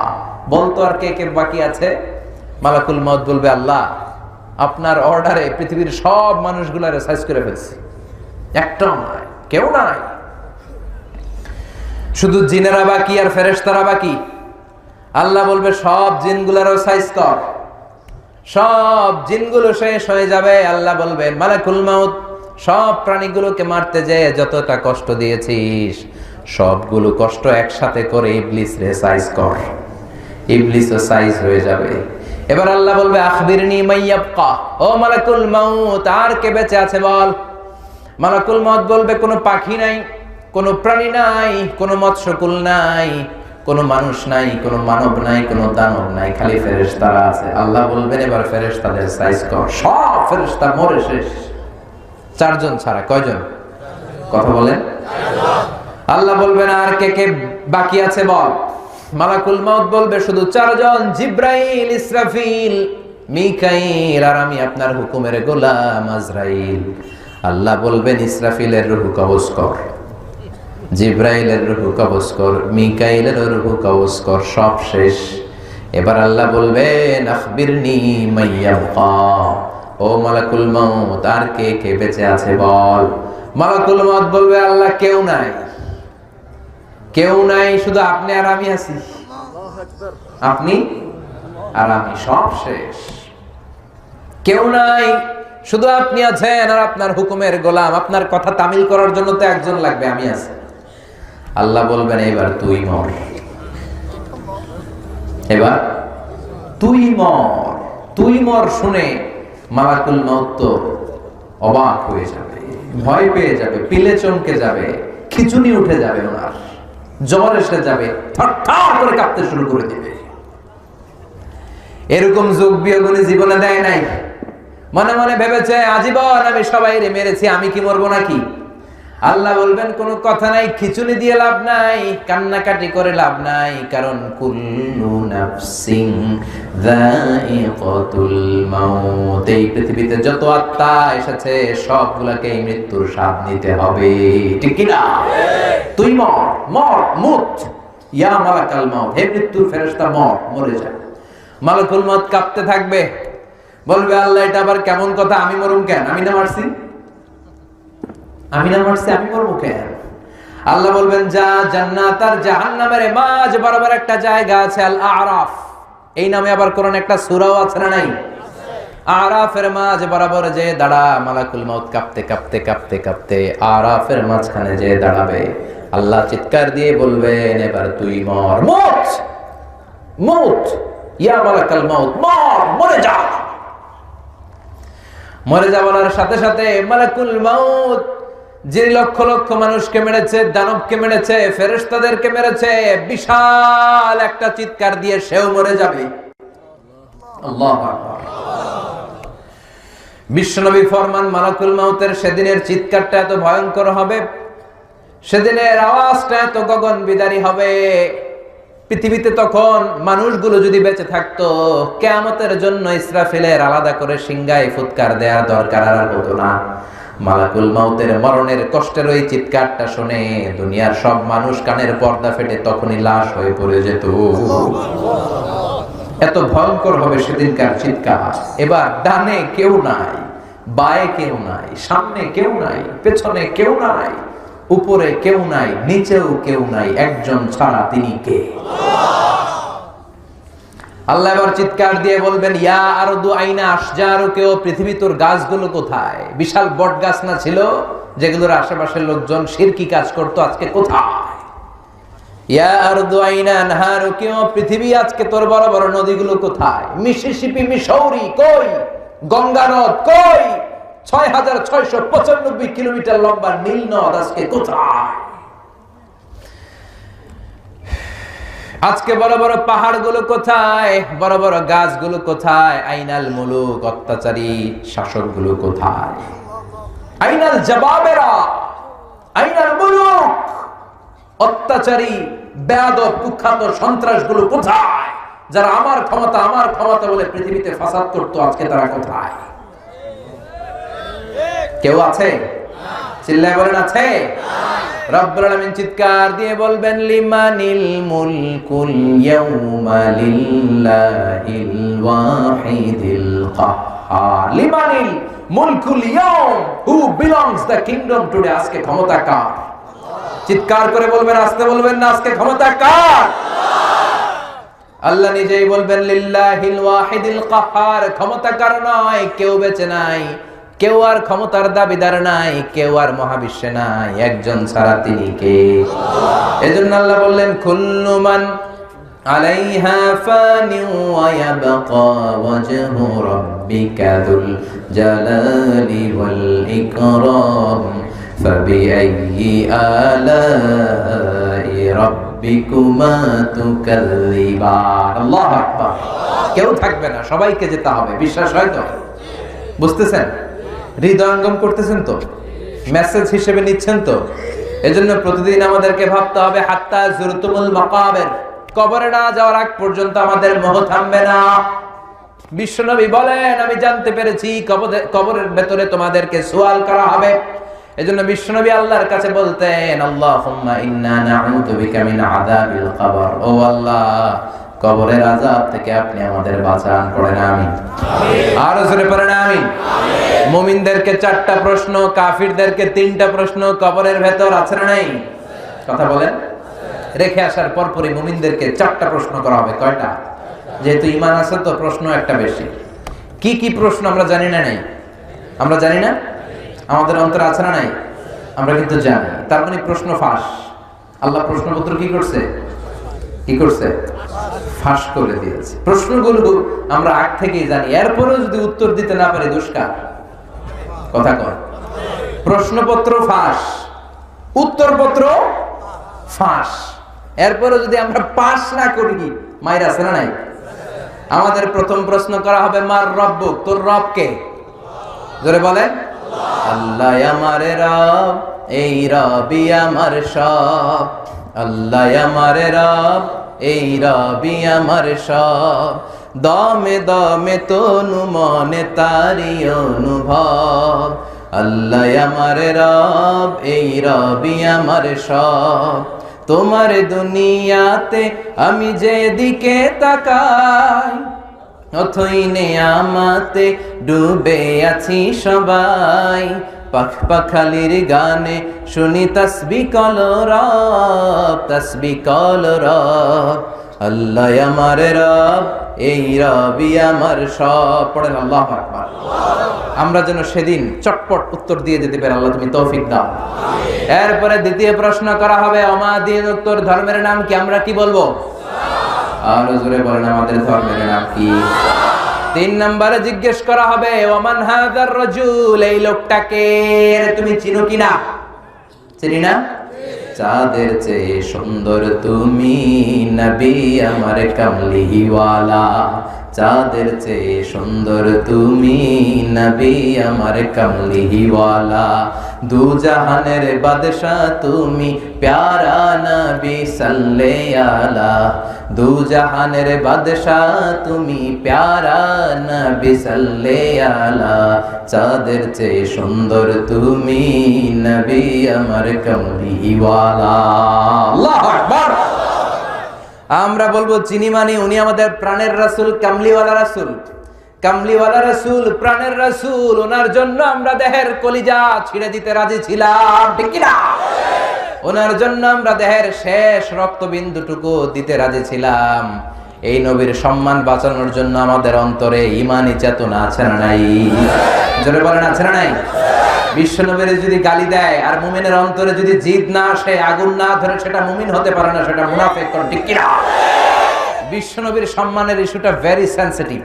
বলতো আর কে কে বাকি আছে। মালাকুল মাউত বলবে আল্লাহ আপনার অর্ডারে পৃথিবীর সব মানুষগুলারে সাইজ করে ফেলছি, একটাও নাই, কেউ নাই। শুধু জিনেরা বাকি আর ফেরেশতারা বাকি। আল্লাহ বলবে সব জিনগুলারও সাইজ কর। সব জিনগুলো শেষ হয়ে যাবে। আল্লাহ বলবেন মালাকুল মাউত সব প্রাণীগুলোকে মারতে যেয়ে যতটা কষ্ট দিয়েছিস সবগুলো কষ্ট একসাথে করে ইবলিস রে সাইজ কর। ইবলিসও সাইজ হয়ে যাবে। এবার আল্লাহ বলবে আখবিরনি মাইয়াবকা, ও মালাকুল মাউত আর কে বেঁচে আছে বল। মালাকুল মাউত বলবে কোনো পাখি নাই, কোনো প্রাণী নাই, কোনো মৎস্যকুল নাই, কোনো মানুষ নাই, কোনো মানব নাই, কোনো দানব নাই, খালি ফেরেশতারা আছে। আল্লাহ বলবেন এবার ফেরেশতাদের সাইজ কর। সব ফেরেশতা মরে শেষ, 4 জন ছাড়া। কয়জন? কথা বলেন। আল্লাহ বলবেন আর কে কে বাকি আছে বল। মালাকুল মাউত বলবে শুধু 4 জন, জিব্রাইল, ইসরাফিল, মিকাইল আর আমি আপনার হুকুমের গোলাম আজরাইল। আল্লাহ বলবেন ইসরাফিলের রূহ কবজ কর, জিব্রাইলের রূহ কবজ কর, মিকাইলের রূহ কবজ কর। সব শেষ। এবার আল্লাহ বলবেন আখবিরনি মাইয়াবকা, ও মালাকুল মাউত আর কে কে বেঁচে আছে বল। মালাকুল মাউত বলবে আল্লাহ কেউ নাই, কেউ নাই, শুধু আপনি আর আমি আছি। আপনি আর আমি, সব শেষ, কেউ নাই। শুধু আপনি আছেন আর আপনার হুকুমের গোলাম, আপনার কথা তামিল করার জন্য তো একজন লাগবে, আমি আছি। আল্লাহ বলবেন এবার তুই মর, এবার তুই মর। তুই মর শুনে মালাকুল মউত তো অবাক হয়ে যাবে, ভয় পেয়ে যাবে, পিলে চমকে যাবে, খিচুনি উঠে যাবে, ওনার জ্বর এসে যাবে, থরথর করে কাঁপতে শুরু করে দিবে। এরকম যোগ বিয়োগ উনি জীবনে দেয় নাই। মনে মনে ভেবেছে আজীবন আমি সবাই মেরেছি, আমি কি মরবো নাকি? আল্লাহ বলবেন কোনো কথা নাই, খিচুনি দিয়ে লাভ নাই, কান্নাকাটি করে লাভ নাই, কারণ কুল্লু নাফসিন যায়িকাতুল মাউত, এই পৃথিবীতে যত আত্মা এসেছে সবগুলোকে এই মৃত্যুর স্বাদ নিতে হবে, ঠিক কি না? তুই মর, মর, মুত, ইয়া মালাকাল মাউত, হে মৃত্যুর ফেরেশতা মর, মরে যা। মালাকুল মউত কাঁপতে থাকবে, বলবে আল্লাহ এটা আবার কেমন কথা, আমি মরুম কেন? আমি না মারছি, আমি না মারছি, আমি মরবো কেন? আল্লাহ বলবেন যা, জান্নাত আর জাহান্নামের মাঝ বরাবর একটা জায়গা আছে, আল আরাফ, এই নামে আবার কোরআনে একটা সূরাও আছে না নাই? আরাফের মাঝ বরাবর যে দাঁড়া, মালাকুল মউত কাঁপতে কাঁপতে কাঁপতে কাঁপতে আরাফের মাঝখানে যে দাঁড়াবে, আল্লাহ চিৎকার দিয়ে বলবেন এবার তুই মর, মুত, মুত, ইয়া মালাকাল মউত, মর, মরে যা। মরে যাওয়ার সাথে সাথে মালাকুল মউত যে লক্ষ লক্ষ মানুষকে মেরেছে, দানবকে মেরেছে, ফেরেশতাদেরকে মেরেছে, বিশাল একটা চিৎকার দিয়ে সেও মরে যাবে। আল্লাহু আকবার। বিশ্বনবী ফরমান মালাকুল মউতের সেদিনের চিৎকারটা এত ভয়ঙ্কর হবে, সেদিনের আওয়াজটা এত গগন বিদারী হবে, পৃথিবীতে তখন মানুষগুলো যদি বেঁচে থাকতো, কিয়ামতের জন্য ইসরাফিলের আলাদা করে সিংহায় ফুৎকার দেওয়ার দরকার আর হতো না। মালাকুল মউতের মরণের কষ্টের ওই চিৎকারটা শুনে দুনিয়ার সব মানুষ কানের পর্দা ফেটে তখনই লাশ হয়ে পড়ে যেত। এত ভয়ঙ্কর হবে সেদিনকার চিৎকার। এবার ডানে কেউ নাই, বায়ে কেউ নাই, সামনে কেউ নাই, পেছনে কেউ নাই, উপরে কেউ নাই, নিচেও কেউ নাই, একজন ছাড়া, তিনি কে? আল্লাহ এবার চিৎকার দিয়ে বলবেন ইয়া আরদু আইনা আশজারুকে, পৃথিবী তোর গাছগুলো কোথায়? বিশাল বট গাছ না ছিল যেগুলোর আশেপাশের লোকজন শিরকি কাজ করতো, আজকে কোথায়? ইয়া আরদু আইনা আনহারুকে, পৃথিবী আজকে তোর বড় বড় নদীগুলো কোথায়? মিসিসিপি, মিসৌরি কই? গঙ্গা নদ কই? ৬৬৯৫ কিলোমিটার লম্বা নীল নদ আজকে কোথায়? আজকে বড় বড় পাহাড়গুলো কোথায়? বড় বড় গাছগুলো কোথায়? আইনাল মুলুক, অত্যাচারী শাসকগুলো কোথায়? আইনাল জাবাবেরা, আইনাল মুলুক, অত্যাচারী বেয়াদব কুখ্যাত সন্ত্রাসগুলো কোথায়? যারা আমার ক্ষমতা আমার ক্ষমতা বলে পৃথিবীতে ফাসাদ করতো, আজকে তারা কোথায়? কেউ আছে? চিল্লায় বলেন আছে? রব্বুল আলামিন চিৎকার দিয়ে বলবেন লিমানিল মুলকুল ইয়াউমা লিল্লাহিল ওয়াহিদিল কাহ্হার। লিমানিল মুলকুল ইয়াউম, who belongs the kingdom today, আজকে ক্ষমতা কার? চিৎকার করে বলবেন, আস্তে বলবেন না, আজকে ক্ষমতা কার? আল্লাহ নিজেই বলবেন লিল্লাহিল ওয়াহিদিল কাহ্হার, ক্ষমতা কার নয়, কেউ বেঁচে নাই, কেউ আর ক্ষমতার দাবিদার নাই, কেউ আর মহাবিশ্বে নাই, একজন ছাড়া, তিনি কে? এজন্য আল্লাহ বললেন কুল্লু মান আলাইহা ফানি ওয়া ইয়াবকা ওয়াজহু রাব্বিকা যুল জালালি ওয়াল ইকরাম ফাবিআইয়ি আলাই রাব্বিকুমা তুকাল্লিবান। আল্লাহু আকবার। কেউ থাকবে না, সবাইকে যেতে হবে, বিশ্বাস হয় তো? বুঝতেছেন? হৃদয়ঙ্গম করতেছেন তো? মেসেজ হিসেবে নিচ্ছেন তো? এজন্য প্রতিদিন আমাদেরকে ভাবতে হবে হাত্তা যুরতুমুল মাকাবির, কবরে না যাওয়ার আগ পর্যন্ত আমাদের মোহ থামবে না। বিশ্বনবী বলেন আমি জানতে পেরেছি কবরের ভেতরে তোমাদেরকে সুয়াল করা হবে। এজন্য বিশ্বনবী আল্লাহর কাছে বলতেন আল্লাহুম্মা ইন্না নাউযু বিকা মিন আযাবিল কবর, ও আল্লাহ কবরের আযাব থেকে আপনি আমাদের বাঁচান। পড়েন আমিন। আর জোরে পড়েন আমিন। মুমিনদেরকে 4টা প্রশ্ন, কাফিরদেরকে 3টা প্রশ্ন কবরের ভেতর আছে না নাই? কথা বলেন। রেখে আসার পরপরই মুমিনদেরকে 4টা প্রশ্ন করা হবে। কয়টা? যেহেতু ঈমান আছে তো প্রশ্ন একটা বেশি। কি কি প্রশ্ন আমরা জানি না নাই? আমরা জানি না? আমাদের অন্তরে আছে না নাই? আমরা কিন্তু জানি। তার মানে প্রশ্ন ফাঁস। আল্লাহ প্রশ্নপত্র কি করছে? ফাঁস করে দিয়েছে। প্রশ্নগুলো আমরা আগ থেকেই জানি, এরপরেও যদি উত্তর দিতে না পারি দুষ্কার। কথা কর। প্রশ্নপত্র ফাঁস, উত্তরপত্র ফাঁস, এরপরে যদি আমরা পাস না করি, মায়ের আছে না নাই? আমাদের প্রথম প্রশ্ন করা হবে, মার রব্বুক, তোর রব কে? জোরে বলেন। আল্লাহ আমার রব, এই রবি আমার সব। আল্লাহ আমার রব, এই রবি আমার সব। দমে দমে তনু মনে তারি অনুভব। আল্লাহ আমার রব, এই রবি আমার সব। তোমার দুনিয়াতে আমি যেদিকে তাকাই, অথই নেয়ামতে ডুবে আছি সবাই। পাখালির গানে শুনি তাসবিহ কলরব, তাসবিহ কলরব। আল্লাহ আমার রব, এই রবি আমার সব। পড়েন আল্লাহু আকবার। আমরা যেন সেদিন চটপট উত্তর দিয়ে যেতে পারি, আল্লাহ তুমি তৌফিক দাও। এরপরে দ্বিতীয় প্রশ্ন করা হবে, আমাদের উত্তর ধর্মের নাম কি? আমরা কি বলবো? আরো জোরে বলেন, আমাদের ধর্মের নাম কি? 3 নম্বরে জিজ্ঞেস করা হবে, ওমান হাযার রাজুল, এই লোকটাকে তুমি চিনো কিনা? চিনি না? চাঁদের চেয়ে সুন্দর তুমি, নবী আমার কামলিওয়ালা। চাঁদের চেয়ে সুন্দর তুমি, নবী আমার কামলিওয়ালা। দু জাহানের বাদশা তুমি, প্যারা নবী সাল্লাল্লাহু আলা। দু জাহানের বাদশা তুমি, প্যারা নবী সাল্লাল্লাহু আলা। চাঁদের চেয়ে সুন্দর তুমি, নবী আমার কামলিওয়ালা। আল্লাহু আকবার। আমরা বলবো চিনি মানে উনি আমাদের প্রাণের রাসূল, কামলিওয়ালা রাসূল। কামলিওয়ালা রাসূল, প্রাণের রাসূল, ওনার জন্য আমরা দেহের কলিজা ছিঁড়ে দিতে রাজি ছিলাম, ঠিক কি না? ওনার জন্য আমরা দেহের শেষ রক্তবিন্দুটুকু দিতে রাজি ছিলাম। এই নবীর সম্মান বাঁচানোর জন্য আমাদের অন্তরে ঈমানি চেতনা আছে না নাই? জোরে বলেন, আছে না নাই? বিশ্ব নবীর যদি গালি দেয় আর মুমিনের অন্তরে যদি জিদ না আসে, আগুন না ধরে, সেটা মুমিন হতে পারে না, সেটা মুনাফিক, ঠিক কি না? বিশ্ব নবীর সম্মানের ইস্যুটা very sensitive,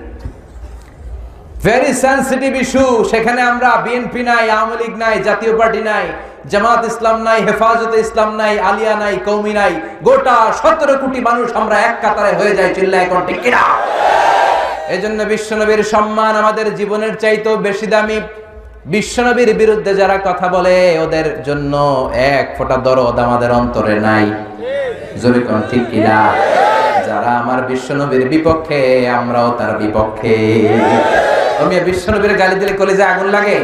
very sensitive issue. সেখানে আমরা বিএনপি নাই, আওয়ামী লীগ নাই, জাতীয় পার্টি নাই, জামাত ইসলাম নাই, হেফাজতে ইসলাম নাই, আলিয়া নাই, কওমি নাই, গোটা 17 কোটি মানুষ আমরা এক কাতারে হয়ে যাই, চিল্লায় এখন, ঠিক কি না? এজন্য বিশ্বনবীর সম্মান আমাদের জীবনের চাইতেও বেশি দামি। বিশ্বনবীর বিরুদ্ধে যারা কথা বলে, ওদের জন্য এক ফোঁটা দরদ আমাদের অন্তরে নাই। জোরে কোন, ঠিক কি না? যারা আমার বিশ্বনবীর বিপক্ষে, আমরাও তার বিপক্ষে। তুমি বিশ্বনবীর গালি দিলে কলিজা আগুন লাগে?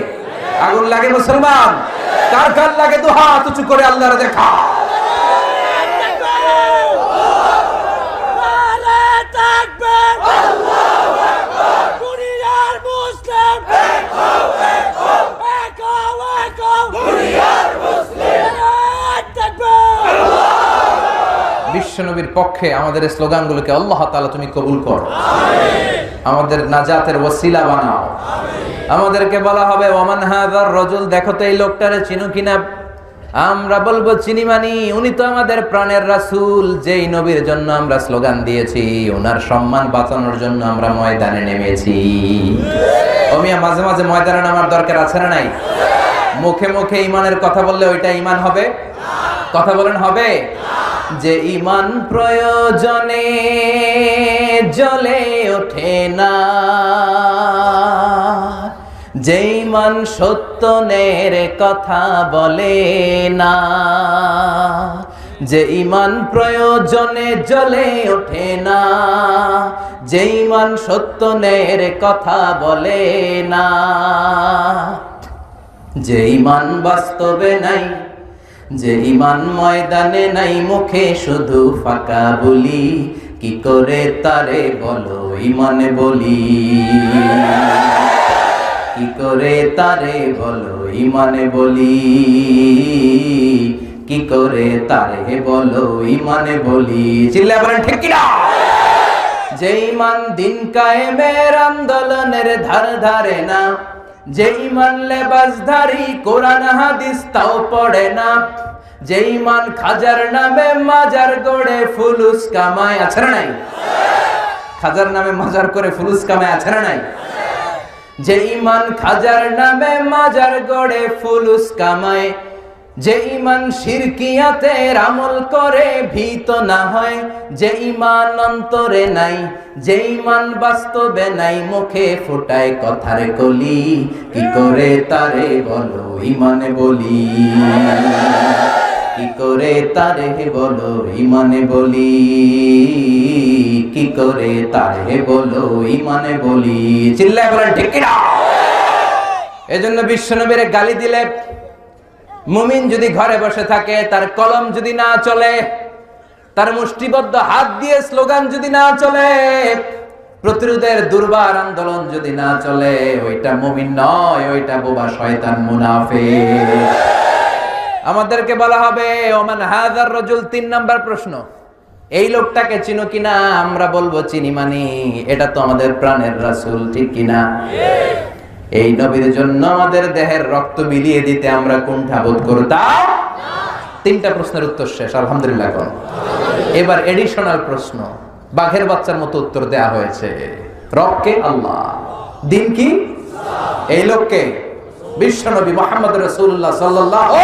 আগুন লাগে মুসলমান? কার কার লাগে? তো হাত উঁচু করে আল্লাহর দেখা। বিশ্বনবীর পক্ষে আমাদের স্লোগানগুলোকে আল্লাহ তাআলা তুমি কবুল করো, আমাদের নাজাতের ওসিলা বানাও। আমাদেরকে বলা হবে, ওমান হাযার রাজুল, দেখো তো এই লোকটারে চিনো কিনা? আমরা বলবো চিনি মানি, উনি তো আমাদের প্রাণের রাসূল, যেই নবীর জন্য আমরা স্লোগান দিয়েছি, ওনার সম্মান বাঁচানোর জন্য আমরা ময়দানে নেমেছি। ওমিয়া মাঝে মাঝে ময়দানে নামার দরকার আছে না নাই? মুখে মুখে ঈমানের কথা বললে ওইটা ঈমান হবে? কথা বলেন, হবে? যে ঈমান প্রয়োজনে জ্বলে ওঠে না, যে ঈমান সত্যের কথা বলে না, যে ঈমান প্রয়োজনে জ্বলে ওঠে না, যে ঈমান সত্যের কথা বলে না, যে ঈমান বাস্তবে নাই, যে ঈমান ময়দানে নাই, মুখে শুধু ফাঁকা বলি, কি করে তারে বলো ঈমানে বলি, কি করে তারে বলো ঈমানে বলি, কি করে তারে বলো ঈমানে বলি। চিল্লা বলেন, ঠিক কি না? যে ঈমান দিন কায়েমের আন্দোলনের ধার ধারে না, যে ইমান লেবাসধারী কোরআন হাদিস তাও পড়ে না, যে ইমান খাজার নামে মাজার গড়ে ফুলুস কামায়, আছে না নাই? খাজার নামে মাজার করে ফুলুস কামায়, আছে না নাই? যে ইমান খাজার নামে মাজার গড়ে ফুলুস কামায়, যে ইমান শিরকিয়াতের আমল করে ভীত না হয়, যে ইমান অন্তরে নাই, যে ইমান বাস্তবে নাই, মুখে ফোটায় কথার কলি, কি করে তারে বলো ইমানে বলি, কি করে তারে বলো ইমানে বলি, কি করে তারে বলো ইমানে বলি। চিল্লায় বলেন ঠিক কিনা? এজন্য বিশ্বনবীর গালি দিলে, মুমিন যদি ঘরে বসে থাকে, তার কলম যদি না চলে, তার মুষ্টিবদ্ধ হাত দিয়ে স্লোগান যদি না চলে, প্রতিরোধের দুর্বার আন্দোলন যদি না চলে, ওইটা মুমিন নয়, ওইটা বোবা শয়তান মুনাফিক। আমাদেরকে বলা হবে ওমান হাযার রাজুল। 3 নাম্বার প্রশ্ন, এই লোকটাকে চিনো কিনা? আমরা বলবো চিনি, মানি এটা তো আমাদের প্রাণের রাসূল, ঠিক কিনা? এই নবীর জন্য আমাদের দেহের রক্ত বিলিয়ে দিতে আমরা কুণ্ঠা বোধ করতাম? 3টা প্রশ্নের উত্তর শেষ, আলহামদুলিল্লাহ। এবার এডিশনাল প্রশ্ন, বাঘের বাচ্চার মতো উত্তর দেয়া হয়েছে। রবকে? আল্লাহ। দিন কি? এই লোককে বিশ্বনবী মুহাম্মদ রাসূলুল্লাহ সাল্লাল্লাহু।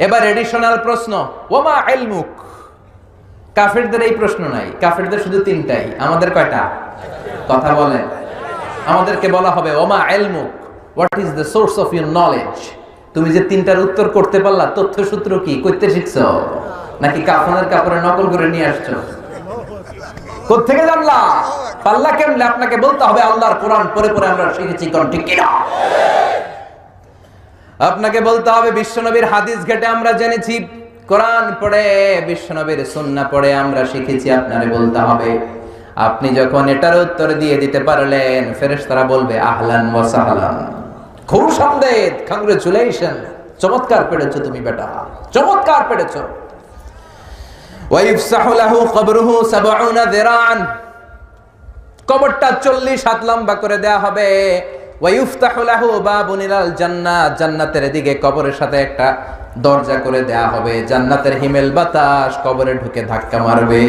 এবার এডিশনাল প্রশ্ন, ওমা ইলমুক। কাফেরদের এই প্রশ্ন নাই, কাফেরদের শুধু 3টাই, আমাদের কয়টা? কথা বলেন। আমাদেরকে বলা হবে ওমা ইলমুক, what is the source of your knowledge. তুমি যে 3টার উত্তর করতে পারলা, তথ্য সূত্র কি? কইতে শিখছো নাকি কাফনের কাপড়ে নকল করে নিয়ে আসছো? কোত্থেকে জানলা? পাল্লা কেমনে? আপনাকে বলতে হবে আল্লাহর কোরআন পড়ে পড়ে আমরা শিখেছি, কোন ঠিক কিনা? আপনাকে বলতে হবে বিশ্বনবীর হাদিস ঘেটে আমরা জেনেছি, কোরআন পড়ে বিশ্বনবীর সুন্নাহ পড়ে আমরা শিখেছি। আপনারে বলতে হবে। আপনি যখন এটার উত্তর দিয়ে দিতে পারলেন, ফেরেশতারা বলবে আহলান ওয়া সাহলান, খুব সন্দেহ, কংগ্রেচুলেশন, চমৎকার পেরেছো তুমি বেটা, চমৎকার পেরেছো। ওয়া ইফসাহু লাহু কবরুহু 70 যিরাআন, কবরটা 40 হাত লম্বা করে দেয়া হবে। ওয়া ইফতাহু লাহু বাবুন ইলাল জান্নাহ, জান্নাতের দিকে কবরের সাথে একটা দরজা করে দেয়া হবে, জান্নাতের হিমেল বাতাস কবরে ঢুকে ধাক্কা মারবে।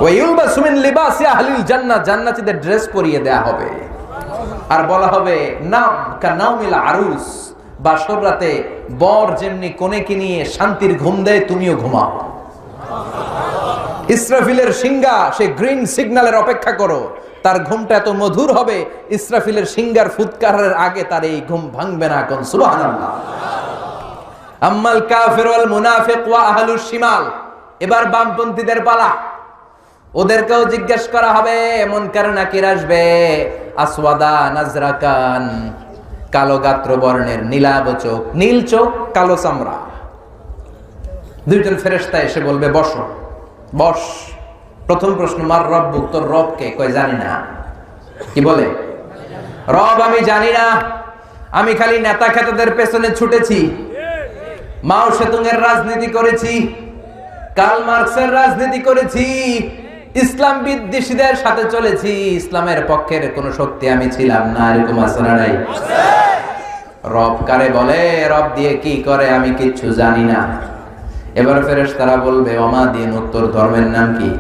ওয়া ইউলবাসু মিন লিবাসি আহলিল জান্নাহ, জান্নাতীদের ড্রেস পরিয়ে দেয়া হবে। আর বলা হবে নাম কানাউমিল আরুস, বাসর রাতে বর যেমনি কনেকে নিয়ে শান্তির ঘুম দেয়, তুমিও ঘুমাও। ইসরাফিলের সিংহা সে গ্রিন সিগন্যালের অপেক্ষা করো, তার ঘুমটা এত মধুর হবে, ইসরাফিলের সিংহার ফুৎকারের আগে তার এই ঘুম ভাঙবে না। কোন সুবহানাল্লাহ। আম্মাল কাফির ওয়াল মুনাফিক ওয়া আহলুশ শিমাল, এবার বামপন্থীদের পালা। ওদেরকেও জিজ্ঞেস করা হবে, মুনকার নাকির আসবে, আসওয়াদা নাজরাকান, কালো গাত্র বর্ণের, নীলাভ চোখ, নীল চোখ, কালো চামড়া। 2জন ফেরেশতা এসে বলবে বসো, বস। প্রথম প্রশ্ন, মার রব্বুক, তোর রব কে? কয় জানি না। কি বলে? রব আমি জানি না, আমি খালি নেতা খেতাদের পেছনে ছুটেছি, মাও সেতুং এর রাজনীতি করেছি, কার্ল মার্কসের রাজনীতি করেছি, ইসলাম বিদ্বেষীদের সাথে চলেছি, ইসলামের পক্ষের কোন শক্তি আমি ছিলাম না। এরকম আছে না নাই? রব কারে বলে, রব দিয়ে কি করে আমি কিচ্ছু জানি না। এবার ফেরেশতারা বলবে ওমা দিন, উত্তর ধর্মের নাম কি?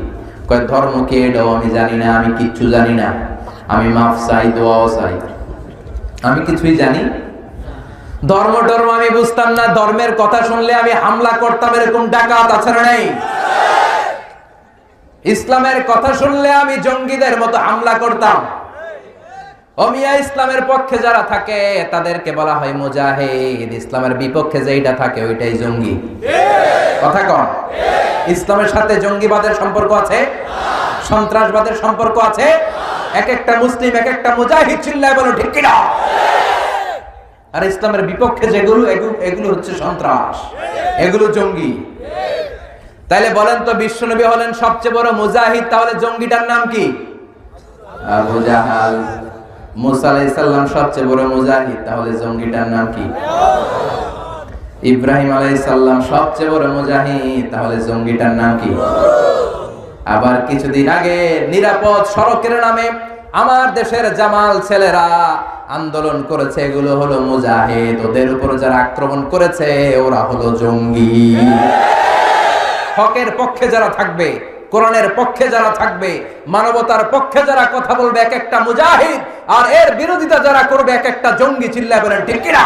কয় ধর্ম কি? এটাও আমি জানি না, আমি কিচ্ছু জানি না, আমি মাফ চাই, দোয়াও চাই, আমি কিছুই জানি। ধর্ম আমি বুঝতাম না, ধর্মের কথা শুনলে আমি হামলা করতাম, এরকম ডাকাত আছে না নাই? ইসলামের কথা শুনলে আমি জঙ্গিদের মতো হামলা করতাম। অমিয়া ইসলামের পক্ষে যারা থাকে তাদেরকে বলা হয় মুজাহিদ, ইসলামের বিপক্ষে যেটা থাকে ওইটাই জঙ্গি। কথা কন। ইসলামের সাথে জঙ্গিবাদের সম্পর্ক আছে, সন্ত্রাসবাদের সম্পর্ক আছে। এক একটা মুসলিম এক একটা মুজাহিদ, চিল্লায় বলো ঠিক কিনা? আর ইসলামের বিপক্ষে যেগুলো, এগুলো হচ্ছে সন্ত্রাস, এগুলো জঙ্গি। তাইলে বলেন তো, বিশ্বনবী হলেন সবচেয়ে বড় মুজাহিদ, তাহলে জঙ্গিটার নাম কি? আবু জাহাল। মুসা আলাইহিস সালাম সবচেয়ে বড় মুজাহিদ, তাহলে জঙ্গিটার নাম কি? ইব্রাহিম আলাইহিস সালাম সবচেয়ে বড় মুজাহিদ, তাহলে জঙ্গিটার নাম কি? আবার কিছুদিন আগে নিরাপদ সড়কের নামে আমার দেশের জামাল ছেলেরা আন্দোলন করেছে, এগুলো হলো মুজাহিদ। ওদের উপর যারা আক্রমণ করেছে ওরা হলো জঙ্গি। হকের পক্ষে যারা থাকবে, কোরআনের পক্ষে যারা থাকবে, মানবতার পক্ষে যারা কথা বলবে এক একটা মুজাহিদ, আর এর বিরোধিতা যারা করবে এক একটা জঙ্গি। চিল্লায় বলেন ঠিক কিনা?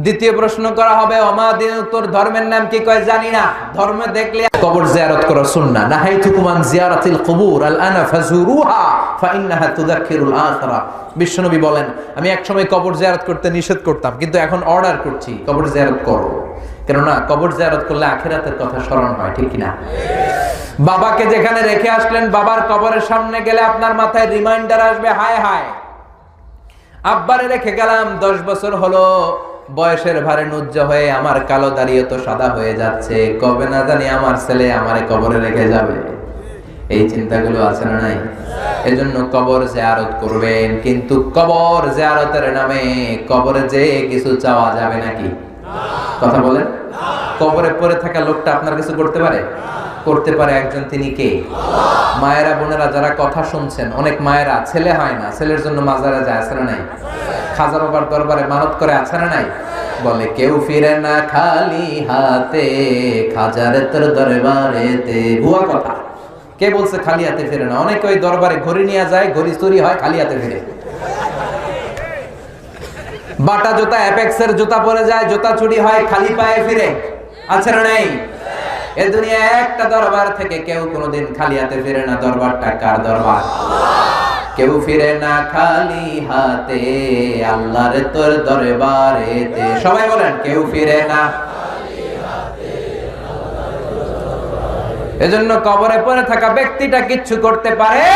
দ্বিতীয় প্রশ্ন করা হবে, আমাদের তোর ধর্মের নাম কি? কয় জানি না। ধর্মে দেখলে কবর জিয়ারত করা সুন্নাহ। নাহাইতুকুম আন জিয়ারাতিল কুবুর আলআনা ফাজুরুহা ফাইন্নাহা তুযাক্কিরুল আখিরা। বিশ্বনবী বলেন, আমি এক সময় কবর জিয়ারত করতে নিষেধ করতাম, কিন্তু এখন অর্ডার করছি কবর জিয়ারত করো। কেননা কবর জিয়ারত করলে আখিরাতের কথা স্মরণ হয়, ঠিক কিনা? বাবাকে যেখানে রেখে আসলেন, বাবার কবরের সামনে গেলে আপনার মাথায় রিমাইন্ডার আসবে, হায় হায় আব্বারে রেখে গেলাম, 10 বছর হলো, বয়সের ভারে নুজ্জ হয়ে আমার কালো দাড়িও তো সাদা হয়ে যাচ্ছে, কবে না জানি আমার ছেলে আমারে কবরে রেখে যাবে। এই চিন্তাগুলো আছে না নাই? এজন্য কবর জিয়ারত করবেন, কিন্তু কবর জিয়ারতের নামে কবরে যে কিছু চাওয়া যাবে নাকি? কথা বলেন। কবরে পড়ে থাকা লোকটা আপনার কিছু করতে পারে? করতে পারে একজন, তিনি কে? মায়েরা বোনেরা যারা কথা শুনছেন, অনেক মায়েরা ছেলে হয় না, ছেলের জন্য মাজারে যায়, আছে না নাই? খাজা বাবার দরবারে মানত করে, আছে না নাই? বলে কেউ ফিরে না খালি হাতে, খাজারে তোর দরবারেতে। ভুয়া কথা। কে বলছে খালি হাতে ফিরে না? অনেকে ওই দরবারে ঘড়ি নিয়ে যায়, ঘড়ি চুরি হয়, খালি হাতে ফিরে। বাটা জুতা, অ্যাপেক্সের জুতা পরে যায়, জুতা চুরি হয়, খালি পায়ে ফিরে, আছে না নাই? এ দুনিয়া একটা দরবার থেকে কেউ কোনোদিন খালি হাতে ফিরে না। দরবারটা কার দরবার? কেউ ফিরে না খালি হাতে, আল্লাহর তোর দরবারেতে। সবাই বলেন, কেউ ফিরে না। এজন্য কবরে পড়ে থাকা ব্যক্তিটা কিচ্ছু করতে পারে?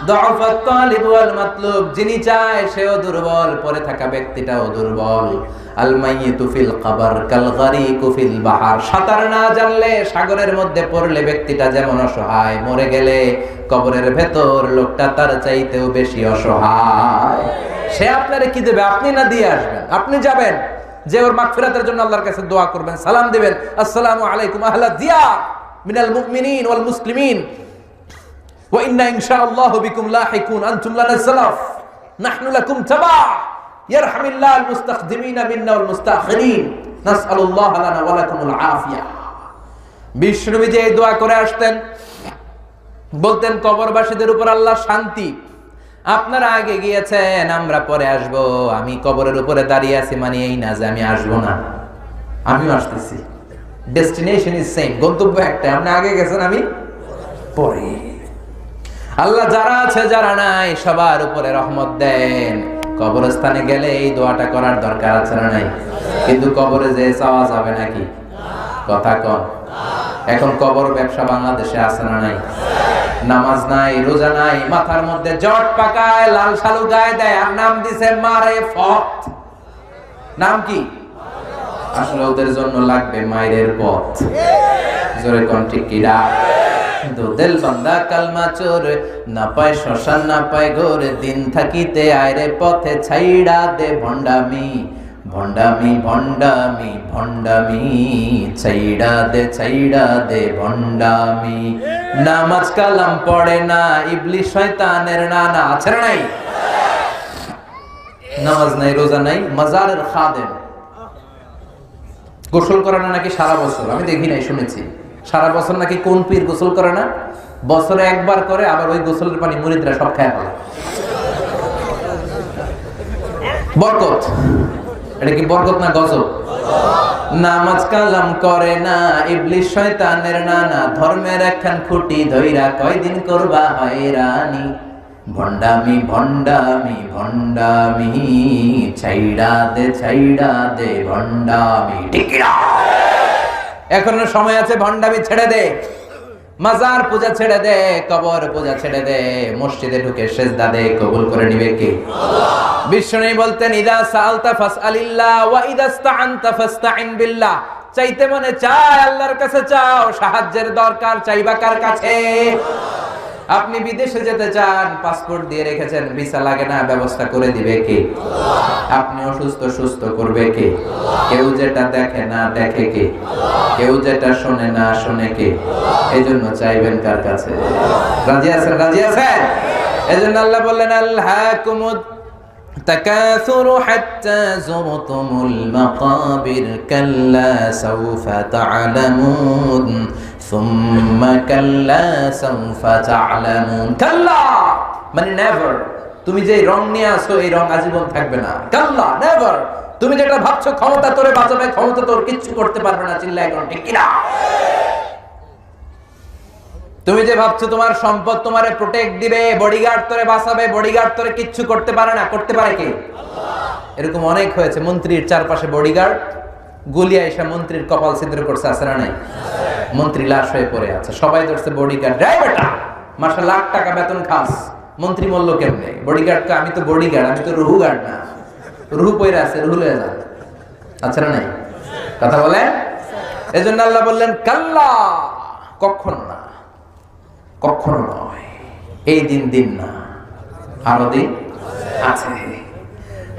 দুআফাত তালিব ওয়াল মাতলুব, যিনি চায় সেও দুর্বল, পড়ে থাকা ব্যক্তিটাও দুর্বল। আল মাইয়িতু ফিল কবর কাল গারিকু ফিল বাহর। সাঁতার না জানলে সাগরের মধ্যে পড়লে ব্যক্তিটা যেমন অসহায়, মরে গেলে কবরের ভেতর লোকটা তার চাইতেও বেশি অসহায়। সে আপনারে কি দেবে? আপনি না দিয়ে আসবেন, আপনি যাবেন, যে ওর মাগফিরাতের জন্য আল্লাহর কাছে দোয়া করবেন, সালাম দিবেন, আসসালামু আলাইকুম আহলা দিয়ার মিনাল মুমিনিন ওয়াল মুসলিমিন ওয়া ইন্না ইনশাআল্লাহু বিকুম লাহিকুন আনতুম লানা সালাফ নাহনু লাকুম তাবা ইয়ারহামিল্লাহুল মুস্তাকদিমিনা মিন্না ওয়াল মুস্তাখিরিন নাসআলুল্লাহ লানা ওয়া লাকুমুল আফিয়া। বিশ্বনবী যে দোয়া করে আসতেন, বলতেন কবরবাসীদের উপর আল্লাহ শান্তি। আপনারা আগে গিয়েছেন, আমরা পরে আসব। আমি কবরের উপরে দাঁড়িয়ে আছি মানে এই না যে আমি আসব না, আমিও আসতেছি। ডেস্টিনেশন ইজ সেম, গন্তব্য একটা। আপনি আগে গেছেন, আমি পরে। আল্লাহ যারা আছে যারা নাই সবার উপরে রহমত দেন। কবরস্থানে গেলে এই দোয়াটা করার দরকার আছে না নাই? কিন্তু কবরে যে চাওয়া যাবে নাকি? কথা কন। এখন কবর ব্যবসা বাংলাদেশে আছে না নাই? নামাজ নাই, রোজা নাই, মাথার মধ্যে জট পাকায়, লাল শালু গায়ে দেয়, আর নাম দিছে মারে ফত। নাম কি? আসলে ওদের জন্য লাগবে মায়ের পথ। জোরে কোন ঠিক কিরা? দিল বান্দা কালমা চোর, না পায় শ্মশান না পায় ঘোর, দিন থাকিতে আয়রে পথে ছাইড়া দে ভণ্ডামি, ভণ্ডামি ভণ্ডামি ভণ্ডামি, ছাইড়া দে ভণ্ডামি। নামাজ কালাম পড়ে না, ইবলিশ শয়তানের নানা, আছে না নাই? নামাজ নাই, রোজা নাই, মাজারের খাদেম। গোসল করে না নাকি সারা বছর? আমি দেখি নাই, শুনেছি সারা বছর নাকি কোন পীর গোসল করে না, বছরে একবার করে, আবার ওই গোসলের পানি মুরিদরা সব খায় ফেলে। বরকত, এটা কি বরকত না গজব? নামাজ কালাম করে না, ইবলিশ শয়তানের নানা, ধর্মের একখান খুঁটি ধইরা কয়দিন করবা হয়রানি, ভণ্ডামি ভণ্ডামি ভণ্ডামি, ছাইড়া দে ভণ্ডামি। ঠিক না? এখনো সময় আছে, ভণ্ডামি ছেড়ে দে, মাজার পূজা ছেড়ে দে, কবর পূজা ছেড়ে দে, মসজিদে ঢুকে সেজদা দে, কবুল করে নিবে কে? আল্লাহ। বিশ্বনবী বলতেন, ইদা সাআলতা ফাসআলিল্লাহ ওয়া ইদা ইসতাআনতা ফাসতাইন বিল্লাহ। চাইতে মনে চায় আল্লাহর কাছে চাও। সাহায্যের দরকার, চাইবা কার কাছে? আপনি বিদেশে যেতে চান, পাসপোর্ট দিয়ে রেখেছেন, ভিসা লাগে না, ব্যবস্থা করে দিবে কে? আপনি অসুস্থ, সুস্থ করবে কে? কেউ যেটা দেখে না দেখে কে? কেউ যেটা শোনে না শোনে কে? এই জন্য চাইবেন কার কাছে? রাজি আছেন? রাজি আছেন? এই জন্য আল্লাহ বললেন আল্লাহকুমুত তাকাসুরু হাত্তা যুরতুমুল মাকাবির কাল্লা সাউফা তা'লামুন সুম্মা কাল্লা সাউফা তা'লামুন। কাল্লা মানে নেভার। তুমি যে রং নিয়ে আসো এই রং আজীবন থাকবে না। কাল্লা নেভার। তুমি যেটা ভাবছো ক্ষমতা তোরে বাঁচাবে, ক্ষমতা তোর কিচ্ছু করতে পারবে না। চিল্লায় কোন ঠিক কিনা? তুমি যে ভাবছো তোমার সম্পদ তোমারে প্রোটেক্ট দিবে, বডিগার্ড তোরে বাঁচাবে, বডিগার্ড তোরে কিচ্ছু করতে পারে না। করতে পারে কে? এরকম অনেক হয়েছে, মন্ত্রীর চারপাশে বডিগার্ড, গুলিয়া এসে মন্ত্রীর কপাল ছিদ্র করছে, আছে না নাই? মন্ত্রী লাশ হয়ে পড়ে আছে, সবাই ধরছে বডিগার্ড, যাই বেটা মাসে লাখ টাকা বেতন খাস, মন্ত্রী মূল্য কেমনে? বডিগার্ডকে আমি তো বডিগার্ড, আমি তো রুহু গার্ড না। রুহু পয়রা আছে, রুহু লয়ে যান, আছে না নাই? কথা বলে। এজন্য আল্লাহ বললেন কাল্লা, কখনো না, কখনো নয়, এই দিন দিন না, আরো দিন আছে।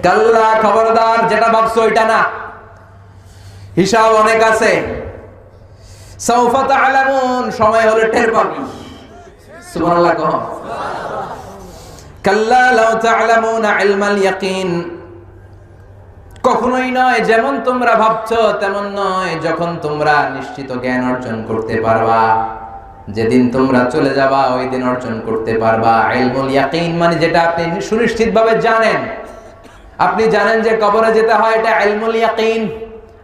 কাল্লা, খবরদার, যেটা ভাবছো ওইটা না, হিসাব অনেক আছে। সাউফা তা'লামুন, সময় হলে টের পাবি। সুবহানাল্লাহ কহ। কাল্লা লাউ তা'লামুনা ইলমাল ইয়াকিন, কখনোই নয় যেমন তোমরা ভাবছো তেমন নয়। যখন তোমরা নিশ্চিত জ্ঞান অর্জন করতে পারবা, যেদিন তোমরা চলে যাবা ওই দিন অর্জন করতে পারবা ইলমুল ইয়াকিন, মানে যেটা আপনি সুনিশ্চিতভাবে জানেন। আপনি জানেন যে কবরে যেতে হয়, এটা ইলমুল ইয়াকিন।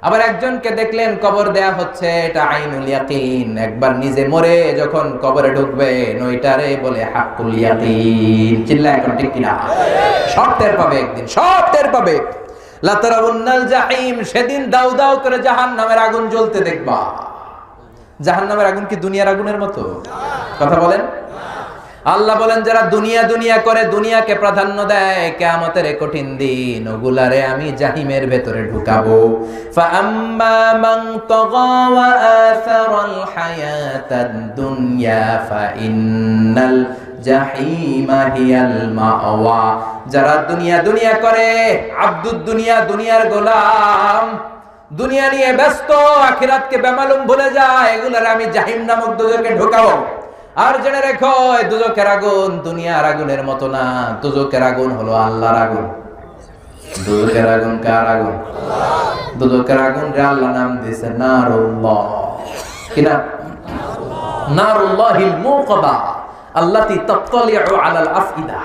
আবার একজনকে দেখলেন কবর দেয়া হচ্ছে, এটা আইনুল ইয়াকিন। একবার নিজে মরে যখন কবরে ঢুকবেন ওইটারে বলে হাক্কুল ইয়াকিন। চিল্লায় এখন ঠিক কিনা? সব টের পাবে একদিন, সব টের পাবে। লা তারাউন্নাল জাহিম, সেদিন দাউ দাউ করে জাহান্নামের আগুন জ্বলতে দেখবা। জাহান্নামের আগুন কি দুনিয়ার আগুনের মতো? কথা বলেন। আল্লাহ বলেন যারা দুনিয়া দুনিয়া করে, দুনিয়াকে প্রাধান্য দেয়, কিয়ামতের কঠিন দিন ওগুলারে আমি জাহিমের ভেতরে ঢুকাবো। ফাআম্মা মান তাগা ওয়া আসারাল হায়াতাদ দুনিয়া ফাইন্নাল জাহিমা হিয়াল মাওয়া। যারা দুনিয়া দুনিয়া করে, আব্দুদ দুনিয়া, দুনিয়ার গোলাম, দুনিয়া নিয়ে ব্যস্ত, আখিরাতকে বেমালুম ভুলে যায়, এগুলারে আমি জাহিম নামক দোজখে ঢোকাবো। আর জেনে রেখো দুজকের আগুন দুনিয়ার আগুনের মতো না, দুজকের আগুন হলো আল্লাহর আগুন। দুজকের আগুন কার আগুন? দুজকের আগুন রে আল্লাহ নাম দিয়েছে নারুল্লাহ। কি না? নারুল্লাহিল মুকাবা আল্লাতী তাত্তালিউ আলাল আফইদা।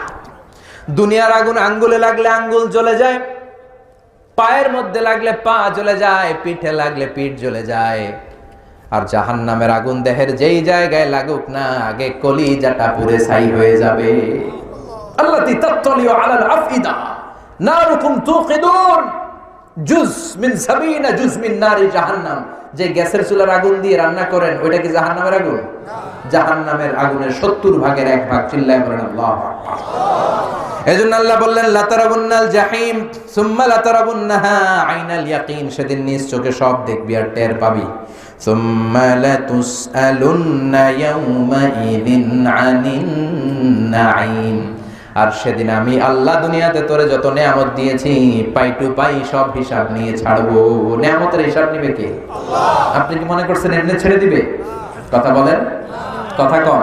দুনিয়ার আগুন আঙ্গুলে লাগলে আঙ্গুল জ্বলে যায়, পায়ের মধ্যে লাগলে পা জ্বলে যায়, পিঠে লাগলে পিঠ জ্বলে যায়। আর জাহান্নামের আগুন দেহের যেই জায়গায় লাগুক না, আগে কলিজাটা পুরে ছাই হয়ে যাবে। আল্লাতী তাত্তালিউ আলাল আফইদা নারুকুম তুকিদুন জুজ মিন 70 জুজ মিন নারি জাহান্নাম। যে গ্যাসের চুলার আগুন দিয়ে রান্না করেন ওইটা কি জাহান্নামের আগুন? জাহান্নামের আগুনের 70 ভাগের 1 ভাগ। চিল্লায় বলেন আল্লাহু আকবার। এজন্য আল্লাহ বললেন লা তারাবুন্নাল জাহিম সুম্মা লা তারাবুন্নাহা আইনাল ইয়াকিন, সেদিন নিজ চোখে সব দেখবি আর টের পাবি। সুম্মা লাতুসআলুন্না ইয়াওমাইযিন আনিন নাঈম। আর সেদিন আমি আল্লাহ দুনিয়াতে তোরে যত নেয়ামত দিয়েছি পাই টু পাই সব হিসাব নিয়ে ছাড়বো। নেয়ামতের হিসাব নিবে কে? আল্লাহ। আপনি কি মনে করছেন এমনি ছেড়ে দিবে? কথা বলেন, কথা কন।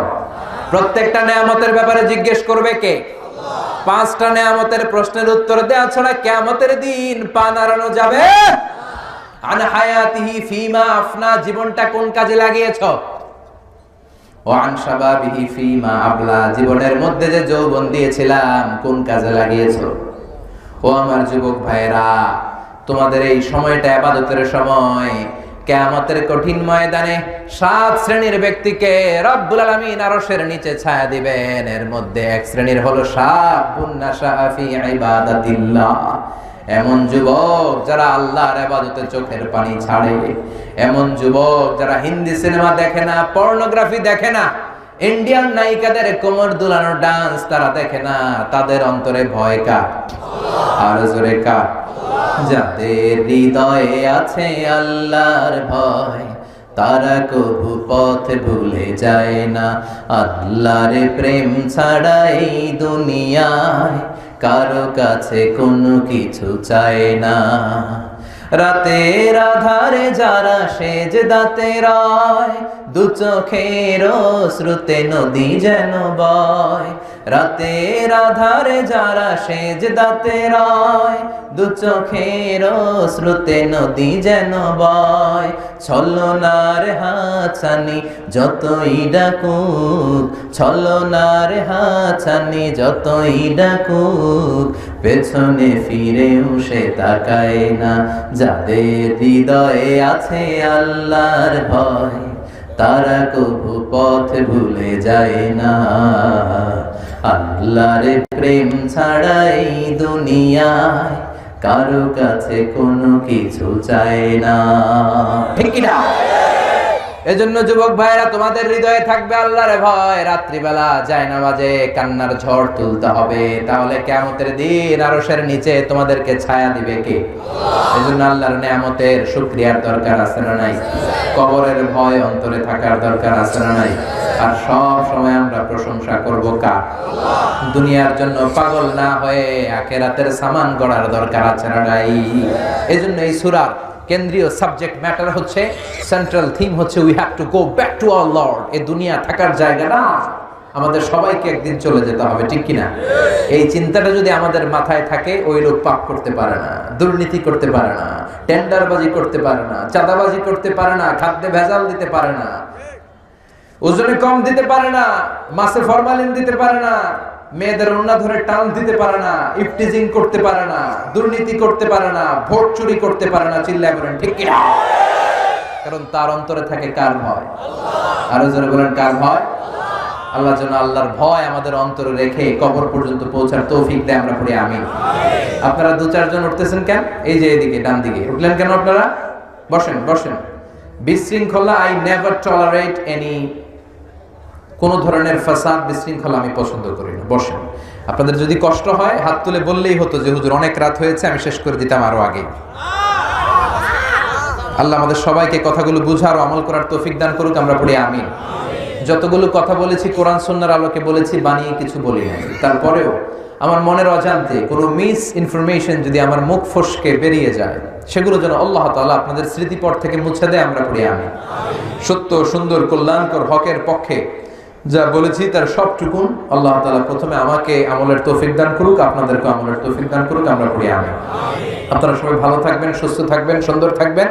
প্রত্যেকটা নেয়ামতের ব্যাপারে জিজ্ঞেস করবে কে? আল্লাহ। 5টা নেয়ামতের প্রশ্নের উত্তর দেওয়া ছাড়া কিয়ামতের দিন পা নাড়ানো যাবে? আন হায়াতিহি ফিমা আফনা, জীবনটা কোন কাজে লাগিয়েছো? ওয়া আন শাবাবিহি ফিমা আবলা, জীবনের মধ্যে যে যৌবন দিয়েছিলাম কোন কাজে লাগিয়েছো? ও আমার যুবক ভাইরা, তোমাদের এই সময়টা ইবাদতের সময়। কিয়ামতের কঠিন ময়দানে 7 শ্রেণীর ব্যক্তিকে রব্বুল আলামিন আরশের নিচে ছায়া দিবেন। এর মধ্যে 1 শ্রেণীর হলো শাবুন নাশা ফি ইবাদাতিল্লাহ, এমন যুবক যারা আল্লাহর ইবাদতে চোখের পানি ছাড়ে, এমন যুবক যারা হিন্দি সিনেমা দেখে না, পর্নোগ্রাফি দেখে না, ইন্ডিয়ান নায়িকাদের কোমর দুলানো ডান্স তারা দেখে না, তাদের অন্তরে ভয় কার? আর জোরে কার? যাদের হৃদয়ে আছে আল্লাহর ভয় তারা কবু পথ ভুলে যায় না। আল্লাহর প্রেম ছাড়া এই দুনিয়ায় কারো কাছে কোনো কিছু চায় না। রাতের আধারে যারা সেজদাতে রয় দু চোখের শ্রুতে নদী যেন বয়। রাতের আধারে যারা সেজদাতে রয় দু চোখের শ্রুতে নদী যেন বয়। ছলনার হাতছানি যতই ডাকুক, ছলনার হাতছানি যতই ডাকুক, পেছনে ফিরেও সে তাকায় না। যাদের হৃদয়ে আছে আল্লাহর ভয় তারা কবু পথ ভুলে যায় না। আল্লাহর প্রেম ছাড়া এই দুনিয়ায় কারো কাছে কোনো কিছু চায় না। ঠিক কি না? এজন্য যুবক ভাইরা তোমাদের হৃদয়ে থাকবে আল্লাহর ভয়। রাত্রিবেলা জায়নামাজে কান্নার ঝড় তুলতে হবে, তাহলে কিয়ামতের দিন আরশের নিচে তোমাদেরকে ছায়া দিবে কে? এজন্য আল্লাহর নিয়ামতের শুকরিয়ার দরকার আছে না নাই? কবরের ভয় অন্তরে থাকার দরকার আছে না নাই? আর সব সময় আমরা প্রশংসা করব কার? দুনিয়ার জন্য পাগল না হয়ে আখিরাতের সামান গড়ার দরকার আছে না নাই? এজন্য এই সূরার কেন্দ্রীয় সাবজেক্ট ম্যাটার হচ্ছে, সেন্ট্রাল থিম হচ্ছে we have to go back to our Lord. এই দুনিয়া থাকার জায়গা না, আমাদের সবাইকে একদিন চলে যেতে হবে, ঠিক কিনা? এই চিন্তাটা যদি আমাদের মাথায় থাকে, ওই লোক পাপ করতে পারে না, দুর্নীতি করতে পারে না, টেন্ডারবাজি করতে পারে না, চাঁদাবাজি করতে পারে না, খাদ্যে ভেজাল দিতে পারে না, ওজনে কম দিতে পারে না, মাছে ফরমালিন দিতে পারে না, মেয়েদের ওন্না ধরে টান দিতে পারে না, ইফটিজিং করতে পারে না, দুর্নীতি করতে পারে না, ভোট চুরি করতে পারে না। চিল্লায় বলেন ঠিক কি না? কারণ তার অন্তরে থাকে কার ভয়? আরো জোরে বলেন কার ভয়? আল্লাহ যেন আল্লাহর ভয় আমাদের অন্তরে রেখে কবর পর্যন্ত পৌঁছার তৌফিক দেয়। আমরা পড়ি আমিন। আপনারা দু চারজন উঠতেছেন কেন? এই যে এদিকে ডান দিকে উঠলেন কেন আপনারা? বসেন বসেন। বিশৃঙ্খলা, আই নেভার টলারেট এনি, কোন ধরনের ফাসাদ বিশৃঙ্খলা আমি পছন্দ করি না। বসেন। আপনাদের যদি কষ্ট হয় হাত তুলে বললেই হতো যে হুজুর অনেক রাত হয়েছে, আমি শেষ করে দিতাম আরো আগে। আল্লাহ আমাদের সবাইকে কথাগুলো বুঝার ও আমল করার তৌফিক দান করুক। আমরা পড়ি আমিন। যতগুলো কথা বলেছি কোরআন সুন্নাহর আলোকে বলেছি, বানিয়ে কিছু বলি নাই। তারপরেও আমার মনের অজান্তে কোনো মিস ইনফরমেশন যদি আমার মুখ ফসকে বেরিয়ে যায়, সেগুলো যেন আল্লাহ তাআলা আপনাদের স্মৃতিপট থেকে মুছে দেয়। আমরা পড়ি আমিন। সত্য, সুন্দর, কল্যাণকর, হকের পক্ষে যা বলেছি তার সবটুকুন আল্লাহ তাআলা প্রথমে আমাকে আমলের তৌফিক দান করুক, আপনাদেরকে আমলের তৌফিক দান করুক। আমরা পড়ি আমিন। আপনারা সবাই ভালো থাকবেন, সুস্থ থাকবেন, সুন্দর থাকবেন,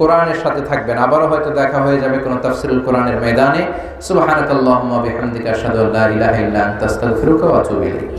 কোরআনের সাথে থাকবেন। আবারও হয়তো দেখা হয়ে যাবে কোনো তাফসীরুল কোরআনের ময়দানে। সুবহানাকাল্লাহুম্মা বিহামদিকা আশহাদু আল্লা ইলাহা ইল্লা আনতা আস্তাগফিরুকা ওয়া আতুবু ইলাইক।